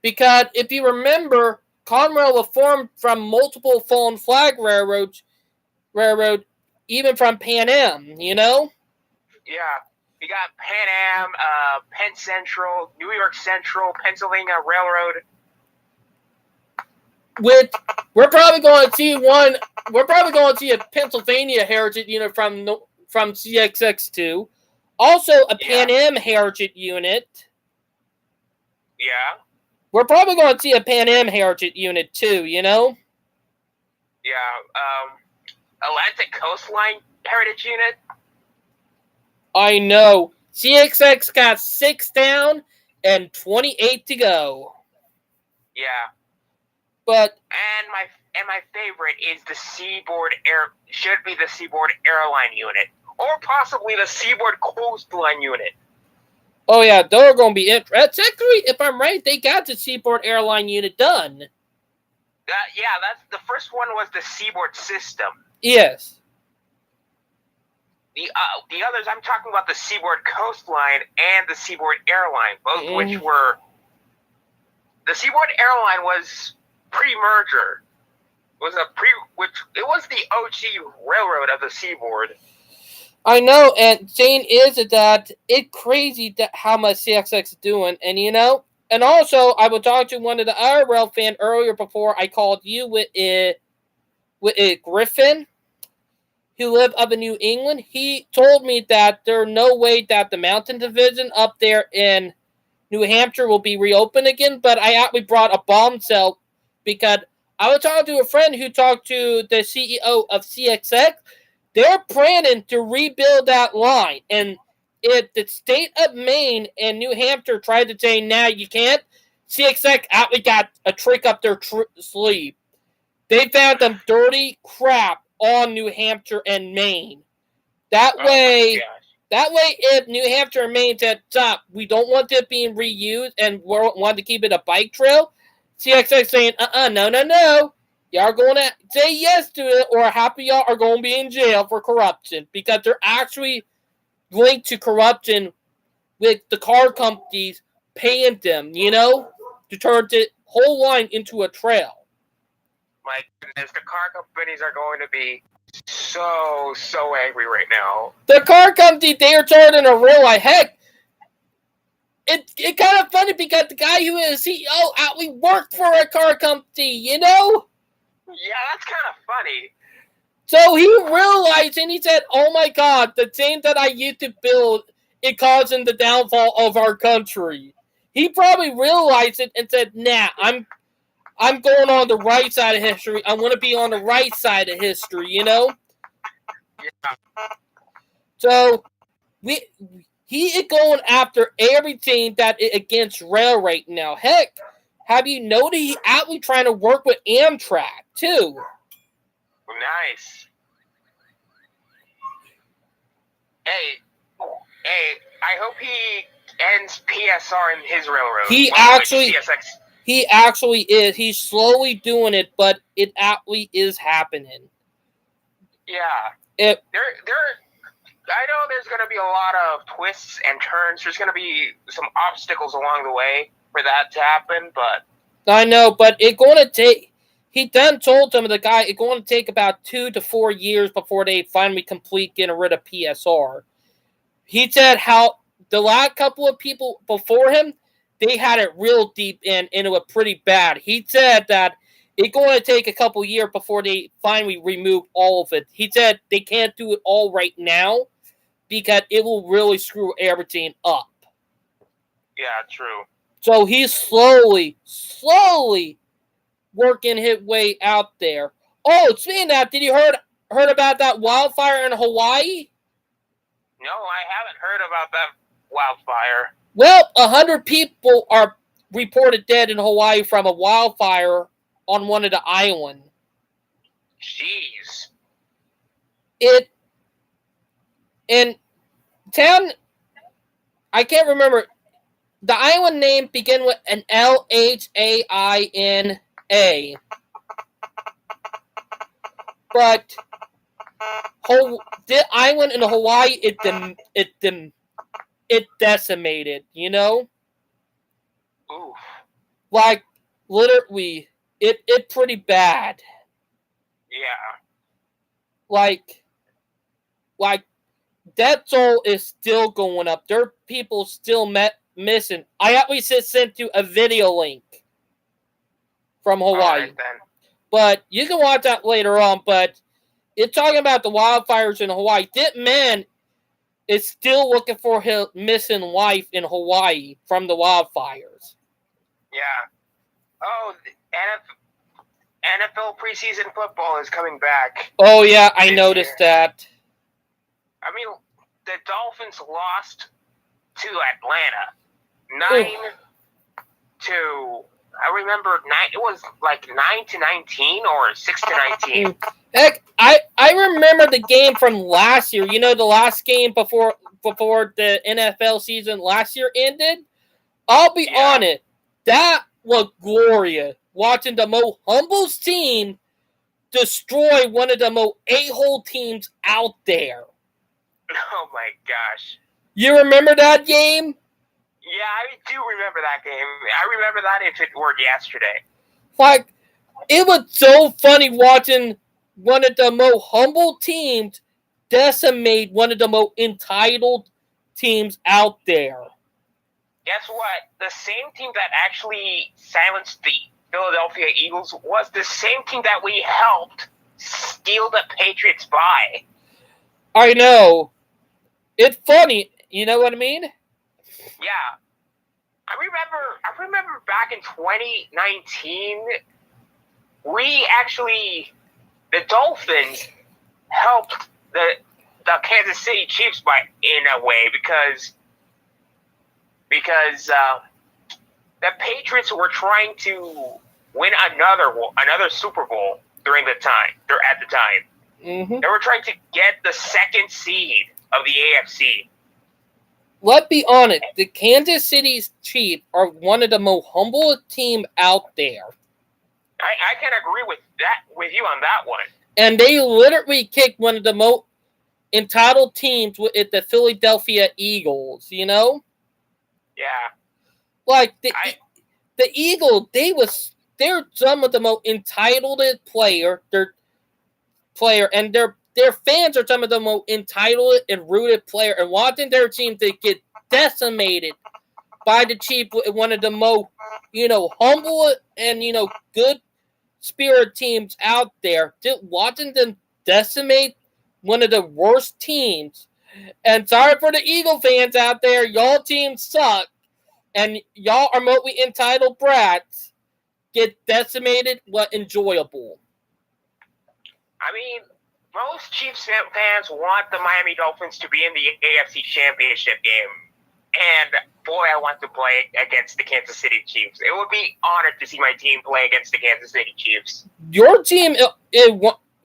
Because if you remember, Conrail was formed from multiple fallen flag railroad, even from Pan Am, you know? Yeah. We got Pan Am, Penn Central, New York Central, Pennsylvania Railroad. With we're probably going to see one. We're probably going to see a Pennsylvania heritage unit from CSX2. Also, a Pan Am heritage unit. Yeah. We're probably going to see a Pan Am heritage unit too. You know. Yeah. Atlantic Coastline heritage unit. I know. CSX got 6 down and 28 to go. Yeah. But my favorite is the Seaboard Airline unit, or possibly the Seaboard Coastline unit. Oh yeah, they're going to be interesting. Actually, if I'm right, they got the Seaboard Airline unit done. That's the first one was the Seaboard System. Yes. The others, I'm talking about the Seaboard Coastline and the Seaboard Airline, both which were. The Seaboard Airline was pre-merger. It was the OG railroad of the Seaboard. I know, and saying is that it's crazy that how much CSX is doing, and you know, and also I was talking to one of the IRL fan earlier before I called you with Griffin, who lived up in New England. He told me that there's no way that the Mountain Division up there in New Hampshire will be reopened again, but I actually brought a bombshell because I was talking to a friend who talked to the CEO of CSX. They're planning to rebuild that line, and if the state of Maine and New Hampshire tried to say, nah, you can't, CSX actually got a trick up their sleeve. They found some dirty crap on New Hampshire and Maine. That way, if New Hampshire and Maine said, stop, we don't want this being reused and we want to keep it a bike trail, CSX saying, no. Y'all going to say yes to it or half of y'all are going to be in jail for corruption because they're actually linked to corruption with the car companies paying them, you know, to turn the whole line into a trail. My goodness, the car companies are going to be so angry right now. The car company, they are turning a real like, heck, it's kind of funny because the guy who is CEO actually worked for a car company, you know? Yeah, that's kind of funny. So he realized and he said, oh my God, the thing that I used to build, it causing the downfall of our country. He probably realized it and said, nah, I'm going on the right side of history. I want to be on the right side of history, you know? Yeah. So he is going after everything that is against rail right now. Heck, have you noticed he's actually trying to work with Amtrak too? Nice. Hey, I hope he ends PSR in his railroad. He actually is. He's slowly doing it, but it actually is happening. Yeah. I know there's going to be a lot of twists and turns. There's going to be some obstacles along the way for that to happen, but I know, but it's going to take. He done told some of the guy it's going to take about 2 to 4 years before they finally complete getting rid of PSR. He said how the last couple of people before him, they had it real deep in, and it was pretty bad. He said that it's going to take a couple years before they finally remove all of it. He said they can't do it all right now because it will really screw everything up. yeah, true. So he's slowly working his way out there. Oh, speaking of that, did you heard about that wildfire in Hawaii? No, I haven't heard about that wildfire. Well, 100 people are reported dead in Hawaii from a wildfire on one of the islands. Jeez. It in town, I can't remember. The island name begin with an Lhaina, but the island in Hawaii it decimated. You know, Oof. like literally, it pretty bad. Yeah. Like death toll is still going up. There are people still missing. I actually sent you a video link from Hawaii. All right, then. But you can watch that later on. But it's talking about the wildfires in Hawaii. That man is still looking for his missing wife in Hawaii from the wildfires. Yeah. Oh, the NFL preseason football is coming back. Oh, yeah, I This noticed year. that. I mean, the Dolphins lost to Atlanta. 9-2. I remember it was like 9-19 or 6-19. Heck, I remember the game from last year. You know, the last game before the NFL season last year ended? I'll be honest, that was glorious. Watching the most humble team destroy one of the most a-hole teams out there. Oh my gosh. You remember that game? Yeah, I do remember that game. I remember that if it were yesterday. Like, it was so funny watching one of the most humble teams decimate one of the most entitled teams out there. Guess what? The same team that actually silenced the Philadelphia Eagles was the same team that we helped steal the Patriots by. I know. It's funny. You know what I mean? Yeah. I remember back in 2019, the Dolphins helped the Kansas City Chiefs in a way because the Patriots were trying to win another Super Bowl at the time. Mm-hmm. They were trying to get the second seed of the AFC. Let's be honest. The Kansas City Chiefs are one of the most humble teams out there. I can agree with you on that one. And they literally kicked one of the most entitled teams with the Philadelphia Eagles, you know? Yeah. Like, the Eagles, they're some of the most entitled player, and their fans are some of the most entitled and rooted player, and watching their team to get decimated by the Chiefs, one of the most, humble and, good spirit teams out there, just watching them decimate one of the worst teams. And sorry for the Eagle fans out there, y'all team suck, and y'all are mostly entitled brats, get decimated but enjoyable. I mean, most Chiefs fans want the Miami Dolphins to be in the AFC Championship game. And, boy, I want to play against the Kansas City Chiefs. It would be honored to see my team play against the Kansas City Chiefs. Your team is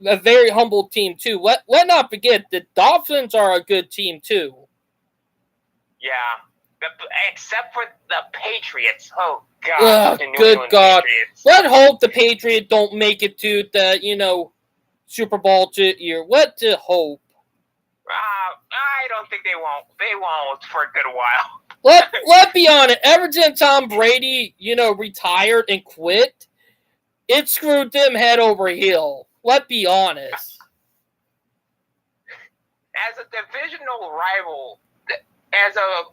a very humble team, too. Let not forget, the Dolphins are a good team, too. Yeah. Except for the Patriots. Oh, God. The New Good England God. Patriots. Let's hope the Patriots don't make it to the, Super Bowl year. What to hope? I don't think they won't. They won't for a good while. Let's be honest. Ever since Tom Brady, retired and quit, it screwed them head over heel. Let's be honest. As a divisional rival, as a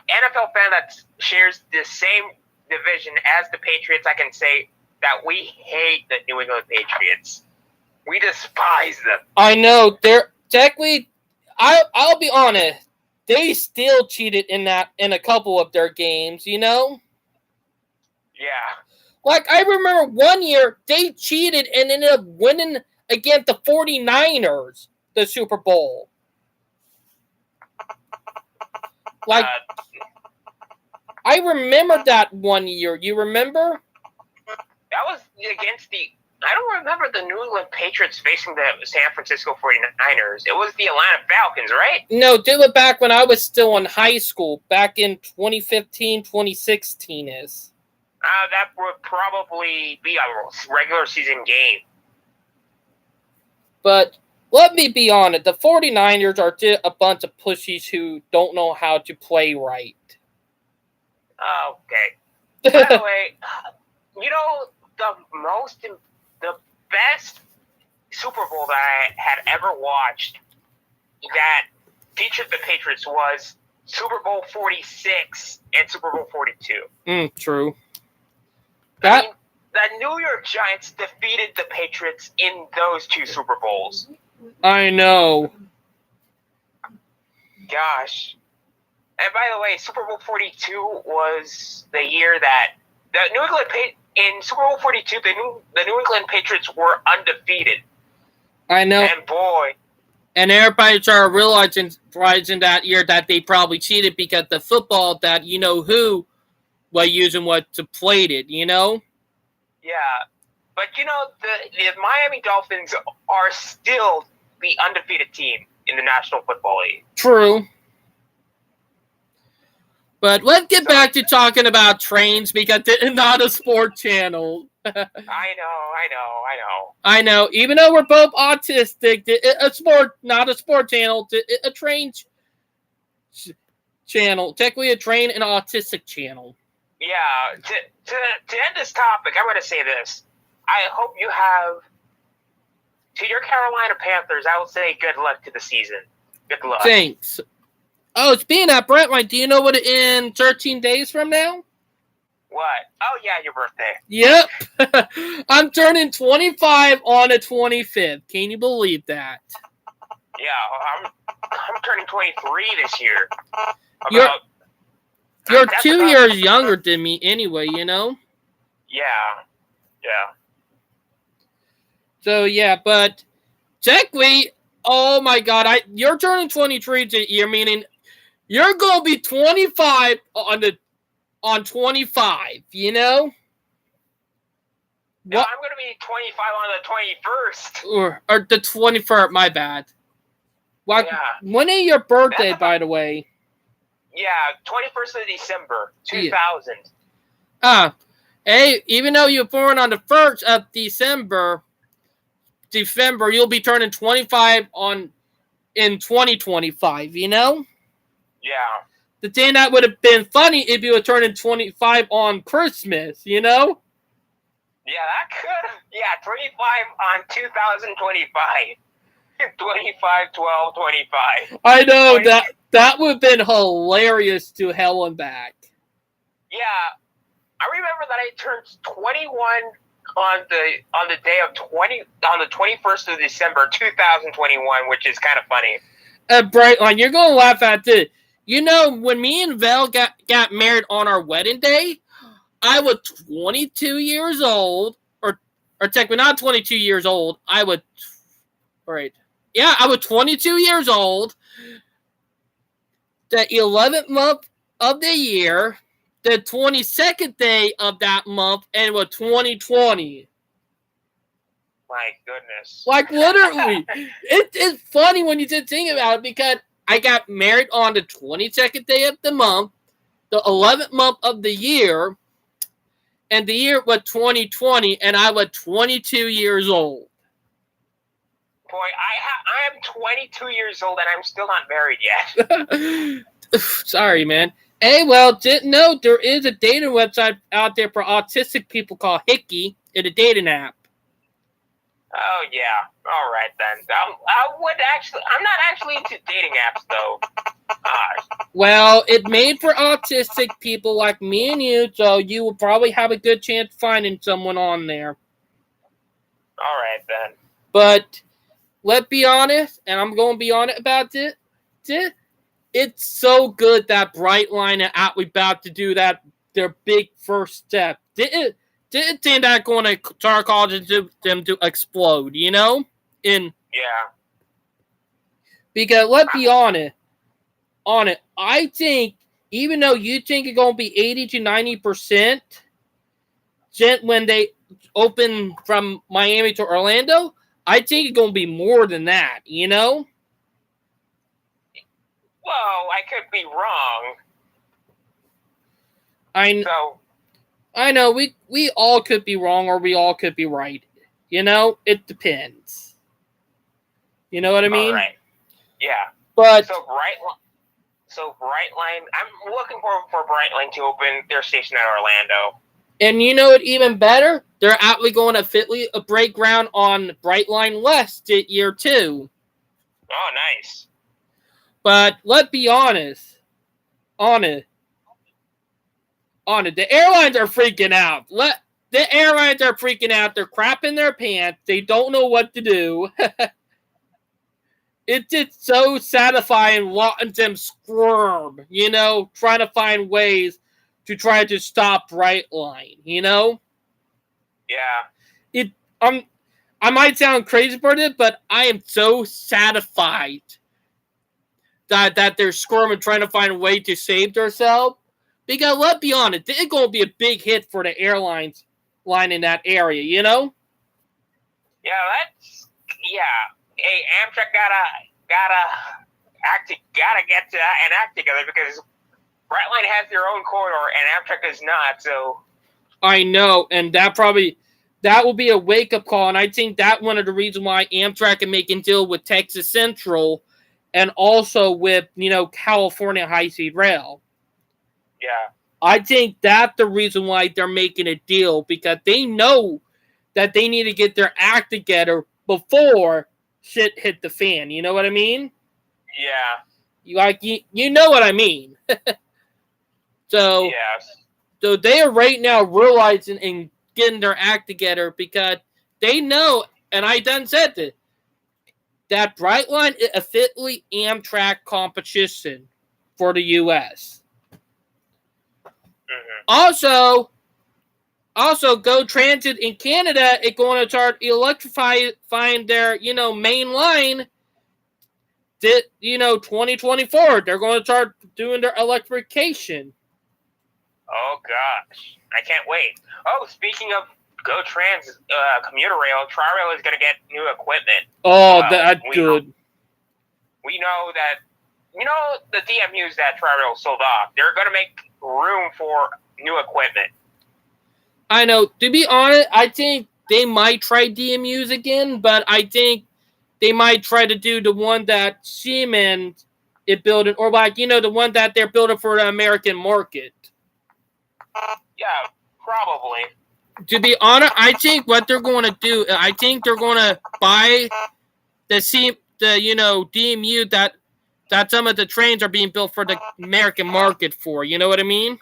NFL fan that shares the same division as the Patriots, I can say that we hate the New England Patriots. We despise them. I know. They're technically, I'll be honest, they still cheated in a couple of their games, Yeah. Like, I remember one year, they cheated and ended up winning against the 49ers, the Super Bowl. Like, I remember that one year. You remember? That was against I don't remember the New England Patriots facing the San Francisco 49ers. It was the Atlanta Falcons, right? No, do it back when I was still in high school, back in 2015, 2016 is. That would probably be a regular season game. But let me be honest, the 49ers are just a bunch of pussies who don't know how to play right. Okay. By the way, the best Super Bowl that I had ever watched that featured the Patriots was Super Bowl 46 and Super Bowl 42. True. I mean, the New York Giants defeated the Patriots in those two Super Bowls. I know. Gosh. And by the way, Super Bowl 42 was the year that the New England in Super Bowl 42, the New England Patriots were undefeated. I know. And boy. And everybody started realizing that year that they probably cheated because the football that who was using what to play it, Yeah. But the Miami Dolphins are still the undefeated team in the National Football League. True. But let's get back to talking about trains because it's not a sport channel. I know. Even though we're both autistic, not a sport channel, a train channel. Technically a train and autistic channel. Yeah. To end this topic, I'm going to say this. I hope you have, to your Carolina Panthers, I would say good luck to the season. Good luck. Thanks. Oh, speaking of Brent, do you know what in 13 days from now? What? Oh, yeah, your birthday. Yep. I'm turning 25 on the 25th. Can you believe that? Yeah, I'm turning 23 this year. You're 2 years younger than me anyway, Yeah. So, yeah, but technically, oh my God, you're turning 23 this year, meaning you're going to be 25 on 25, No, I'm going to be 25 on the 21st. Or the 21st, my bad. Well, yeah. When is your birthday, by the way? Yeah, 21st of December, 2000. Hey, even though you're born on the 1st of December, you'll be turning 25 in 2025, Yeah. The thing that would have been funny if you were turning 25 on Christmas, Yeah, that could. Yeah, 25 on 2025. 25, 12, 25. I know, that would have been hilarious to hell and back. Yeah, I remember that I turned 21 on the day of on the 21st of December 2021, which is kind of funny. Brightline, you're going to laugh at this. When me and Val got married on our wedding day, I was 22 years old, or technically not 22 years old. I was 22 years old. The 11th month of the year, the 22nd day of that month, and it was 2020. My goodness. Like, literally. It's funny when you just think about it because I got married on the 22nd day of the month, the 11th month of the year, and the year was 2020, and I was 22 years old. Boy, I am 22 years old and I'm still not married yet. Sorry, man. Hey, well, didn't know there is a dating website out there for autistic people called Hickey. It's a dating app. Oh yeah. All right then. I'm not actually into dating apps though. Well, it's made for autistic people like me and you, so you will probably have a good chance finding someone on there. All right then. But let's be honest, and I'm going to be honest about it. It's so good that Brightline and Atlee about to do that, their big first step. Didn't think that going to start causing them to explode, you know? Yeah. Because let's be honest, I think, even though you think it's going to be 80 to 90%, when they open from Miami to Orlando, I think it's going to be more than that, you know? Well, I could be wrong. I know, we all could be wrong or we all could be right. You know? It depends. You know what I mean? All right. Yeah. But So Brightline, I'm looking forward for Brightline to open their station at Orlando. and you know what even better? They're actually going to fitly break ground on Brightline West at year 2. Oh, nice. But let's be honest. The airlines are freaking out. The airlines are freaking out. They're crapping their pants. They don't know what to do. It's just so satisfying watching them squirm, you know, trying to find ways to try to stop Brightline, you know? Yeah. I might sound crazy for it, but I am so satisfied that they're squirming, trying to find a way to save themselves. Because let's be honest, it's going to be a big hit for the airlines line in that area, you know? Yeah, Hey, Amtrak gotta get to and act together because Brightline has their own corridor and Amtrak does not. So I know, and that will be a wake up call, and I think that's one of the reasons why Amtrak can make a deal with Texas Central, and also with California High Speed Rail. yeah, I think that's the reason why they're making a deal, because they know that they need to get their act together before shit hit the fan. You know what I mean? yeah, You know what I mean. So, yes, so they are right now realizing and getting their act together because they know, and I done said this, that Brightline is officially Amtrak competition for the U.S. mm-hmm. Also, Go Transit in Canada is going to start electrifying their, main line. 2024, they're going to start doing their electrification. Oh gosh, I can't wait. Oh, speaking of Go Trans, commuter rail, Tri-Rail is gonna get new equipment. Oh, that's good. We know that, the DMUs that Tri-Rail sold off, they're gonna make room for new equipment. I know. To be honest, I think they might try DMUs again, but I think they might try to do the one that Siemens is building, or the one that they're building for the American market. Yeah, probably. To be honest, I think what they're going to do, I think they're going to buy the DMU that some of the trains are being built for the American market for. You know what I mean?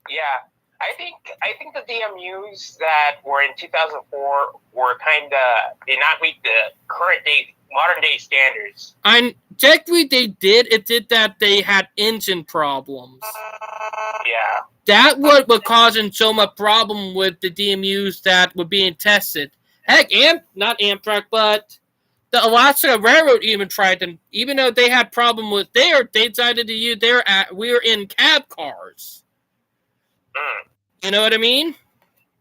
Yeah. I think the DMUs that were in 2004 were did not meet the modern day standards. Technically they did. It did that they had engine problems. Yeah. That was what causing so much problem with the DMUs that were being tested. Heck, not Amtrak, but the Alaska Railroad even tried them. Even though they had problem with they decided to use we were in cab cars. Mm. You know what I mean?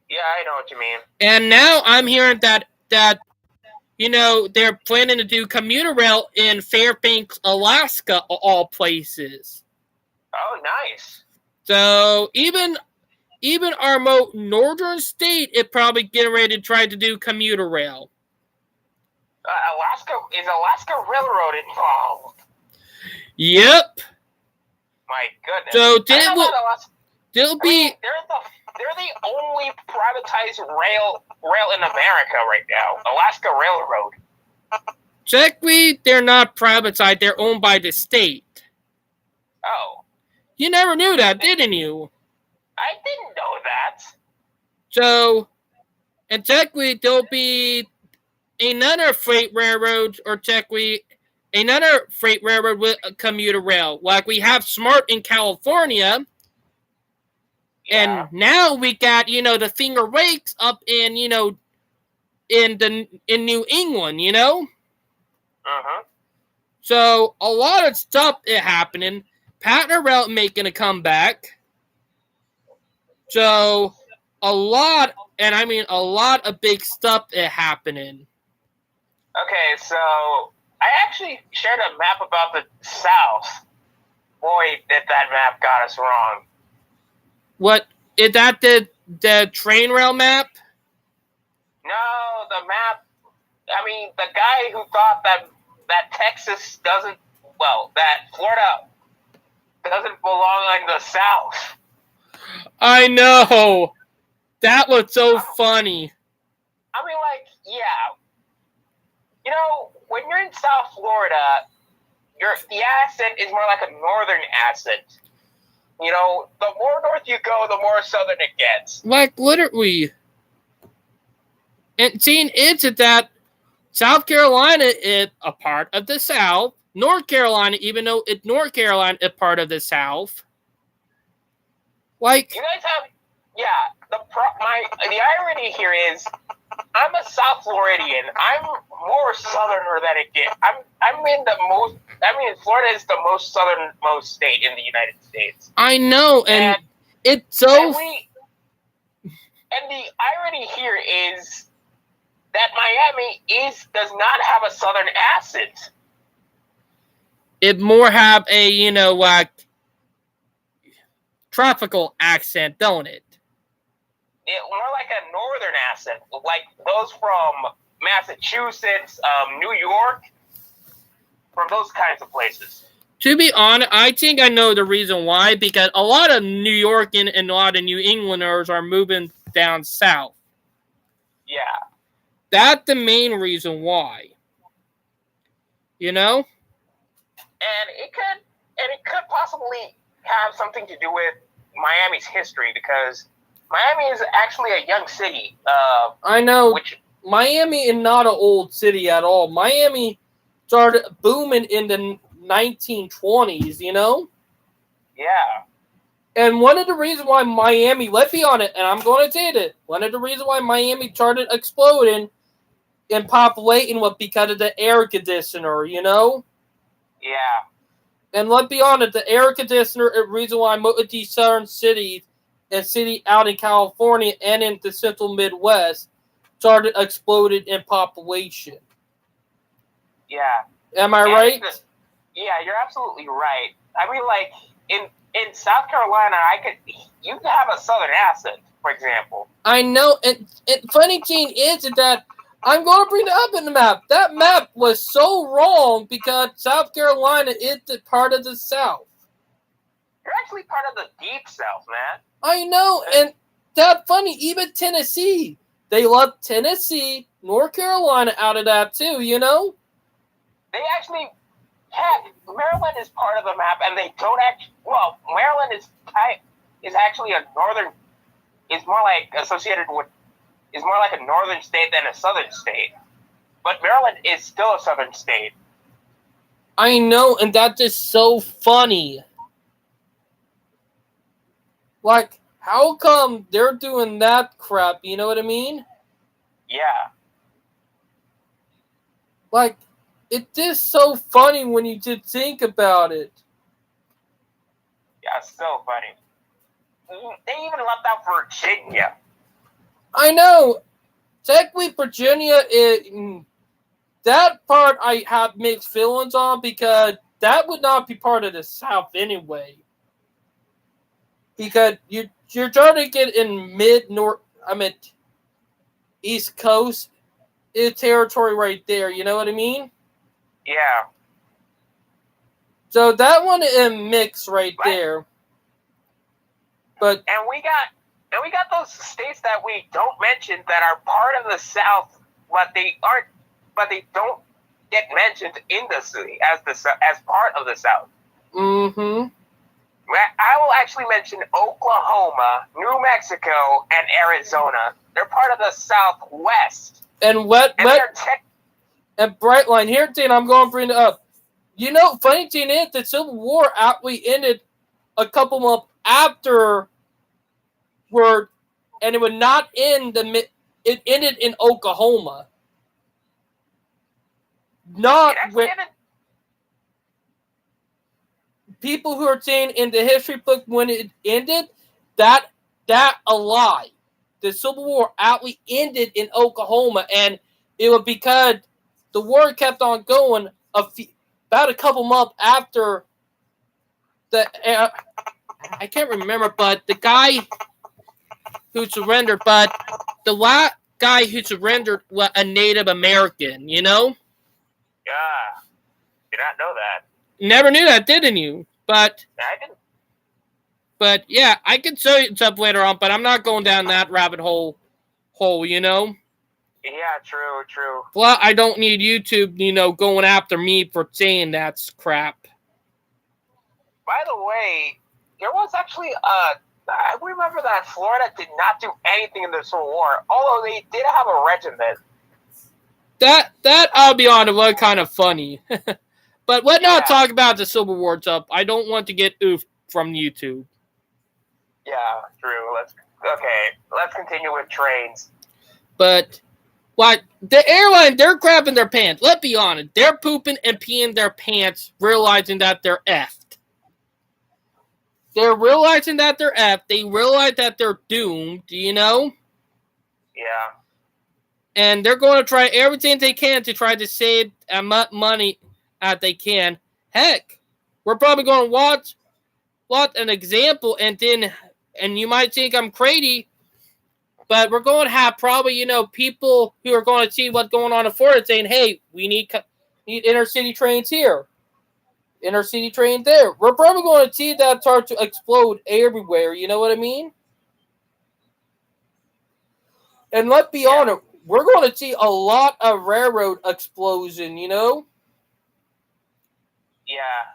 Yeah, I know what you mean. And now I'm hearing that they're planning to do commuter rail in Fairbanks, Alaska, of all places. Oh, nice. So even our most northern state is probably getting ready to try to do commuter rail. Alaska Railroad involved? Yep. My goodness. So I know about Alaska. there'll be They're the only privatized rail in America right now. Alaska Railroad. technically they're not privatized, they're owned by the state. Oh, You never knew that, didn't you? I didn't know that. So, and technically there'll be another freight railroad, or technically another freight railroad with a commuter rail. Like we have SMART in California, Yeah. and now we got, the Finger Lakes up in, in New England, Uh-huh. So a lot of stuff is happening. Partner Rail making a comeback. So a lot of big stuff is happening. Okay, so I actually shared a map about the South. Boy, did that map got us wrong. What is that? The train rail map? No, the map. I mean, the guy who thought that Texas doesn't, that Florida doesn't belong in the South. I know. That was so funny. I mean, yeah. When you're in South Florida, the accent is more like a northern accent. The more north you go, the more southern it gets. Like, literally. And seeing it's that South Carolina is a part of the South. North Carolina, even though North Carolina is part of the South. Like, You guys have, the irony here is, I'm a South Floridian. I'm more southerner than it gets. Florida is the most southernmost state in the United States. I know, and it's so. And the irony here is that Miami does not have a southern accent. It more have a, tropical accent, don't it? More like a northern accent, like those from Massachusetts, New York, from those kinds of places. To be honest, I think I know the reason why, because a lot of New York and a lot of New Englanders are moving down south. Yeah. That's the main reason why. And it could possibly have something to do with Miami's history, because Miami is actually a young city. I know. Miami is not an old city at all. Miami started booming in the 1920s, Yeah. And one of the reasons why Miami, let's be honest, and I'm going to say it, one of the reasons why Miami started exploding and populating was because of the air conditioner, Yeah. And let's be honest, the air conditioner is the reason why most of these southern cities and cities out in California and in the central Midwest started exploding in population. Yeah. Am I right? Yeah, you're absolutely right. I mean, in South Carolina, you can have a southern accent, for example. I know, and funny thing is that I'm going to bring it up in the map. That map was so wrong because South Carolina is part of the South. You're actually part of the deep South, man. I know, and that's funny. Even Tennessee, they left Tennessee, North Carolina out of that too. They actually Maryland is part of the map, and they don't actually. Well, Maryland is actually a northern. Is more like associated with. Is more like a northern state than a southern state, but Maryland is still a southern state. I know, and that's just so funny. Like, how come they're doing that crap? You know what I mean? Yeah. Like, it's just so funny when you just think about it. Yeah, it's so funny. They even left out Virginia. I know. Technically, Virginia that part I have mixed feelings on because that would not be part of the South anyway. Because you're trying to get in East Coast, territory right there. You know what I mean? Yeah. So that one in mix right there. But And we got those states that we don't mention that are part of the South, but they don't get mentioned in the city as part of the South. mm-hmm. I will actually mention Oklahoma, New Mexico, and Arizona. They're part of the Southwest. And and Brightline, here thing I'm going to bring it up. You know, funny thing is, the Civil War actually ended a couple months after. And it would not end it ended in Oklahoma. Not with people who are saying in the history book when it ended, that a lie. The Civil War actually ended in Oklahoma, and it was because the war kept on going about a couple months after the. I can't remember, but the guy who surrendered, but the last guy who surrendered was a Native American, you know? Yeah. Did not know that. Never knew that, didn't you? But I didn't. But yeah, I can show you stuff later on, but I'm not going down that rabbit hole, you know? Yeah, true. Well, I don't need YouTube, you know, going after me for saying that's crap. By the way, there was actually I remember that Florida did not do anything in the Civil War, although they did have a regiment. That I'll be honest, was kind of funny. But let's not talk about the Civil War stuff. I don't want to get oofed from YouTube. Yeah, true. Let's continue with trains. But the airline, they're grabbing their pants. Let's be honest. They're pooping and peeing their pants, realizing that they're effed. They're realizing that they're effed. They realize that they're doomed, you know? Yeah. And they're going to try everything they can to try to save as much money as they can. Heck, we're probably going to watch an example, and you might think I'm crazy, but we're going to have probably, you know, people who are going to see what's going on in Florida saying, hey, we need inner city trains here. Inner city train there. We're probably going to see that start to explode everywhere. You know what I mean? And let's be honest, we're going to see a lot of railroad explosion, you know? Yeah.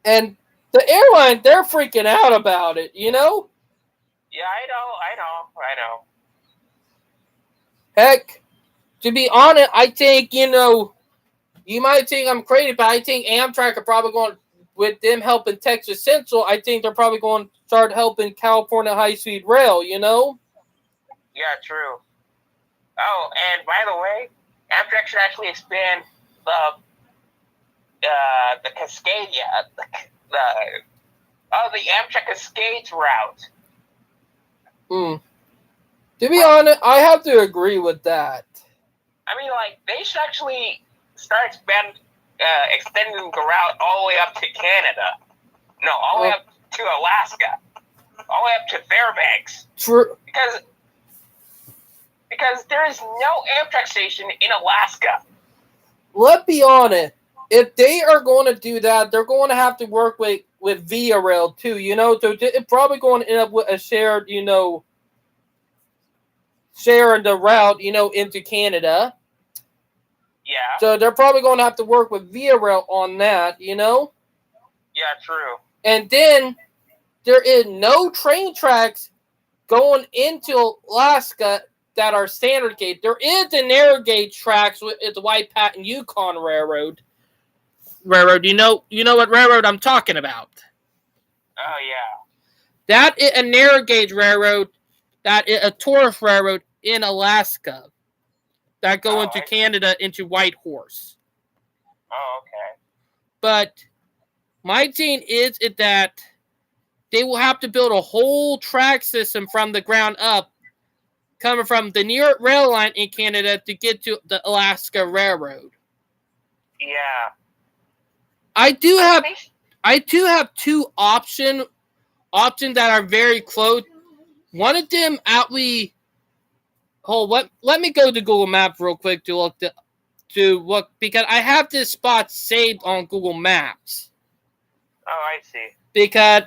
And the airline, they're freaking out about it, you know? Yeah, I know. Heck, to be honest, I think, you know, you might think I'm crazy, but I think Amtrak are probably going, with them helping Texas Central, I think they're probably going to start helping California High-Speed Rail, you know? Yeah, true. Oh, and by the way, Amtrak should actually expand the Cascadia, the Amtrak Cascades route. To be honest, I have to agree with that. I mean, like, they should actually start extending the route all the way up to Canada. No, all the way up to Alaska. All the way up to Fairbanks. True. Because there is no Amtrak station in Alaska. Let's be honest. If they are going to do that, they're going to have to work with Via Rail too, you know? So it's probably going to end up with a shared, you know, sharing the route, you know, into Canada. Yeah. So they're probably going to have to work with Via Rail on that, you know? Yeah, true. And then there is no train tracks going into Alaska that are standard gauge. There is the narrow gauge tracks with the White Patent Yukon Railroad. You know what railroad I'm talking about. Oh, yeah. That is a narrow gauge railroad. That is a tourist railroad in Alaska that go into Canada into Whitehorse. Oh, okay. But my thing is that they will have to build a whole track system from the ground up, coming from the New York rail line in Canada to get to the Alaska Railroad. Yeah. I do have two options that are very close. One of them actually hold. Let me go to Google Maps real quick to look because I have this spot saved on Google Maps. Oh, I see. Because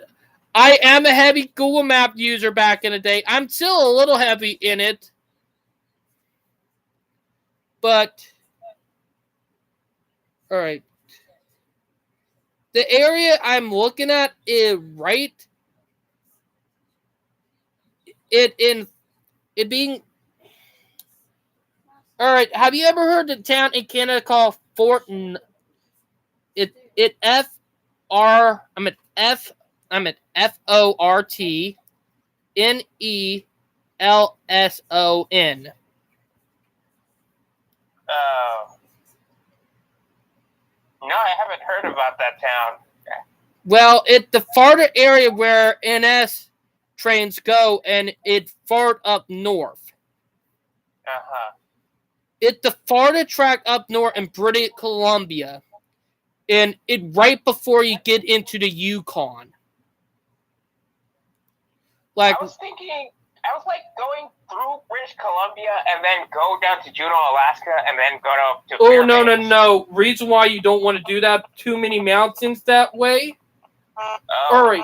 I am a heavy Google Map user back in the day. I'm still a little heavy in it. But, alright. The area I'm looking at is right. Alright, have you ever heard of the town in Canada called Fort FORTNELSON. Oh. No, I haven't heard about that town. Well, it's the farther area where NS trains go, and it's far up north. Uh-huh. It's the farther track up north in British Columbia, and it's right before you get into the Yukon. I was like going through British Columbia and then go down to Juneau, Alaska, and then go to Oh, Fairbanks. no. Reason why you don't want to do that, too many mountains that way. Oh.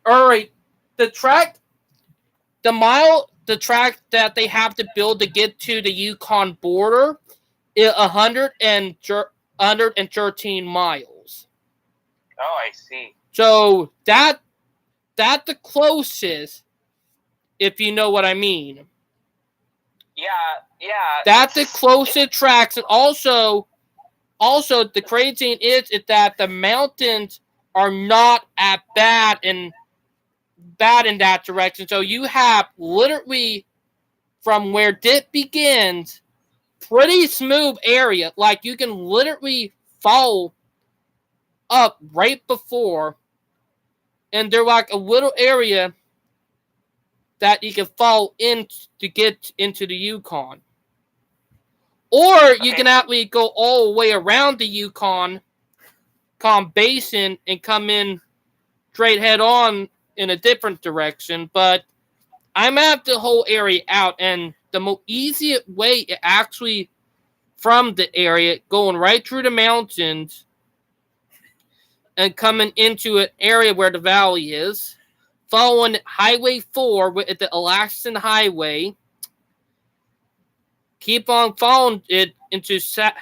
Alright. The track that they have to build to get to the Yukon border is 113 miles. Oh, I see. So that's the closest, if you know what I mean. Yeah. That's the closest tracks, and also the crazy thing is that the mountains are not as bad in that direction. So you have literally from where Dip begins, pretty smooth area. Like you can literally follow up right before, and they're like a little area that you can follow in to get into the Yukon. Or you can actually go all the way around the Yukon basin and come in straight head on in a different direction. But I mapped the whole area out, and the easiest way is actually from the area, going right through the mountains and coming into an area where the valley is, following Highway 4 with the Alaskan Highway. Keep on following it into an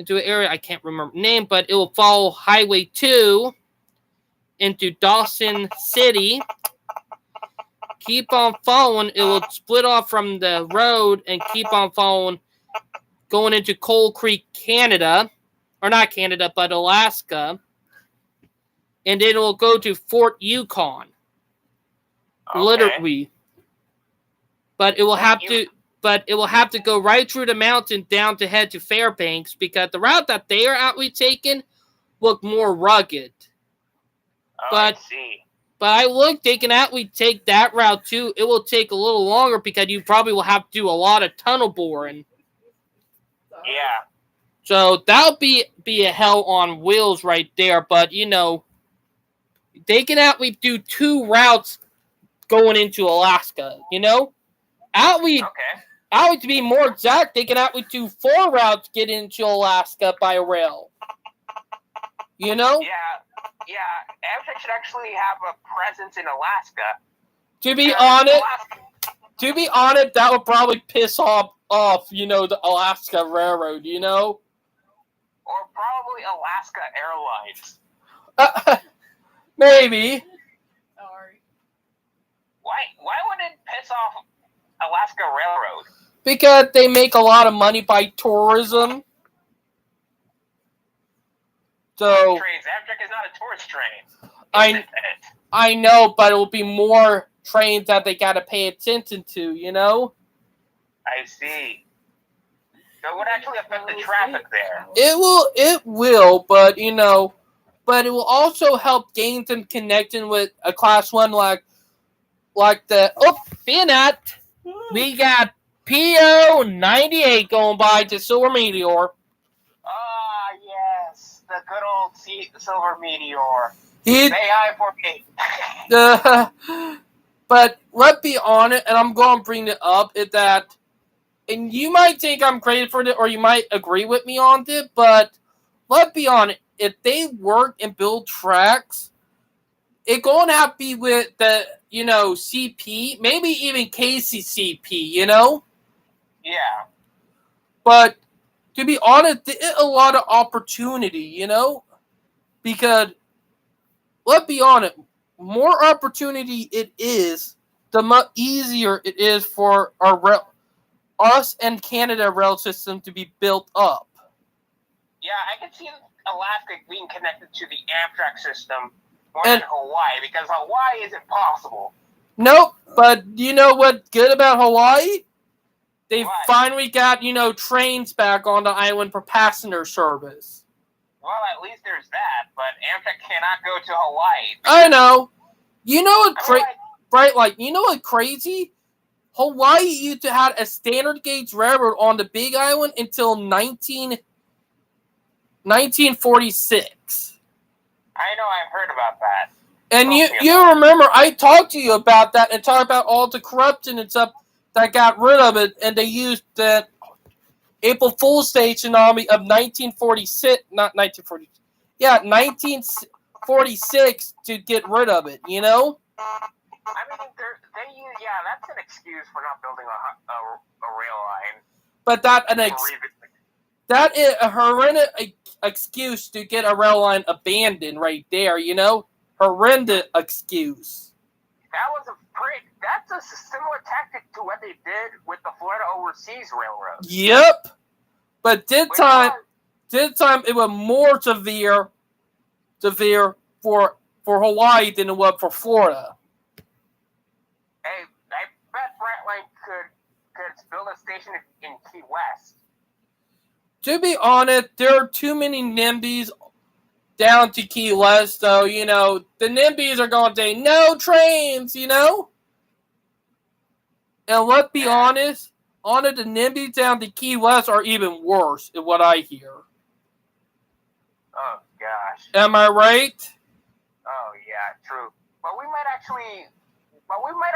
area I can't remember the name, but it will follow Highway 2 into Dawson City. Keep on following. It will split off from the road and keep on following, going into Coal Creek, Canada. Or not Canada, but Alaska. And then it will go to Fort Yukon. Okay. Literally. But it will have to go right through the mountain down to head to Fairbanks, because the route that they are actually taking look more rugged. Oh, I see. But I look, they can actually take that route too. It will take a little longer because you probably will have to do a lot of tunnel boring. Yeah. So that'll be a hell on wheels right there. But they can actually do 2 routes going into Alaska. Actually, to be more exact, they can actually do 4 routes get into Alaska by rail. Yeah. Amtrak should actually have a presence in Alaska. To be honest, that would probably piss off the Alaska Railroad, Or probably Alaska Airlines. Maybe. Sorry. Why would it piss off Alaska Railroad? Because they make a lot of money by tourism. So Trains. Amtrak is not a tourist train. I know, but it will be more trains that they gotta pay attention to, I see. So it would actually affect the traffic there. It will, but it will also help gain them connecting with a class 1 like being that we got PO 98 going by to Silver Meteor. Ah, yes, the good old Silver Meteor. He Say hi for me. But let's be honest, and I'm going to bring it up, is that, and you might think I'm crazy for it, or you might agree with me on it, but let's be honest, if they work and build tracks, it's going to have to be with the, CP, maybe even KCCP, Yeah. But to be honest, there's a lot of opportunity, because let's be honest, more opportunity it is, the much easier it is for us and Canada rail system to be built up. Yeah, I can see Alaska being connected to the Amtrak system more than Hawaii, because Hawaii isn't possible. Nope, but you know what's good about Hawaii? They What? finally got, trains back on the island for passenger service. Well, at least there's that, but Amtrak cannot go to Hawaii. I know. You know what I mean, you know what crazy? Hawaii used to have a standard gauge railroad on the Big Island until 1946. I know, I've heard about that. And you remember I talked to you about that and talked about all the corruption and stuff that got rid of it, and they used that April Fool's Day tsunami of 1946, not 1940, 1946 to get rid of it, I mean, that's an excuse for not building a rail line. But that is a horrendous excuse to get a rail line abandoned right there, Horrendous excuse. That's a similar tactic to what they did with the Florida Overseas Railroad. Yep. But this time it was more severe for Hawaii than it was for Florida. Hey, I bet Brightline could build a station in Key West. To be honest, there are too many NIMBYs down to Key West, so, the NIMBYs are going to say, no trains, And let's be honest, the NIMBYs down to Key West are even worse, is what I hear. Oh, gosh. Am I right? Oh, yeah, true. But we might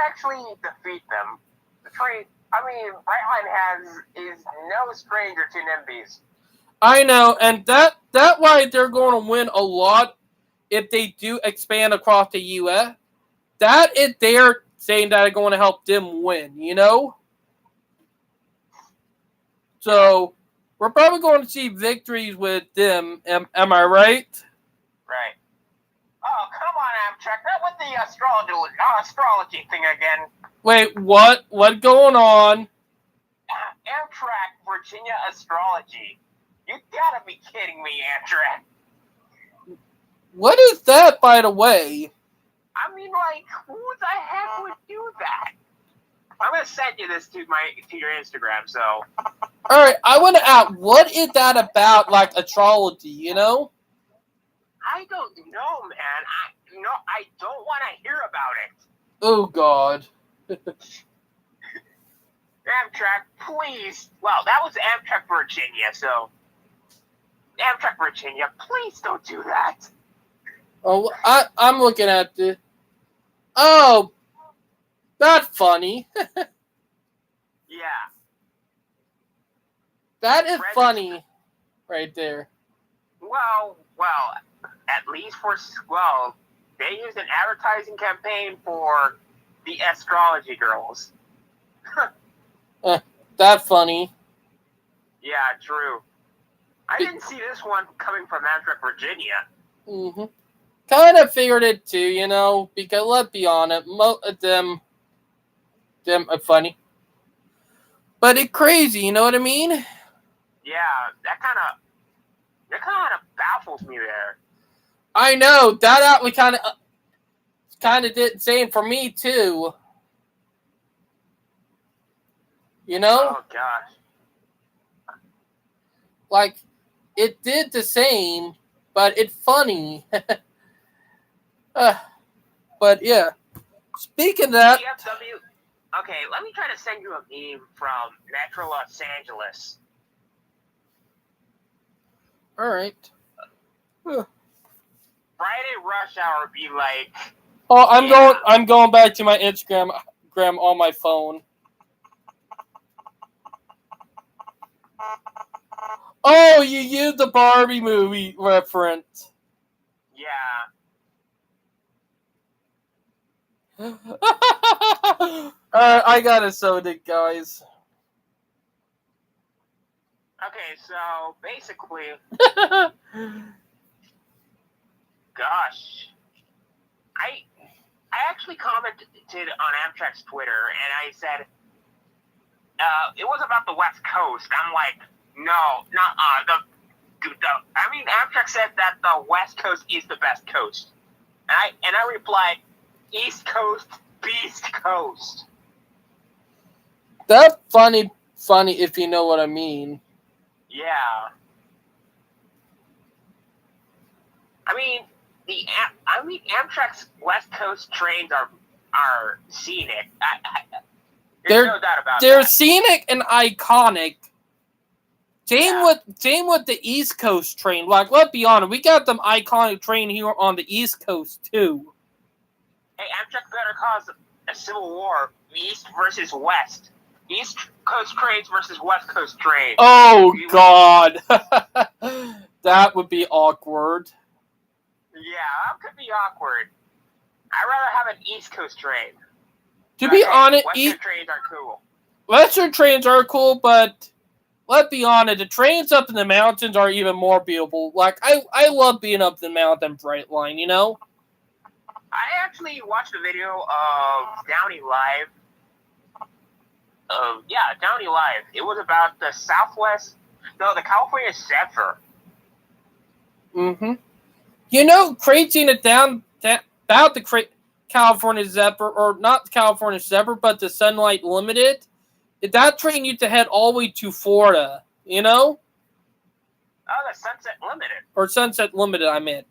actually defeat them. Brightline is no stranger to NIMBYs. I know, and that why they're going to win a lot if they do expand across the U.S. That is they're saying that are going to help them win, So, we're probably going to see victories with them. Am I right? Right. Oh, come on, Amtrak. Not with the astrology thing again. Wait, what? What going on? Amtrak Virginia astrology. You gotta be kidding me, Amtrak. What is that, by the way? I mean, who the heck would do that? I'm gonna send you this to your Instagram. So. All right, I want to ask, what is that about? Like astrology, I don't know, man. I don't want to hear about it. Oh God. Amtrak, please. Well, that was Amtrak Virginia, so. Amtrak Virginia, please don't do that. Oh, I'm looking at this. Oh, that's funny. Yeah. That is funny, right there. Well, at least they used an advertising campaign for the astrology girls. That funny. Yeah, true. I didn't see this one coming from Amtrak Virginia. Mm-hmm. Kind of figured it too, because let's be honest, most of them are funny. But it's crazy, you know what I mean? Yeah, that kind of baffles me there. I know, that actually kind of did the same for me too. Oh, gosh. Like, it did the same, but it's funny. But yeah. Speaking of that. DFW. Okay, let me try to send you a meme from Metro Los Angeles. All right. Friday rush hour be like. Oh, I'm going back to my Instagram on my phone. Oh, you used the Barbie movie reference. Yeah. I got a soda, guys. Okay, so basically, gosh, I actually commented on Amtrak's Twitter, and I said it was about the West Coast. I'm like, no, not I mean, Amtrak said that the West Coast is the best coast, and I replied, East Coast, Beast Coast. That's funny if you know what I mean. Yeah. I mean, Amtrak's West Coast trains are scenic. There's no doubt about they're that. scenic and iconic. Same with the East Coast train. Like, let's be honest, we got them iconic train here on the East Coast too. Hey, Amtrak better cause a civil war, East versus West. East Coast trains versus West Coast trains. Oh God, that would be awkward. Yeah, that could be awkward. I'd rather have an East Coast train. To be honest, Western trains are cool. Western trains are cool, but let's be honest, the trains up in the mountains are even more beautiful. Like, I love being up the mountain Brightline, you know? I actually watched a video of Downey Live. Downey Live. It was about the the California Zephyr. Mm-hmm. You know, crazy it down about the California Zephyr, or not California Zephyr, but the Sunlight Limited. That train used to head all the way to Florida, you know? Oh, the Sunset Limited. Or Sunset Limited, I meant.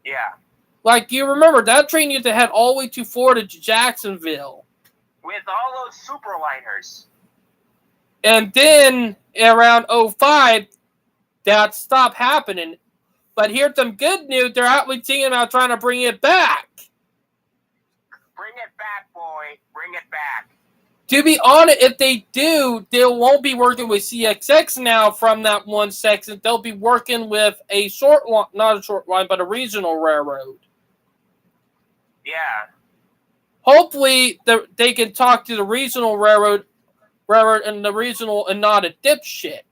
Yeah. Like, you remember, that train used to head all the way to Florida, to Jacksonville. With all those superliners. And then, around 2005, that stopped happening. But here's some good news. They're actually thinking about trying to bring it back. Bring it back, boy. Bring it back. To be honest, if they do, they won't be working with CSX now from that one section. They'll be working with a short line, not a short line, but a regional railroad. Yeah. Hopefully, they can talk to the regional railroad and the regional and not a dipshit.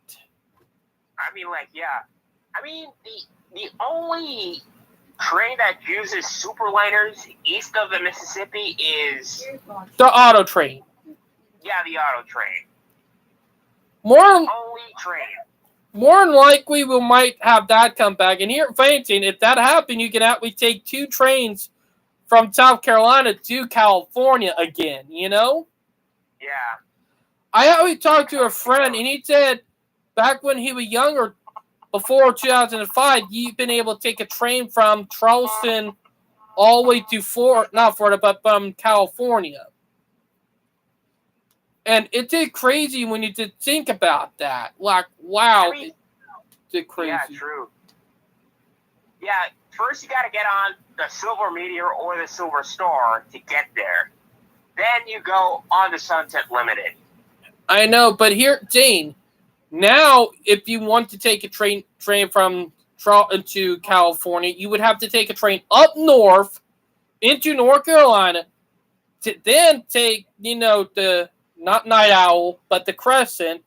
I mean, the only train that uses superliners east of the Mississippi is the auto train. Yeah, the auto train. Only train. More than likely, we might have that come back. And here at Fainting, if that happened, you can actually take 2 trains from South Carolina to California again, you know? Yeah. I always talked to a friend, and he said back when he was younger, before 2005, you've been able to take a train from Charleston all the way to not Florida, but from California. And it's crazy when you think about that. Like, wow, it's crazy. Yeah, true. Yeah, first you got to get on the Silver Meteor or the Silver Star to get there. Then you go on the Sunset Limited. I know, but here, Jane, now if you want to take a train from Charleston to California, you would have to take a train up north into North Carolina to then take, the not Night Owl, but the Crescent,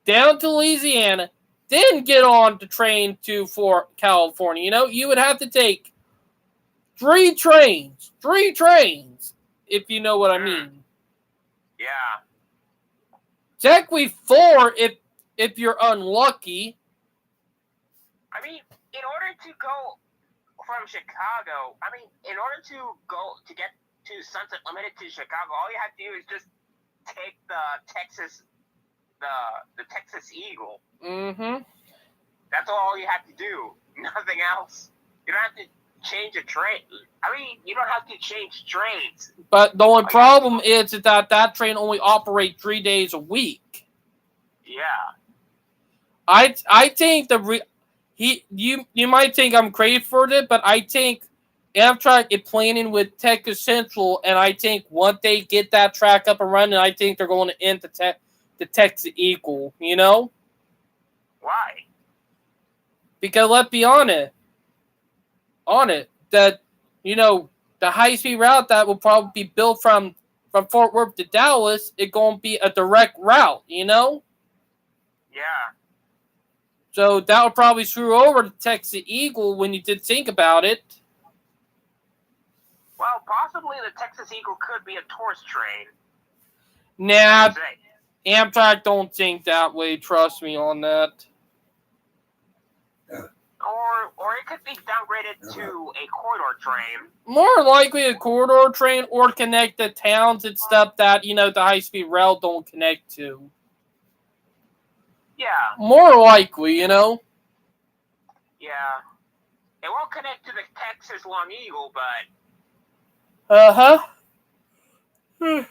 down to Louisiana, then get on the train for California. You would have to take 3 trains, if you know what I mean. Yeah. Technically 4 if you're unlucky. I mean, in order to go from Chicago, in order to get to Sunset Limited to Chicago, all you have to do is just take the Texas Eagle. Mm-hmm. That's all you have to do. Nothing else. You don't have to change a train. You don't have to change trains. But the only problem is that train only operates 3 days a week. Yeah. I think you might think I'm crazy for it, but I think Amtrak is planning with Texas Central, and I think once they get that track up and running, I think they're going to end the Texas Eagle, you know? Why? Because let's be honest, that, you know, the high-speed route that will probably be built from Fort Worth to Dallas is going to be a direct route, you know? Yeah. So that would probably screw over the Texas Eagle when you did think about it. Well, possibly the Texas Eagle could be a tourist train. Nah, Say. Amtrak don't think that way. Trust me on that. Or it could be downgraded to a corridor train. More likely a corridor train or connect the towns and stuff that, you know, the high-speed rail don't connect to. Yeah. More likely, you know. Yeah. It won't connect to the Texas Long Eagle, but Uh-huh. Well,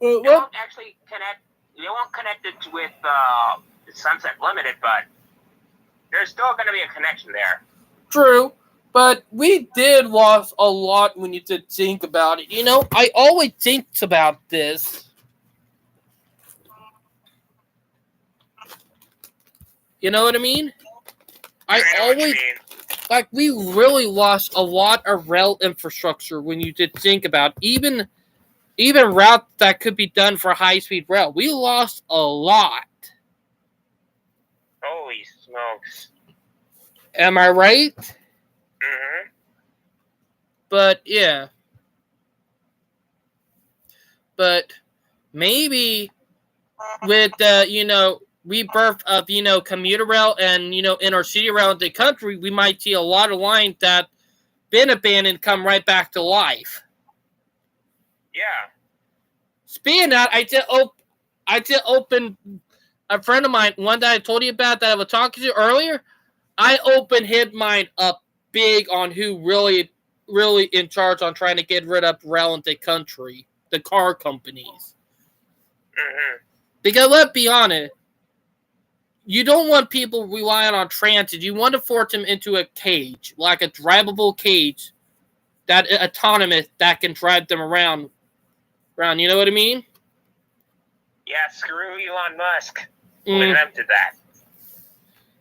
it won't actually connect. They won't connect it with Sunset Limited, but there's still going to be a connection there. true. But we did lose a lot when you did think about it. You know, I always think about this. You know what I mean? I know what you always, mean. like, we really lost a lot of rail infrastructure when you did think about it. Even routes that could be done for high-speed rail. We lost a lot. Holy smokes. Am I right? Mm-hmm. But, yeah. But maybe with the, you know, rebirth of, you know, commuter rail and, you know, intercity rail in the country, we might see a lot of lines that been abandoned come right back to life. Yeah. Speaking of that, I did open a friend of mine, one that I told you about that I was talking to earlier. I opened his mind up big on who really in charge on trying to get rid of rail in the country, the car companies. Mm-hmm. Because let's be honest, you don't want people relying on transit. You want to force them into a cage, like a drivable cage, that autonomous that can drive them around. You know what I mean? Yeah, screw Elon Musk. Mm. When them to that.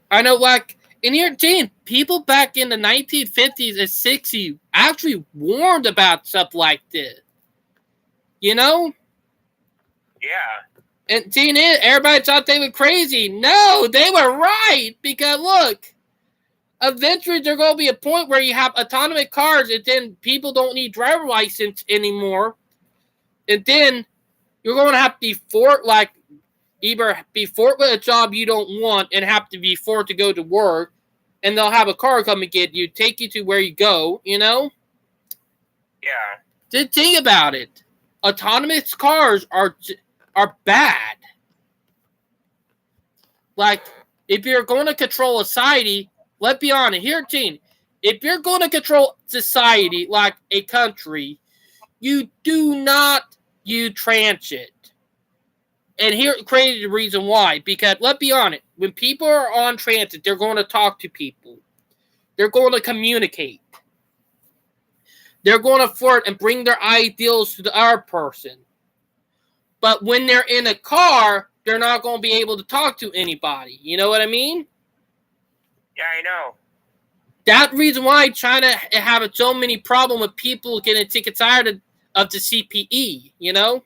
I know, like, in here, Jane, people back in the 1950s and 60s actually warned about stuff like this. You know? Yeah. And Jane, everybody thought they were crazy. No, they were right. Because, look, eventually there's going to be a point where you have autonomous cars and then people don't need driver license anymore. And then you're going to have to be forced, like, either be forced with a job you don't want and have to be forced to go to work, and they'll have a car come and get you, take you to where you go, you know? Yeah. Just think about it. Autonomous cars are bad. Like, if you're going to control society, let's be honest, here, Gene, if you're going to control society like a country, you do not use transit. And here, crazy the reason why. Because, let's be honest, when people are on transit, they're going to talk to people. They're going to communicate. They're going to flirt and bring their ideals to the other person. But when they're in a car, they're not going to be able to talk to anybody. You know what I mean? Yeah, I know. That reason why China having so many problems with people getting tickets tired of the CPE, you know?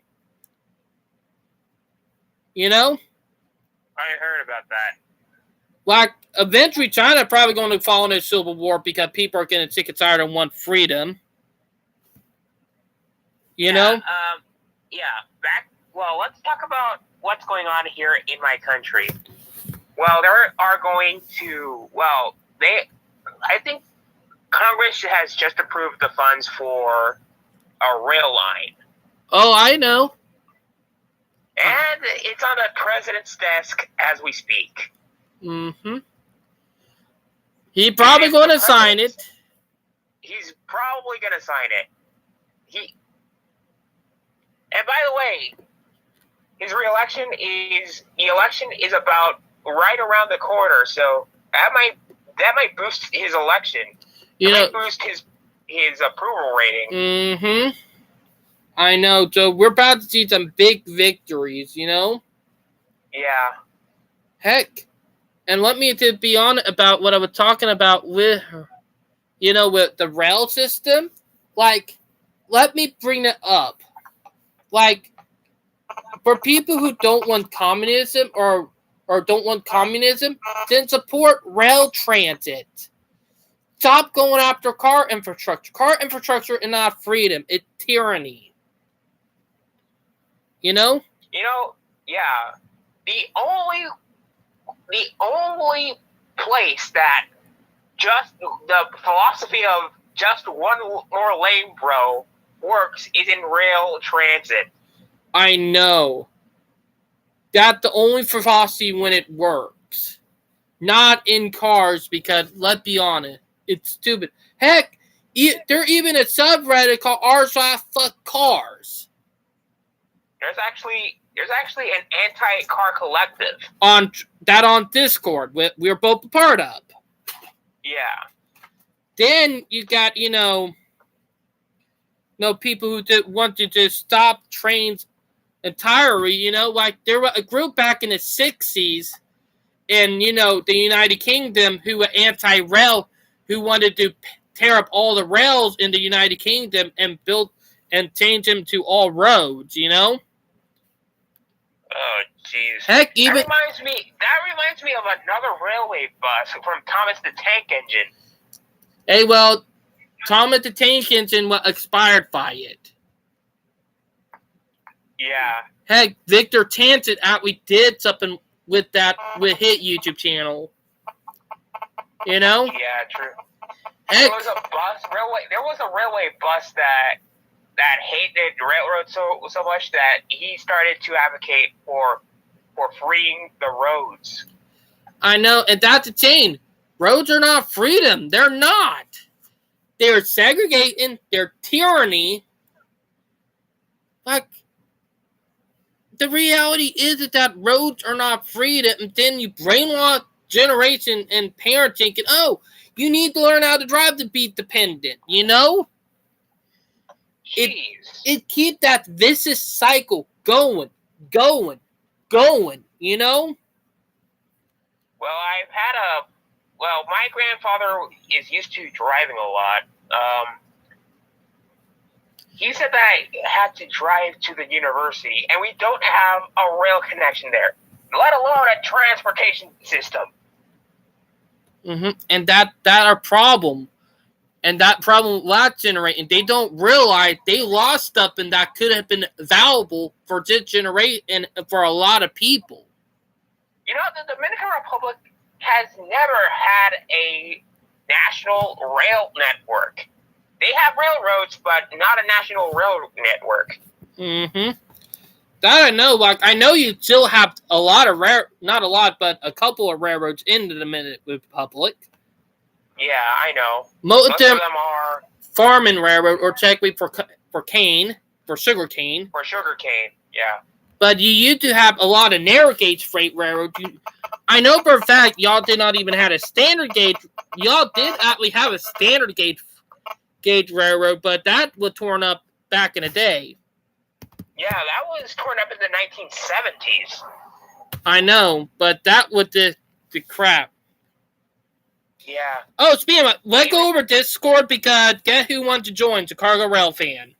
You know? I heard about that. Like, eventually China probably going to fall into a civil war because people are getting sick and tired and want freedom. You know? Well, let's talk about what's going on here in my country. Well, I think Congress has just approved the funds for a rail line. Oh, I know. And it's on the president's desk as we speak. Mm-hmm. He's probably going to sign it. He's probably going to sign it. And by the way, his election is about right around the corner, so that might boost his election. You know, boost his his approval rating. Mm-hmm. I know, Joe. We're about to see some big victories, you know? Yeah. Heck. And let me to be honest about what I was talking about with, you know, with the rail system. Like, let me bring it up. Like, for people who don't want communism or don't want communism, then support rail transit. Stop going after car infrastructure. Car infrastructure is not freedom. It's tyranny. You know? You know, yeah. The only place that just the philosophy of just one more lane, bro, works is in rail transit. I know. That's the only philosophy when it works. Not in cars, because, let's be honest, it's stupid. Heck, there's even a subreddit called r/fuck cars. There's actually an anti-car collective. On Discord, we're both a part of. Yeah. Then you got, people who want to just stop trains entirely, like there was a group back in the 60s in, the United Kingdom who were anti-rail, who wanted to tear up all the rails in the United Kingdom and build and change them to all roads, Oh, jeez. Heck, That reminds me of another railway bus from Thomas the Tank Engine. Hey, well, Thomas the Tank Engine was expired by it. Yeah. Heck, Victor Tansit actually did something with that with his YouTube channel. Yeah, true. Heck, There was a railway bus that hated railroad so much that he started to advocate for freeing the roads. I know, and that's the thing. Roads are not freedom. They're not. They're segregating. They're tyranny. Like, the reality is that roads are not freedom, and then you brainwash generation and parents thinking, oh, you need to learn how to drive to be dependent, Jeez. It keeps that vicious cycle going, Well, my grandfather is used to driving a lot. He said that I had to drive to the university, and we don't have a rail connection there, let alone a transportation system. Mm-hmm. And that our problem. And that problem last generation, they don't realize they lost stuff and that could have been valuable for this generation and for a lot of people. The Dominican Republic has never had a national rail network. They have railroads, but not a national rail network. Mm-hmm. That I know. Like, I know you still have a lot of not a lot, but a couple of railroads in the Dominican Republic. Yeah, I know. Most of them are farming railroad, or technically for sugar cane. For sugar cane, yeah. But you used to have a lot of narrow gauge freight railroads. I know for a fact y'all did not even have a standard gauge. Y'all did actually have a standard gauge railroad, but that was torn up back in the day. Yeah, that was torn up in the 1970s. I know, but that was the crap. Yeah. Oh, speaking of it, let's go over Discord because guess who wants to join? Chicago Rail fan.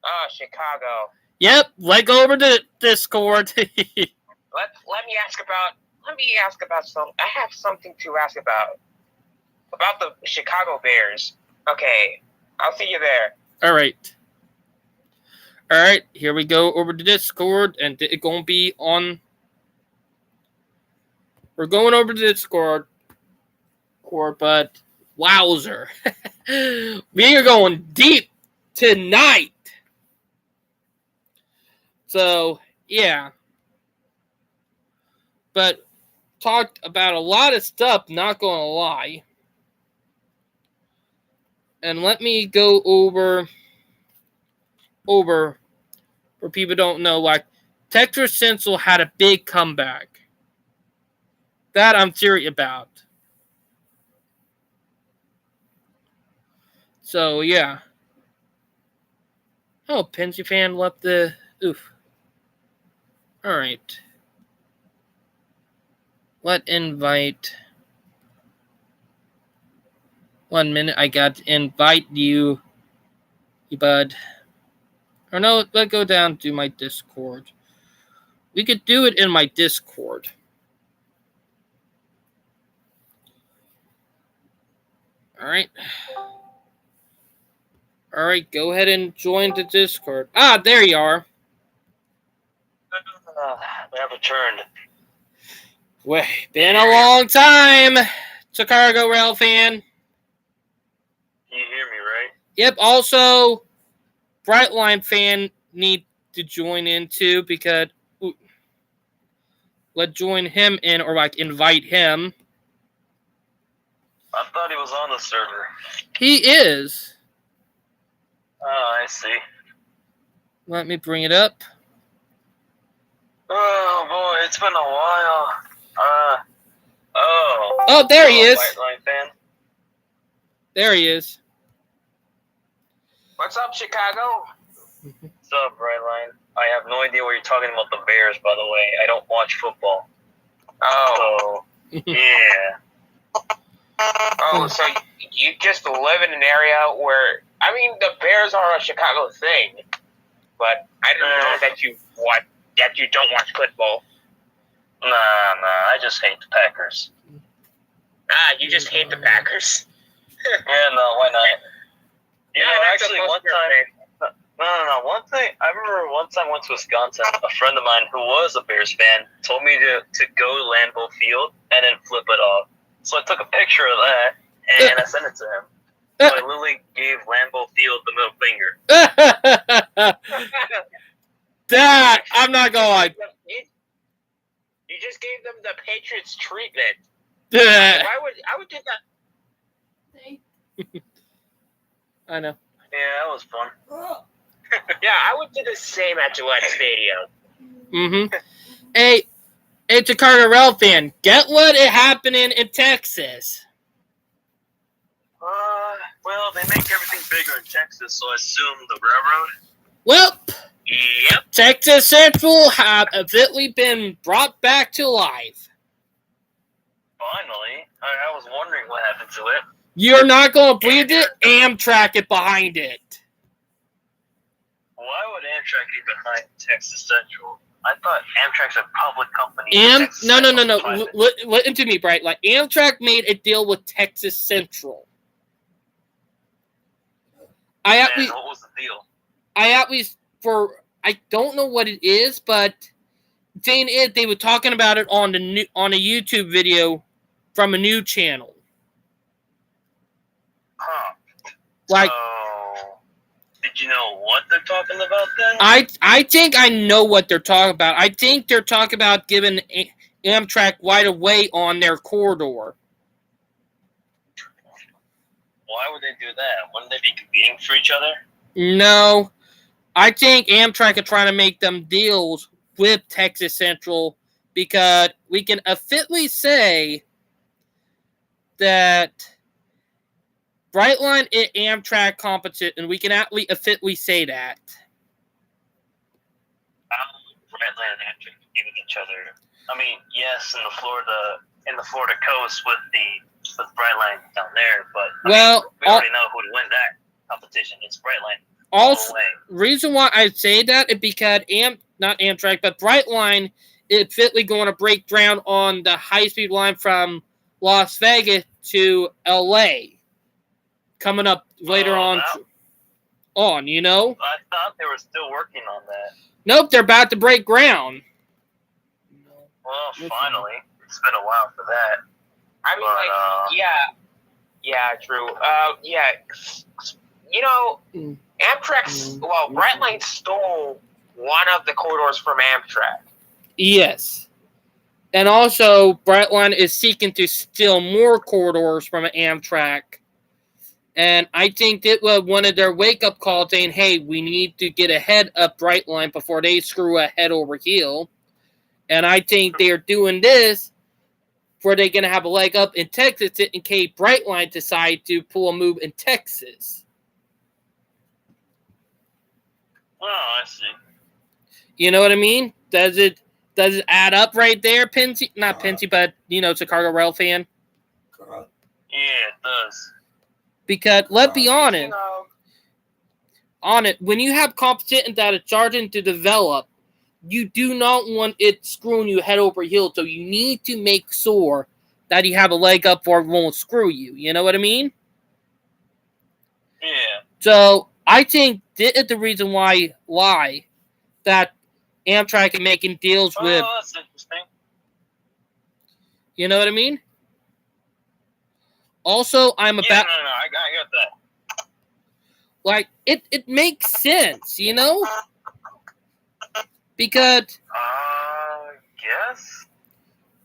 Oh, Chicago. Yep, let's go over to Discord. Let me ask about something. I have something to ask about the Chicago Bears. Okay, I'll see you there. All right, here we go over to Discord, and it's going to be on. We're going over to Discord, but wowzer. We are going deep tonight. So, yeah. But talked about a lot of stuff, not going to lie. And let me go over for people who don't know, like, Texas Central had a big comeback. That I'm serious about. So yeah. Oh, Pensy fan left the oof. All right. Let invite. 1 minute. I got to invite you, bud. Or no, let's go down to my Discord. We could do it in my Discord. All right. All right, go ahead and join the Discord. Ah, there you are. We have returned. Well, been a long time, Chicago Rail fan. You hear me, right? Yep, also, Brightline fan need to join in too because let's join him in or like invite him. I thought he was on the server. He is. Oh, I see. Let me bring it up. Oh boy, it's been a while. Oh, there he is. Brightline fan. There he is. What's up, Chicago? What's up, Brightline? I have no idea what you're talking about the Bears, by the way. I don't watch football. Oh. So, yeah. Oh, so you just live in an area where, I mean, the Bears are a Chicago thing, but I didn't know that you don't watch football. Nah, I just hate the Packers. Ah, you just hate the Packers. Yeah, no, why not? You know, that's actually, a one Buster time... fan. No. One thing, I remember one time I went to Wisconsin, a friend of mine who was a Bears fan told me to go to Lambeau Field and then flip it off. So I took a picture of that and I sent it to him. So I literally gave Lambeau Field the middle finger. That, I'm not going to lie. You just gave them the Patriots treatment. I I would do that. See? know. Yeah, that was fun. Yeah, I would do the same at Gillette Stadium. Mm-hmm. Hey, Chicago Rail fan, get what is happening in Texas. Well, they make everything bigger in Texas, so I assume the railroad. Well, Yep. Texas Central have evidently been brought back to life. Finally. I was wondering what happened to it. You're not going to believe it. Amtrak is behind it. Why would Amtrak be behind Texas Central? I thought Amtrak's a public company. No. Listen to me, Bright. Like Amtrak made a deal with Texas Central. What was the deal? I don't know what it is, but they were talking about it on a YouTube video from a new channel. Huh. Like, so, did you know what they're talking about then? I think I know what they're talking about. I think they're talking about giving Amtrak right away on their corridor. Why would they do that? Wouldn't they be competing for each other? No. I think Amtrak are trying to make them deals with Texas Central because we can officially say that Brightline is Amtrak competition, and we can officially say that. Brightline and Amtrak giving each other. I mean, yes, in the Florida coast with Brightline down there, but we already know who to win that competition. It's Brightline. Also, reason why I say that is because not Amtrak, but Brightline is fitly going to break ground on the high-speed line from Las Vegas to L.A. coming up later on, you know? I thought they were still working on that. Nope, they're about to break ground. Well, finally. It's been a while for that. I mean, yeah, true. You know, Brightline stole one of the corridors from Amtrak. Yes. And also, Brightline is seeking to steal more corridors from Amtrak. And I think that was one of their wake-up calls saying, hey, we need to get ahead of Brightline before they screw ahead over heel. And I think they're doing this where they're going to have a leg up in Texas in case Brightline decide to pull a move in Texas. Oh, I see. You know what I mean? Does it add up right there, Pinty? Not Pinty, but Chicago Rail fan. Yeah, it does. Because let's be honest, Speaking of, when you have competition that is charging to develop, you do not want it screwing you head over heels. So you need to make sure that you have a leg up or it won't screw you. You know what I mean? Yeah. So I think this is the reason why that Amtrak is making deals with. Oh, that's interesting. You know what I mean? Also, I'm Yeah, about no, I got that. like it makes sense, because Yes.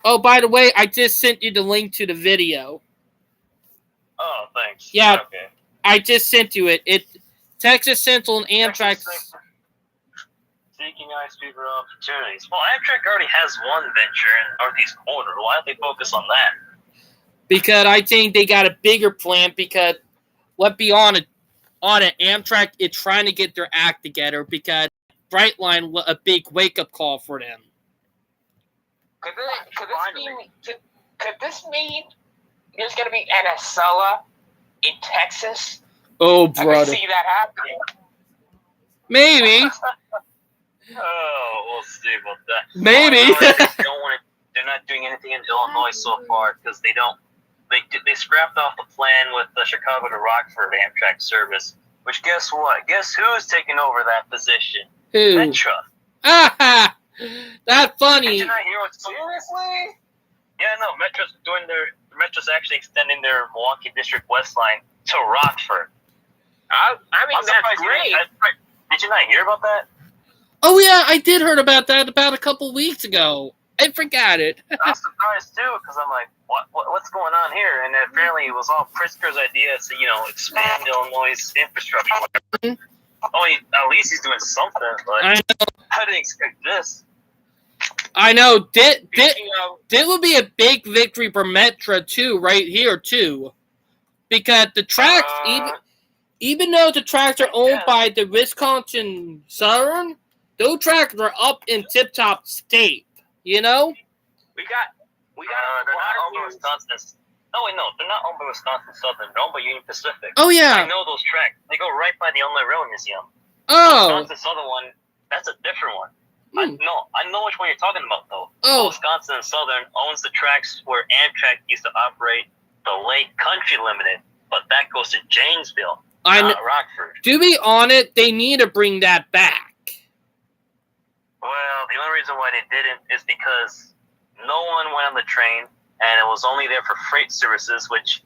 oh, by the way, I just sent you the link to the video. Oh, thanks. Yeah. Okay. I just sent you it. Texas Central and Amtrak. Seeking high-speed rail opportunities. Well, Amtrak already has one venture in Northeast Corridor. Why don't they focus on that? Because I think they got a bigger plan. Because let's be honest, Amtrak is trying to get their act together. Because Brightline was a big wake-up call for them. could this mean there's going to be an Acela in Texas? Oh, I can brother. see that happening. Maybe. Oh, we'll see about that. Maybe. Well, they don't want to, they're not doing anything in Illinois so far because they don't. They scrapped off the plan with the Chicago to Rockford Amtrak service. Which guess what? Guess who's taking over that position? Who? Metra. Ah, that's funny. Did you not hear what's Seriously? Yeah, no. Metro's actually extending their Milwaukee District West line to Rockford. I mean, I'm that's surprised great. Did you not hear about that? Oh yeah, I did heard about that about a couple weeks ago. I forgot it. I was surprised too because I'm like, what's going on here? And apparently it was all Pritzker's idea to expand Illinois' infrastructure. Oh, at least he's doing something. But I know. I didn't expect this. I know. Speaking of, This would be a big victory for Metra too, right here too, because the tracks, even though the tracks are owned by the Wisconsin Southern, those tracks are up in tip-top state. we got They're not owned by Wisconsin. No, wait, no, they're not owned by Wisconsin Southern. They're owned by Union Pacific. Oh I yeah. know those tracks. They go right by the Illinois Rail Museum. Oh. Wisconsin Southern one, that's a different one. Hmm. I know which one you're talking about though. Oh. Wisconsin Southern owns the tracks where Amtrak used to operate the Lake Country Limited, but that goes to Janesville, I know. not Rockford. To be honest, they need to bring that back. Well, the only reason why they didn't is because no one went on the train, and it was only there for freight services, which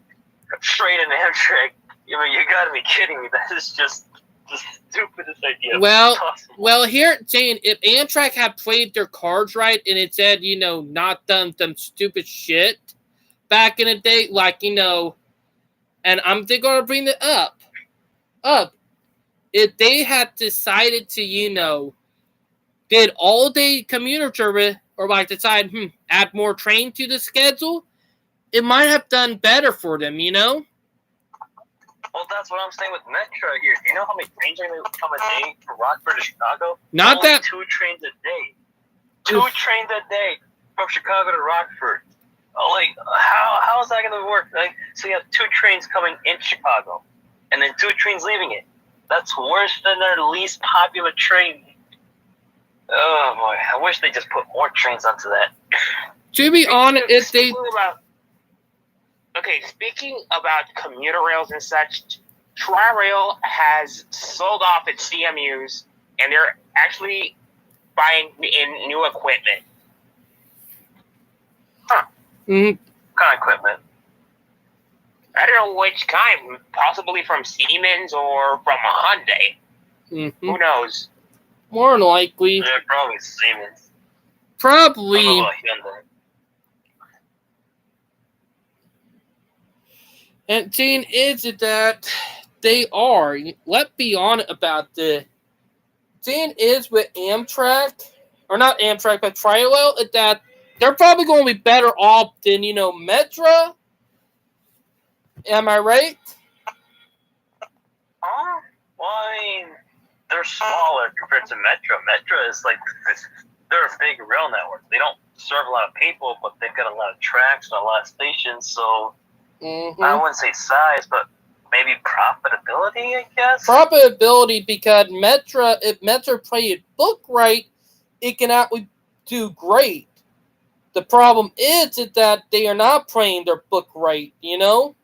freight and Amtrak, you gotta be kidding me. That is just the stupidest idea possible. Well, here, Jane, if Amtrak had played their cards right and it said, not done some stupid shit back in the day, and they're going to bring it up. If they had decided to, did all-day commuter service or decide, add more train to the schedule, it might have done better for them, Well, that's what I'm saying with Metro here. Do you know how many trains are going to come a day from Rockford to Chicago? Not Only that. 2 trains a day. 2 trains a day from Chicago to Rockford. How is that going to work? So you have 2 trains coming into Chicago, and then 2 trains leaving it. That's worse than their least popular train. Oh boy, I wish they just put more trains onto that. To be honest, if they. Speaking about commuter rails and such, Tri-Rail has sold off its CMUs, and they're actually buying in new equipment. Mhm. What kind of equipment? I don't know which kind, possibly from Siemens or from a Hyundai. Mhm. Who knows? More than likely. Yeah, probably Siemens. Probably. I don't know about Hyundai. And Gene, is it that they are? Let's be honest about the. Gene is with Amtrak, or not Amtrak, but Tri-Rail, that they're probably going to be better off than Metra. Am I right? Well, I mean, they're smaller compared to Metro. Metro is like they're a big rail network. They don't serve a lot of people, but they've got a lot of tracks and a lot of stations. So I wouldn't say size, but maybe profitability, I guess. Profitability, because if Metro play it book right, it can actually do great. The problem is that they are not playing their book right, you know?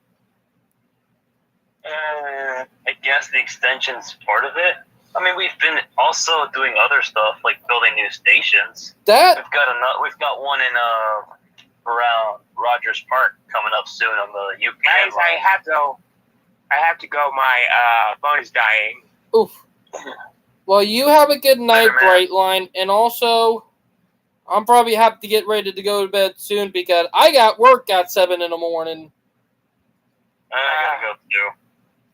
I guess the extension's part of it. I mean, we've been also doing other stuff like building new stations. We've got one in around Rogers Park coming up soon on the UPN Guys, line. I have to go. My phone is dying. Oof. Well, you have a good night, Later, man. Brightline, and also, I'm probably have to get ready to go to bed soon because I got work at 7 in the morning. I gotta go too.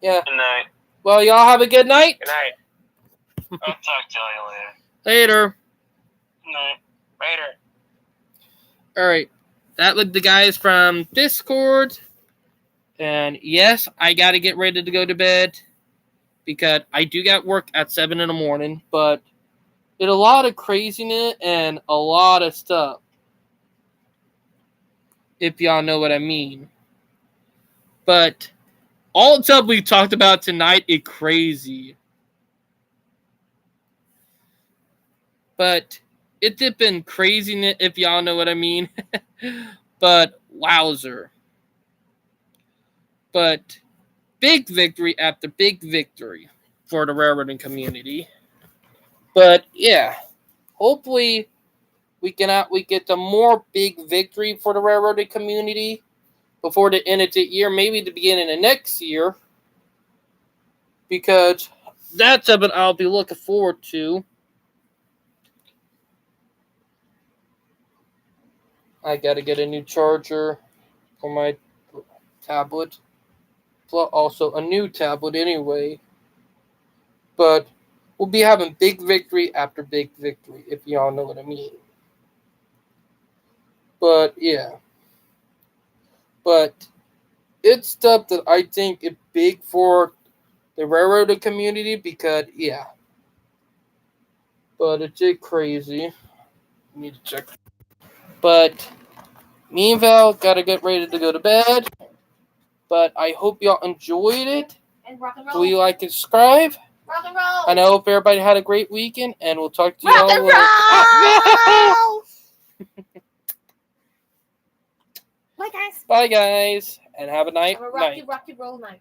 Yeah. Good night. Well, y'all have a good night. Good night. I'll talk to you later. Later. Good night. Later. All right. That was the guys from Discord. And yes, I got to get ready to go to bed because I do got work at 7 in the morning, but it's a lot of craziness and a lot of stuff, if y'all know what I mean. But all the stuff we talked about tonight is crazy. But it's been craziness, if y'all know what I mean. But wowzer. But big victory after big victory for the railroading community. But yeah, hopefully we get the more big victory for the railroading community before the end of the year, maybe the beginning of next year, because that's something I'll be looking forward to. I gotta get a new charger for my tablet. Plus also a new tablet anyway. But we'll be having big victory after big victory, if y'all know what I mean. But yeah. But it's stuff that I think is big for the railroading community because, yeah. But it's just crazy. Need to check. But meanwhile, gotta get ready to go to bed. But I hope y'all enjoyed it. And rock and roll. Do you like and subscribe? Rock and roll. And I hope everybody had a great weekend, and we'll talk to you Rock all and later. roll. Bye, guys. Bye, guys, and have a night. Have a rocky roll night.